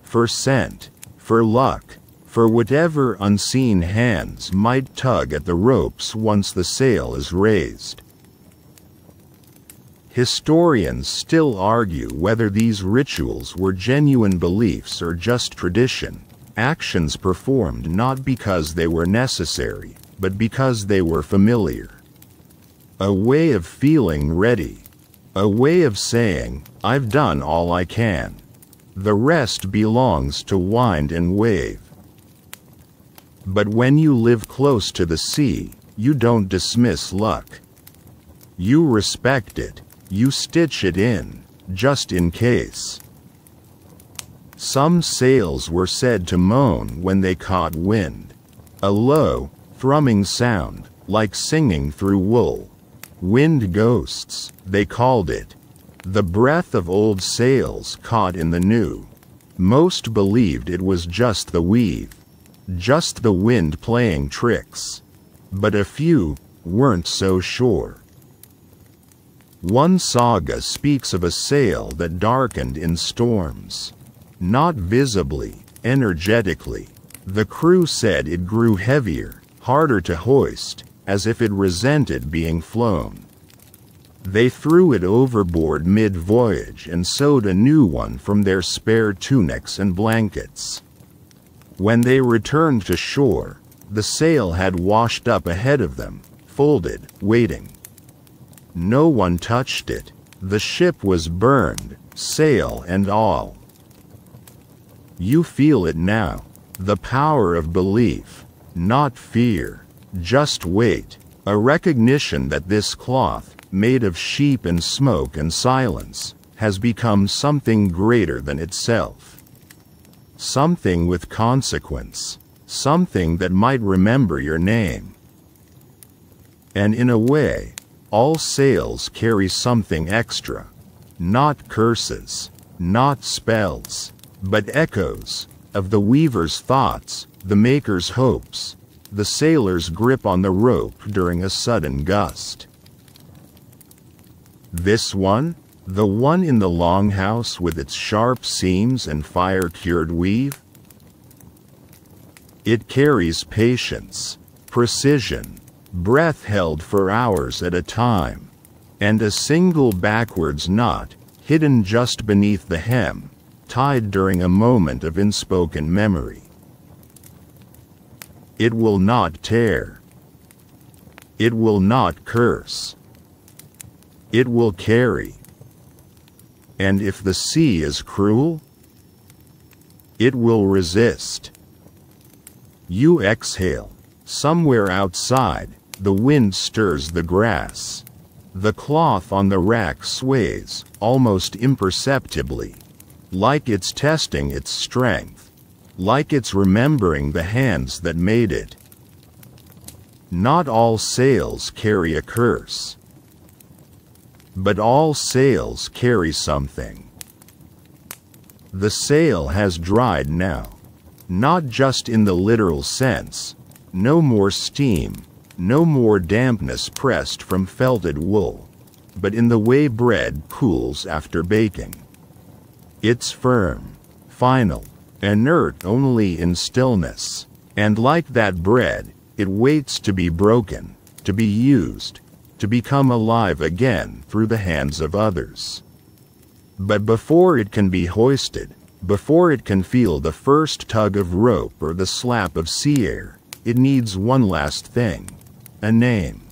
For scent, for luck, for whatever unseen hands might tug at the ropes once the sail is raised. Historians still argue whether these rituals were genuine beliefs or just tradition, actions performed not because they were necessary, but because they were familiar. A way of feeling ready. A way of saying, I've done all I can. The rest belongs to wind and wave. But when you live close to the sea, you don't dismiss luck. You respect it. You stitch it in, just in case. Some sails were said to moan when they caught wind. A low, thrumming sound, like singing through wool. Wind ghosts, they called it. The breath of old sails caught in the new. Most believed it was just the weave. Just the wind playing tricks. But a few weren't so sure. One saga speaks of a sail that darkened in storms. Not visibly, energetically. The crew said it grew heavier, harder to hoist, as if it resented being flown. They threw it overboard mid-voyage and sewed a new one from their spare tunics and blankets. When they returned to shore, the sail had washed up ahead of them, folded, waiting. No one touched it. The ship was burned, sail and all. You feel it now. The power of belief. Not fear. Just wait. A recognition that this cloth, made of sheep and smoke and silence, has become something greater than itself. Something with consequence. Something that might remember your name. And in a way, all sails carry something extra. Not curses, not spells, but echoes of the weaver's thoughts, the maker's hopes, the sailor's grip on the rope during a sudden gust. This one, the one in the longhouse with its sharp seams and fire-cured weave? It carries patience, precision, breath held for hours at a time, and a single backwards knot, hidden just beneath the hem, tied during a moment of unspoken memory. It will not tear. It will not curse. It will carry. And if the sea is cruel, it will resist. You exhale. Somewhere outside, the wind stirs the grass. The cloth on the rack sways, almost imperceptibly. Like it's testing its strength. Like it's remembering the hands that made it. Not all sails carry a curse. But all sails carry something. The sail has dried now. Not just in the literal sense. No more steam. No more dampness pressed from felted wool, but in the way bread cools after baking. It's firm, final, inert only in stillness, and like that bread, it waits to be broken, to be used, to become alive again through the hands of others. But before it can be hoisted, before it can feel the first tug of rope or the slap of sea air, it needs one last thing: a name.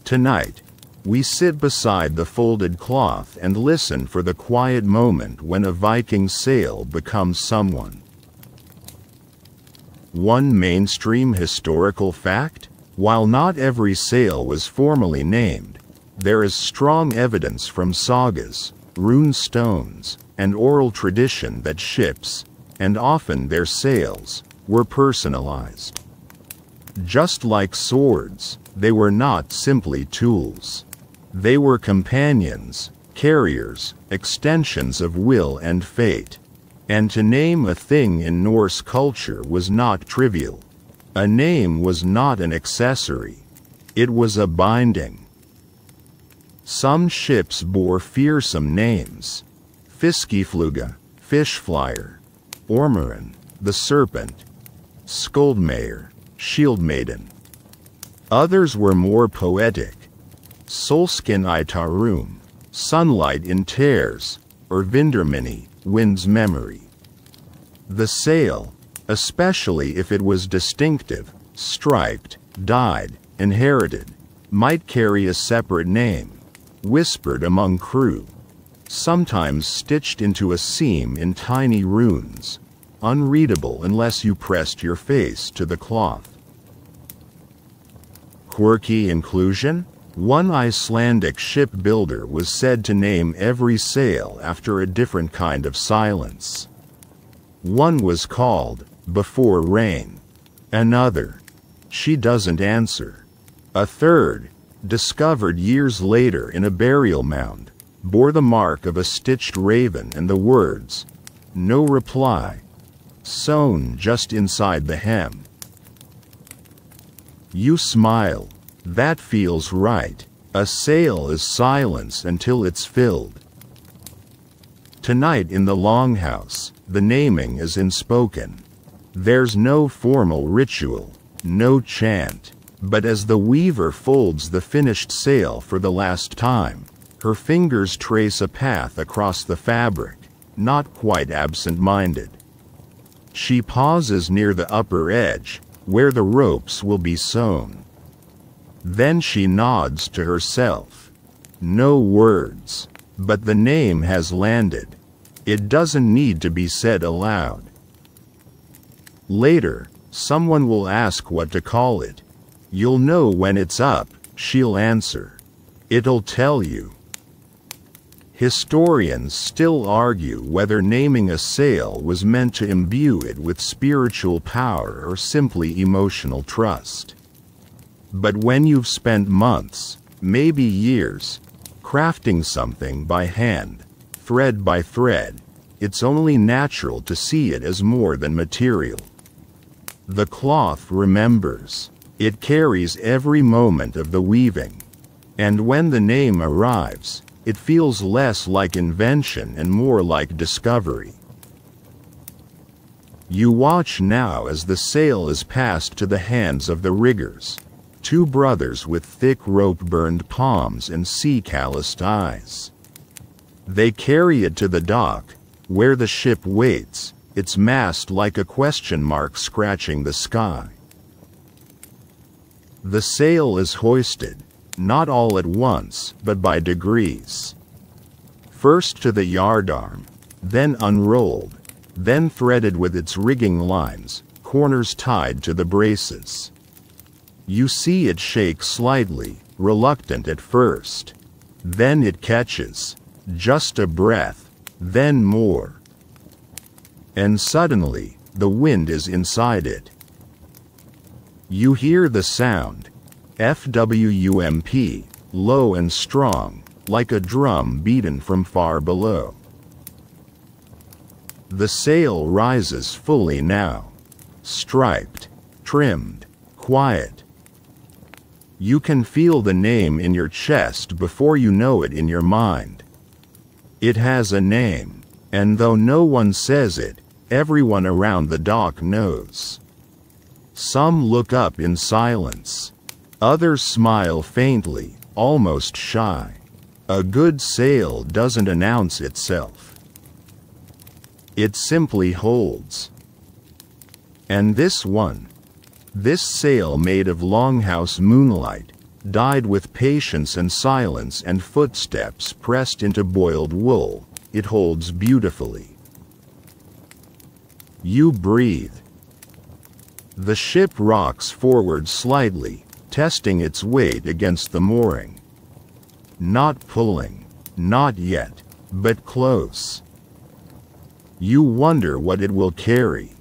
Tonight, we sit beside the folded cloth and listen for the quiet moment when a Viking sail becomes someone. One mainstream historical fact: while not every sail was formally named, there is strong evidence from sagas, rune stones, and oral tradition that ships, and often their sails, were personalized. Just like swords, they were not simply tools. They were companions, carriers, extensions of will and fate. And to name a thing in Norse culture was not trivial. A name was not an accessory. It was a binding. Some ships bore fearsome names: Fiskefluga, Fishflyer; Ormurinn, the Serpent; Skuldmeyr, Shield Maiden. Others were more poetic: Solskin I Tarum, Sunlight in Tears, or Vindermini, Wind's Memory. The sail, especially if it was distinctive, striped, dyed, inherited, might carry a separate name, whispered among crew, sometimes stitched into a seam in tiny runes, unreadable unless you pressed your face to the cloth. Quirky inclusion? One Icelandic shipbuilder was said to name every sail after a different kind of silence. One was called Before Rain. Another, She Doesn't Answer. A third, discovered years later in a burial mound, bore the mark of a stitched raven and the words, No reply, sewn just inside the hem. You smile. That feels right. A sail is silence until it's filled. Tonight in the Longhouse, the naming is unspoken. There's no formal ritual, no chant, but as the weaver folds the finished sail for the last time, her fingers trace a path across the fabric, not quite absent-minded. She pauses near the upper edge, where the ropes will be sewn. Then she nods to herself. No words, but the name has landed. It doesn't need to be said aloud. Later, someone will ask what to call it. You'll know when it's up, she'll answer. It'll tell you. Historians still argue whether naming a sail was meant to imbue it with spiritual power or simply emotional trust. But when you've spent months, maybe years, crafting something by hand, thread by thread, it's only natural to see it as more than material. The cloth remembers. It carries every moment of the weaving. And when the name arrives, it feels less like invention and more like discovery. You watch now as the sail is passed to the hands of the riggers. Two brothers with thick rope-burned palms and sea-calloused eyes. They carry it to the dock, where the ship waits, its mast like a question mark scratching the sky. The sail is hoisted, not all at once, but by degrees. First to the yardarm, then unrolled, then threaded with its rigging lines, corners tied to the braces. You see it shake slightly, reluctant at first. Then it catches. Just a breath, then more. And suddenly, the wind is inside it. You hear the sound, FWUMP, low and strong, like a drum beaten from far below. The sail rises fully now. Striped, trimmed, quiet. You can feel the name in your chest before you know it in your mind. It has a name, and though no one says it, everyone around the dock knows. Some look up in silence. Others smile faintly, almost shy. A good sail doesn't announce itself. It simply holds. And this one, this sail made of Longhouse Moonlight, died with patience and silence and footsteps pressed into boiled wool. It holds beautifully. You breathe. The ship rocks forward slightly, testing its weight against the mooring. Not pulling, not yet, but close. You wonder what it will carry.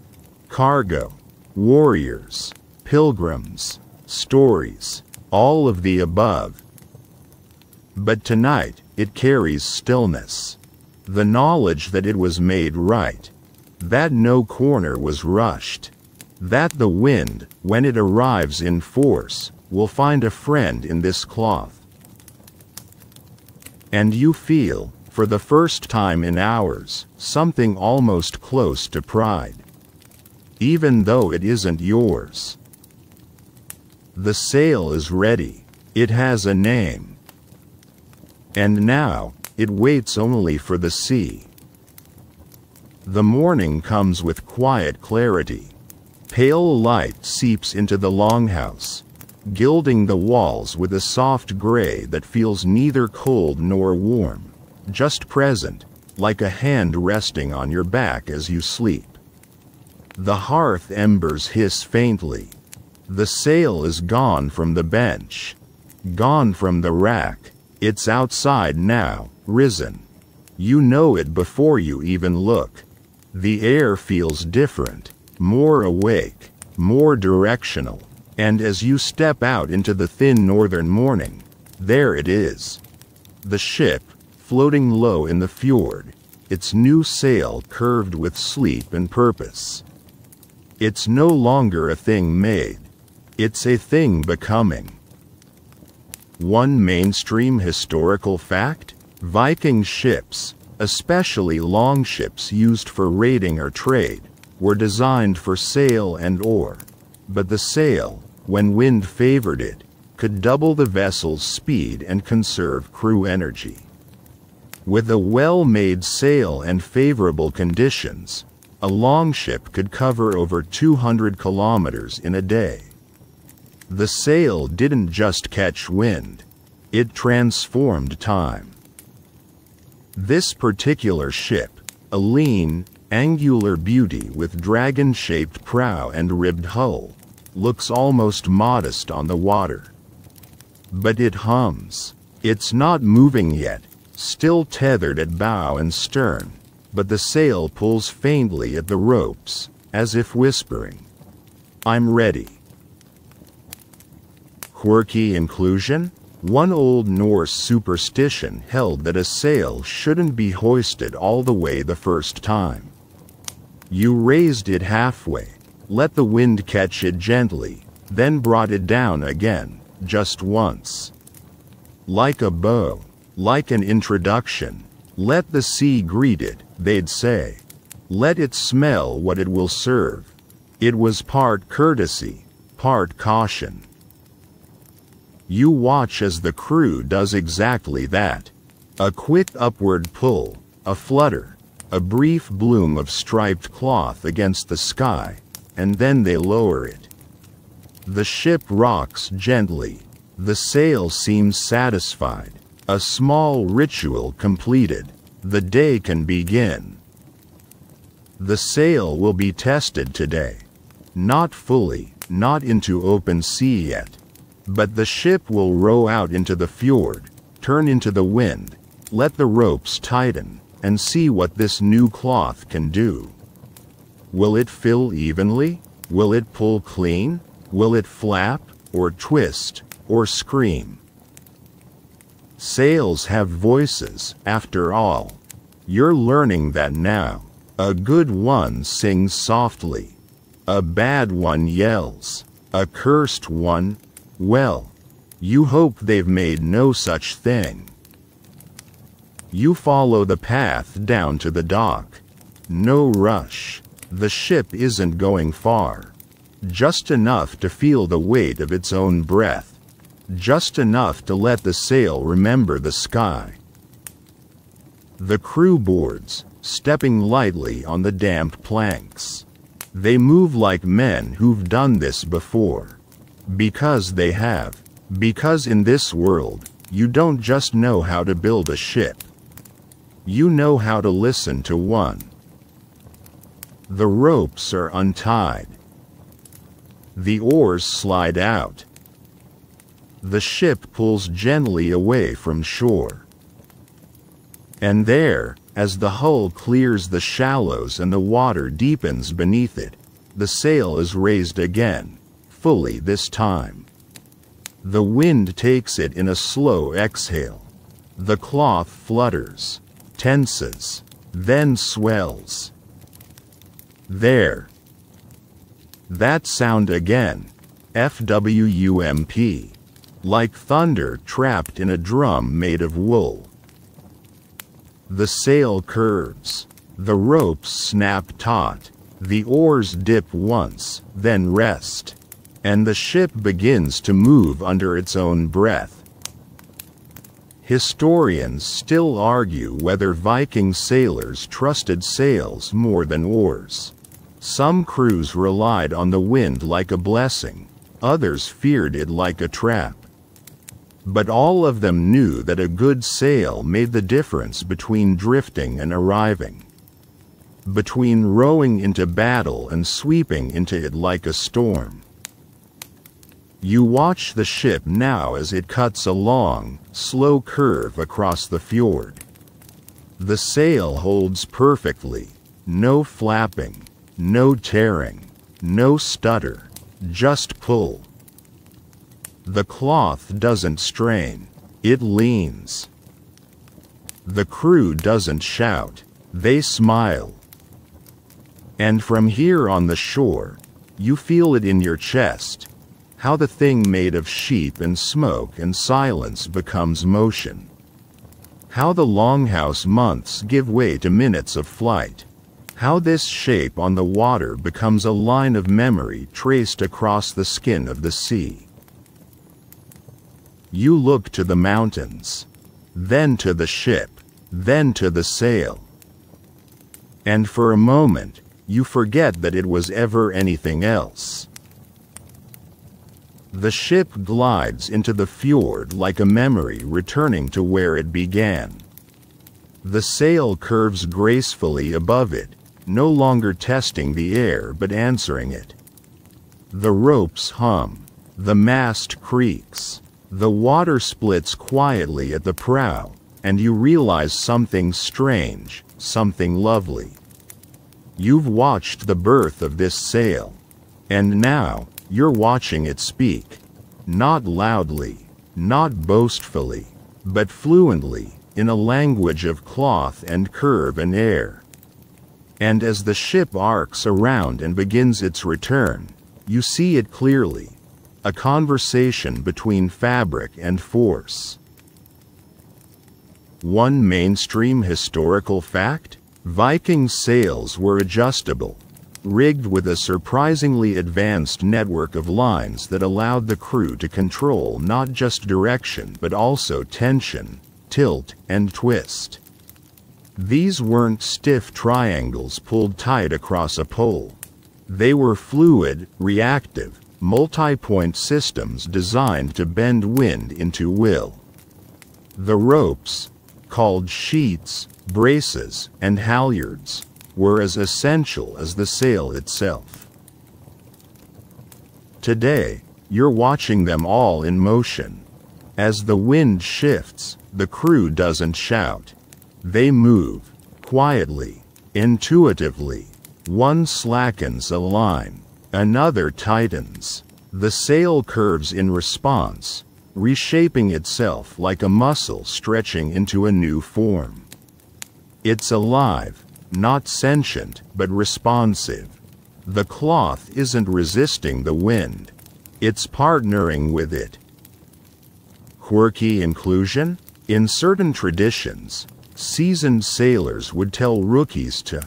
Cargo, warriors, pilgrims, stories, all of the above. But tonight, it carries stillness. The knowledge that it was made right. That no corner was rushed. That the wind, when it arrives in force, will find a friend in this cloth. And you feel, for the first time in hours, something almost close to pride. Even though it isn't yours. The sail is ready. It has a name. And now, it waits only for the sea. The morning comes with quiet clarity. Pale light seeps into the longhouse, gilding the walls with a soft gray that feels neither cold nor warm, just present, like a hand resting on your back as you sleep. The hearth embers hiss faintly. The sail is gone from the bench, gone from the rack. It's outside now, risen. You know it before you even look. The air feels different, more awake, more directional, and as you step out into the thin northern morning, there it is. The ship, floating low in the fjord, its new sail curved with sleep and purpose. It's no longer a thing made. It's a thing becoming. One mainstream historical fact: Viking ships, especially longships used for raiding or trade, were designed for sail and oar. But the sail, when wind favored it, could double the vessel's speed and conserve crew energy. With a well-made sail and favorable conditions, a longship could cover over 200 kilometers in a day. The sail didn't just catch wind, it transformed time. This particular ship, a lean, angular beauty with dragon-shaped prow and ribbed hull, looks almost modest on the water. But it hums. It's not moving yet, still tethered at bow and stern, but the sail pulls faintly at the ropes, as if whispering, "I'm ready." Quirky inclusion? One old Norse superstition held that a sail shouldn't be hoisted all the way the first time. You raised it halfway, let the wind catch it gently, then brought it down again, just once. Like a bow, like an introduction. Let the sea greet it, they'd say. Let it smell what it will serve. It was part courtesy, part caution. You watch as the crew does exactly that. A quick upward pull, a flutter, a brief bloom of striped cloth against the sky, and then they lower it. The ship rocks gently. The sail seems satisfied. A small ritual completed. The day can begin. The sail will be tested today. Not fully, not into open sea yet. But the ship will row out into the fjord, turn into the wind, let the ropes tighten, and see what this new cloth can do. Will it fill evenly? Will it pull clean? Will it flap, or twist, or scream? Sails have voices, after all. You're learning that now. A good one sings softly. A bad one yells. A cursed one? Well, you hope they've made no such thing. You follow the path down to the dock. No rush. The ship isn't going far. Just enough to feel the weight of its own breath. Just enough to let the sail remember the sky. The crew boards, stepping lightly on the damp planks. They move like men who've done this before. Because they have. Because in this world, you don't just know how to build a ship. You know how to listen to one. The ropes are untied. The oars slide out. The ship pulls gently away from shore. And there, as the hull clears the shallows and the water deepens beneath it, the sail is raised again, fully this time. The wind takes it in a slow exhale. The cloth flutters, tenses, then swells. There. That sound again. FWUMP. Like thunder trapped in a drum made of wool. The sail curves. The ropes snap taut. The oars dip once, then rest. And the ship begins to move under its own breath. Historians still argue whether Viking sailors trusted sails more than oars. Some crews relied on the wind like a blessing, others feared it like a trap. But all of them knew that a good sail made the difference between drifting and arriving. Between rowing into battle and sweeping into it like a storm. You watch the ship now as it cuts a long, slow curve across the fjord. The sail holds perfectly, no flapping, no tearing, no stutter, just pull. The cloth doesn't strain, it leans. The crew doesn't shout, they smile. And from here on the shore, you feel it in your chest. How the thing made of sheep and smoke and silence becomes motion. How the longhouse months give way to minutes of flight. How this shape on the water becomes a line of memory traced across the skin of the sea. You look to the mountains, then to the ship, then to the sail. And for a moment, you forget that it was ever anything else. The ship glides into the fjord like a memory returning to where it began. The sail curves gracefully above it, no longer testing the air but answering it. The ropes hum, the mast creaks, the water splits quietly at the prow, and you realize something strange, something lovely. You've watched the birth of this sail, and now, you're watching it speak. Not loudly, not boastfully, but fluently, in a language of cloth and curve and air. And as the ship arcs around and begins its return, you see it clearly. A conversation between fabric and force. One mainstream historical fact? Viking sails were adjustable, rigged with a surprisingly advanced network of lines that allowed the crew to control not just direction but also tension, tilt, and twist. These weren't stiff triangles pulled tight across a pole. They were fluid, reactive, multi-point systems designed to bend wind into will. The ropes, called sheets, braces, and halyards, were as essential as the sail itself. Today, you're watching them all in motion. As the wind shifts, the crew doesn't shout. They move, quietly, intuitively. One slackens a line, another tightens. The sail curves in response, reshaping itself like a muscle stretching into a new form. It's alive, not sentient, but responsive. The cloth isn't resisting the wind. It's partnering with it. Quirky inclusion? In certain traditions, seasoned sailors would tell rookies to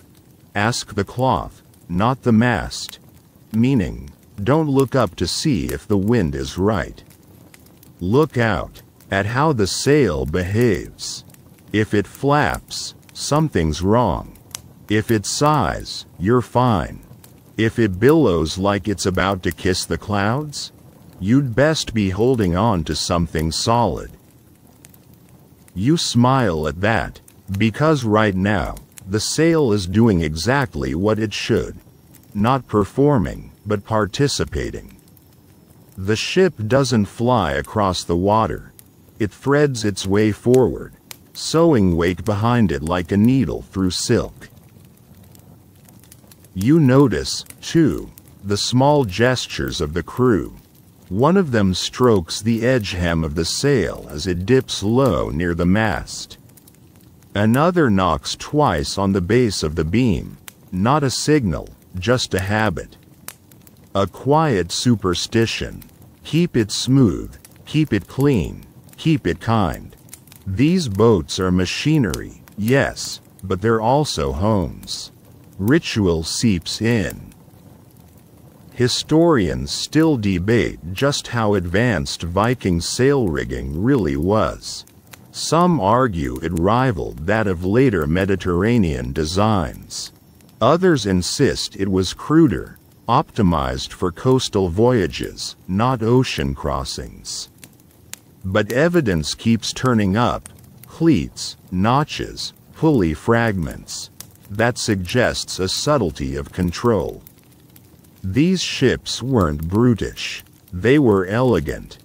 ask the cloth, not the mast, meaning, don't look up to see if the wind is right. Look out at how the sail behaves. If it flaps, something's wrong. If it sighs, you're fine. If it billows like it's about to kiss the clouds, you'd best be holding on to something solid. You smile at that, because right now, the sail is doing exactly what it should. Not performing, but participating. The ship doesn't fly across the water. It threads its way forward, sewing weight behind it like a needle through silk. You notice, too, the small gestures of the crew. One of them strokes the edge hem of the sail as it dips low near the mast. Another knocks twice on the base of the beam, not a signal, just a habit. A quiet superstition. Keep it smooth, keep it clean, keep it kind. These boats are machinery, yes, but they're also homes. Ritual seeps in. Historians still debate just how advanced Viking sail rigging really was. Some argue it rivaled that of later Mediterranean designs. Others insist it was cruder, optimized for coastal voyages, not ocean crossings. But evidence keeps turning up: cleats, notches, pulley fragments. That suggests a subtlety of control. These ships weren't brutish, they were elegant.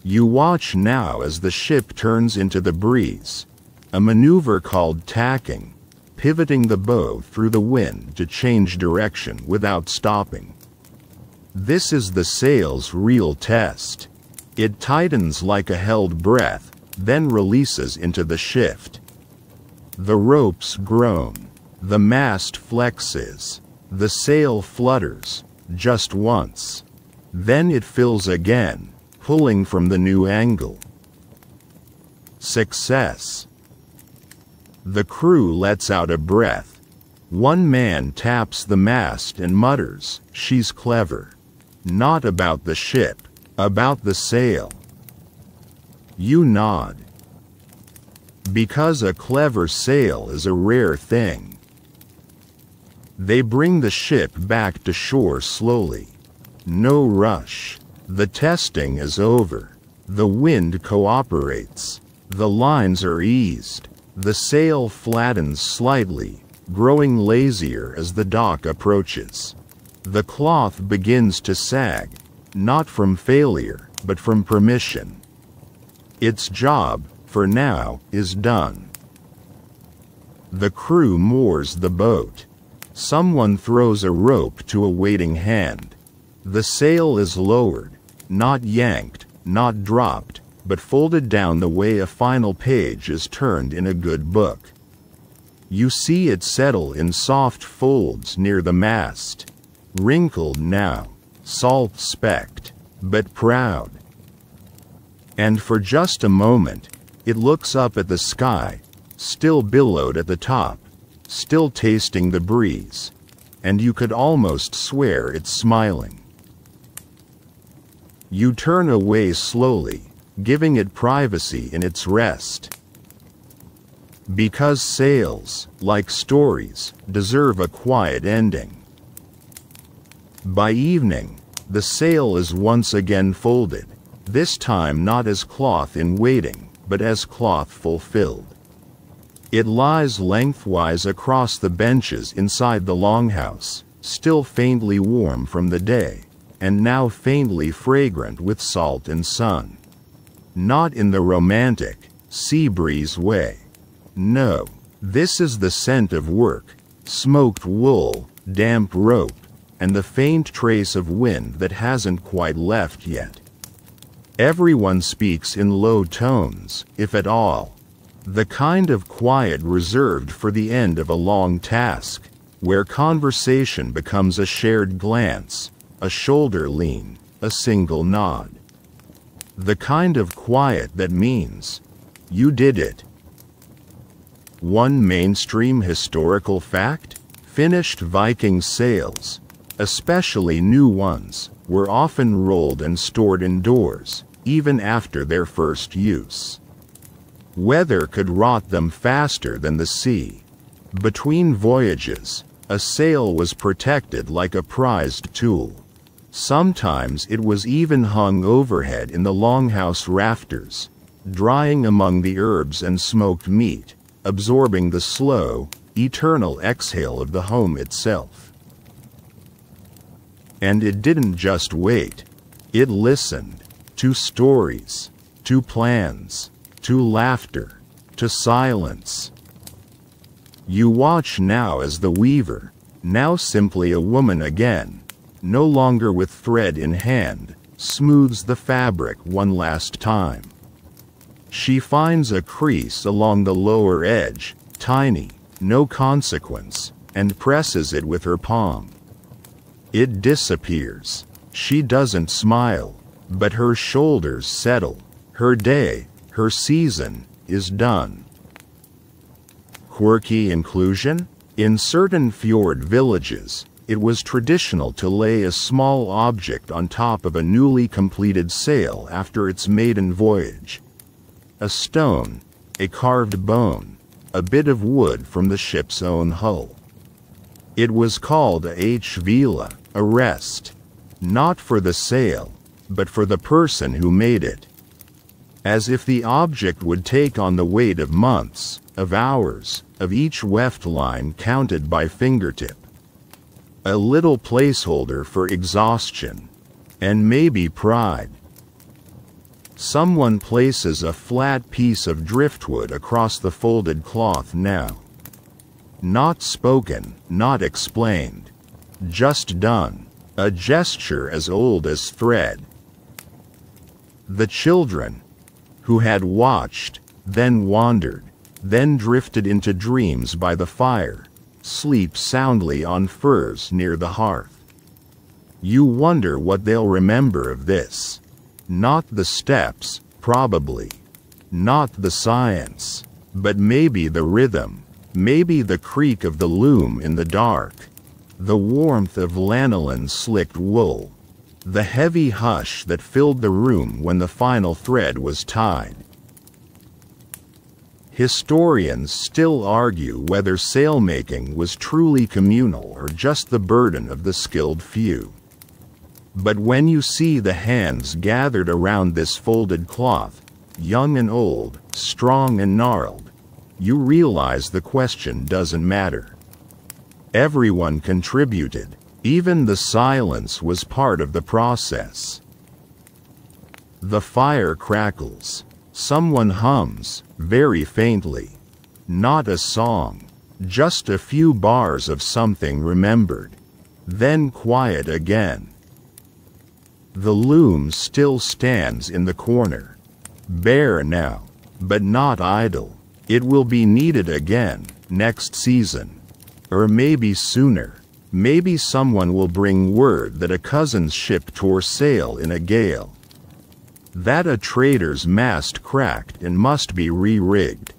You watch now as the ship turns into the breeze, a maneuver called tacking, pivoting the bow through the wind to change direction without stopping. This is the sail's real test. It tightens like a held breath, then releases into the shift. The ropes groan, the mast flexes, the sail flutters, just once. Then it fills again, pulling from the new angle. Success. The crew lets out a breath. One man taps the mast and mutters, "She's clever." Not about the ship, about the sail. You nod. Because a clever sail is a rare thing. They bring the ship back to shore slowly. No rush. The testing is over. The wind cooperates. The lines are eased. The sail flattens slightly, growing lazier as the dock approaches. The cloth begins to sag, not from failure, but from permission. Its job, for now, is done. The crew moors the boat. Someone throws a rope to a waiting hand. The sail is lowered, not yanked, not dropped, but folded down the way a final page is turned in a good book. You see it settle in soft folds near the mast. Wrinkled now, salt-specked, but proud. And for just a moment, it looks up at the sky, still billowed at the top, still tasting the breeze, and you could almost swear it's smiling. You turn away slowly, giving it privacy in its rest. Because sails, like stories, deserve a quiet ending. By evening, the sail is once again folded, this time not as cloth in waiting, but as cloth fulfilled. It lies lengthwise across the benches inside the longhouse, still faintly warm from the day, and now faintly fragrant with salt and sun. Not in the romantic, sea breeze way. No, this is the scent of work, smoked wool, damp rope, and the faint trace of wind that hasn't quite left yet. Everyone speaks in low tones, if at all. The kind of quiet reserved for the end of a long task, where conversation becomes a shared glance, a shoulder lean, a single nod. The kind of quiet that means, you did it. One mainstream historical fact: finished Viking sails, especially new ones, were often rolled and stored indoors, even after their first use. Weather could rot them faster than the sea. Between voyages, a sail was protected like a prized tool. Sometimes it was even hung overhead in the longhouse rafters, drying among the herbs and smoked meat, absorbing the slow, eternal exhale of the home itself. And it didn't just wait. It listened to stories, to plans, to laughter, to silence. You watch now as the weaver, now simply a woman again, no longer with thread in hand, smooths the fabric one last time. She finds a crease along the lower edge, tiny, no consequence, and presses it with her palm. It disappears. She doesn't smile, but her shoulders settle. Her day, her season, is done. Quirky inclusion? In certain fjord villages, it was traditional to lay a small object on top of a newly completed sail after its maiden voyage. A stone, a carved bone, a bit of wood from the ship's own hull. It was called a hvila, a rest, not for the sail, but for the person who made it. As if the object would take on the weight of months, of hours, of each weft line counted by fingertip. A little placeholder for exhaustion, and maybe pride. Someone places a flat piece of driftwood across the folded cloth now. Not spoken, not explained. Just done. A gesture as old as thread. The children, who had watched, then wandered, then drifted into dreams by the fire, sleep soundly on furs near the hearth. You wonder what they'll remember of this. Not the steps, probably. Not the science. But maybe the rhythm. Maybe the creak of the loom in the dark. The warmth of lanolin-slicked wool. The heavy hush that filled the room when the final thread was tied. Historians still argue whether sailmaking was truly communal or just the burden of the skilled few. But when you see the hands gathered around this folded cloth, young and old, strong and gnarled, you realize the question doesn't matter. Everyone contributed. Even the silence was part of the process. The fire crackles. Someone hums, very faintly. Not a song. Just a few bars of something remembered. Then quiet again. The loom still stands in the corner. Bare now, but not idle. It will be needed again, next season. Or maybe sooner. Maybe someone will bring word that a cousin's ship tore sail in a gale. That a trader's mast cracked and must be re-rigged.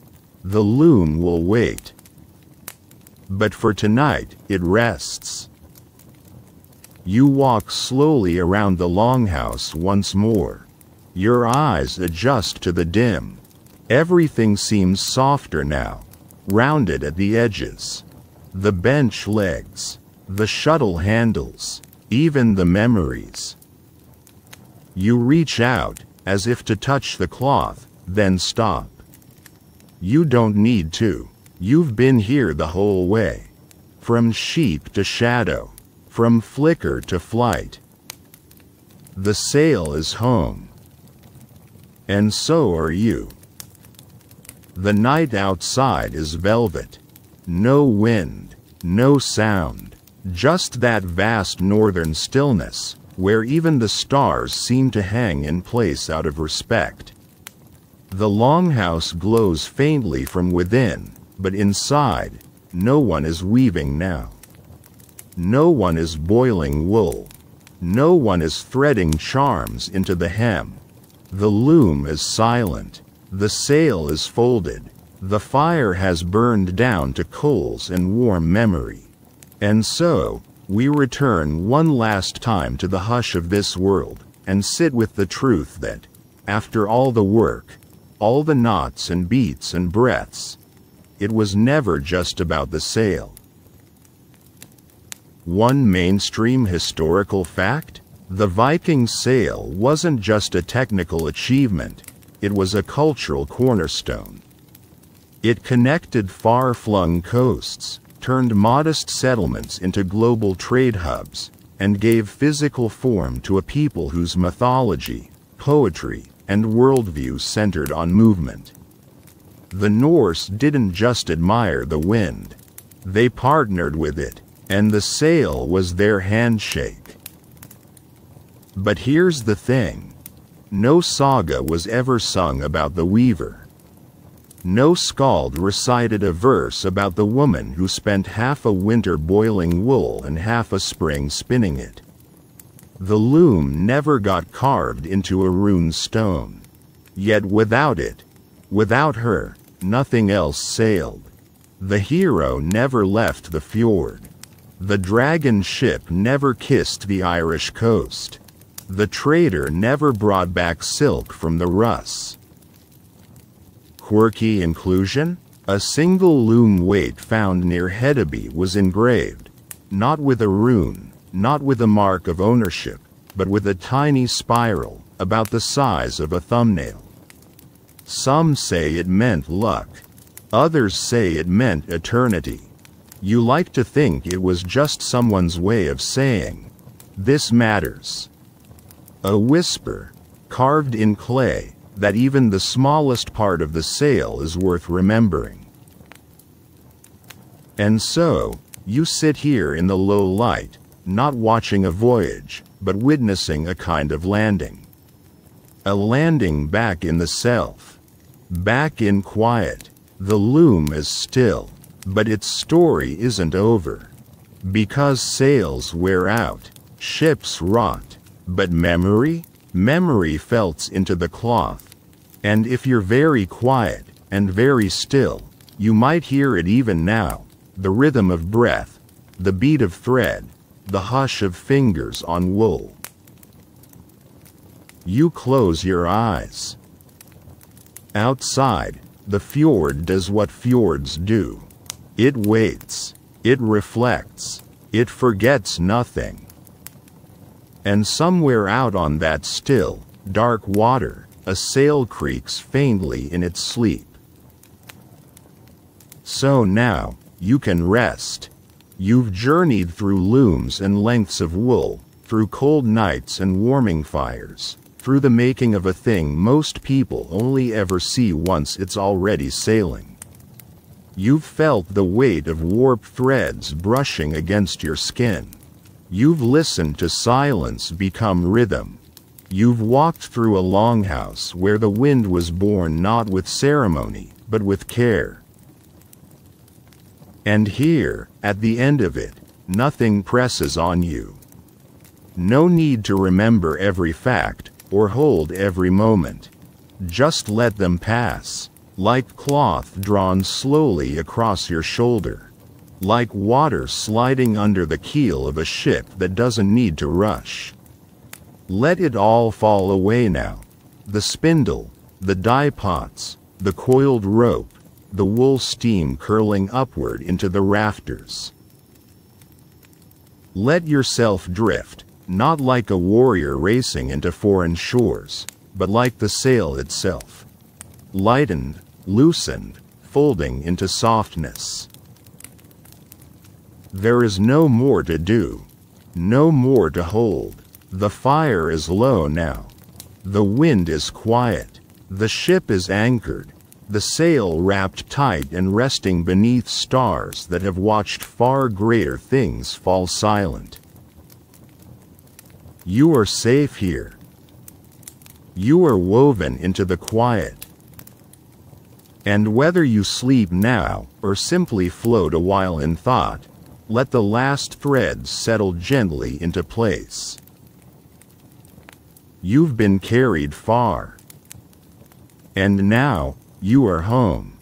The loom will wait. But for tonight, it rests. You walk slowly around the longhouse once more. Your eyes adjust to the dim. Everything seems softer now, rounded at the edges. The bench legs, the shuttle handles, even the memories. You reach out, as if to touch the cloth, then stop. You don't need to. You've been here the whole way. From sheep to shadow. From flicker to flight. The sail is home. And so are you. The night outside is velvet. No wind, no sound. Just that vast northern stillness, where even the stars seem to hang in place out of respect. The longhouse glows faintly from within, but inside, no one is weaving now. No one is boiling wool. No one is threading charms into the hem. The loom is silent. The sail is folded. The fire has burned down to coals and warm memory. And so, we return one last time to the hush of this world, and sit with the truth that, after all the work, all the knots and beats and breaths, it was never just about the sail. One mainstream historical fact: the Viking sail wasn't just a technical achievement, it was a cultural cornerstone. It connected far-flung coasts, turned modest settlements into global trade hubs, and gave physical form to a people whose mythology, poetry, and worldview centered on movement. The Norse didn't just admire the wind. They partnered with it, and the sail was their handshake. But here's the thing. No saga was ever sung about the weaver. No skald recited a verse about the woman who spent half a winter boiling wool and half a spring spinning it. The loom never got carved into a rune stone. Yet without it, without her, nothing else sailed. The hero never left the fjord. The dragon ship never kissed the Irish coast. The trader never brought back silk from the Rus. Quirky inclusion? A single loom weight found near Hedeby was engraved, not with a rune, not with a mark of ownership, but with a tiny spiral, about the size of a thumbnail. Some say it meant luck. Others say it meant eternity. You like to think it was just someone's way of saying, "This matters." A whisper, carved in clay, that even the smallest part of the sail is worth remembering. And so, you sit here in the low light, not watching a voyage, but witnessing a kind of landing. A landing back in the self. Back in quiet. The loom is still. But its story isn't over. Because sails wear out, ships rot, but memory? Memory felts into the cloth. And if you're very quiet, and very still, you might hear it even now, the rhythm of breath, the beat of thread, the hush of fingers on wool. You close your eyes. Outside, the fjord does what fjords do. It waits, it reflects, it forgets nothing. And somewhere out on that still, dark water, a sail creaks faintly in its sleep. So now, you can rest. You've journeyed through looms and lengths of wool, through cold nights and warming fires, through the making of a thing most people only ever see once it's already sailing. You've felt the weight of warped threads brushing against your skin. You've listened to silence become rhythm. You've walked through a longhouse where the wind was born not with ceremony, but with care. And here, at the end of it, nothing presses on you. No need to remember every fact, or hold every moment. Just let them pass. Like cloth drawn slowly across your shoulder. Like water sliding under the keel of a ship that doesn't need to rush. Let it all fall away now. The spindle, the dye pots, the coiled rope, the wool steam curling upward into the rafters. Let yourself drift, not like a warrior racing into foreign shores, but like the sail itself. Lightened, loosened, folding into softness. There is no more to do, no more to hold. The fire is low now. The wind is quiet. The ship is anchored, the sail wrapped tight and resting beneath stars that have watched far greater things fall silent. You are safe here. You are woven into the quiet. And whether you sleep now, or simply float a while in thought, let the last threads settle gently into place. You've been carried far. And now, you are home.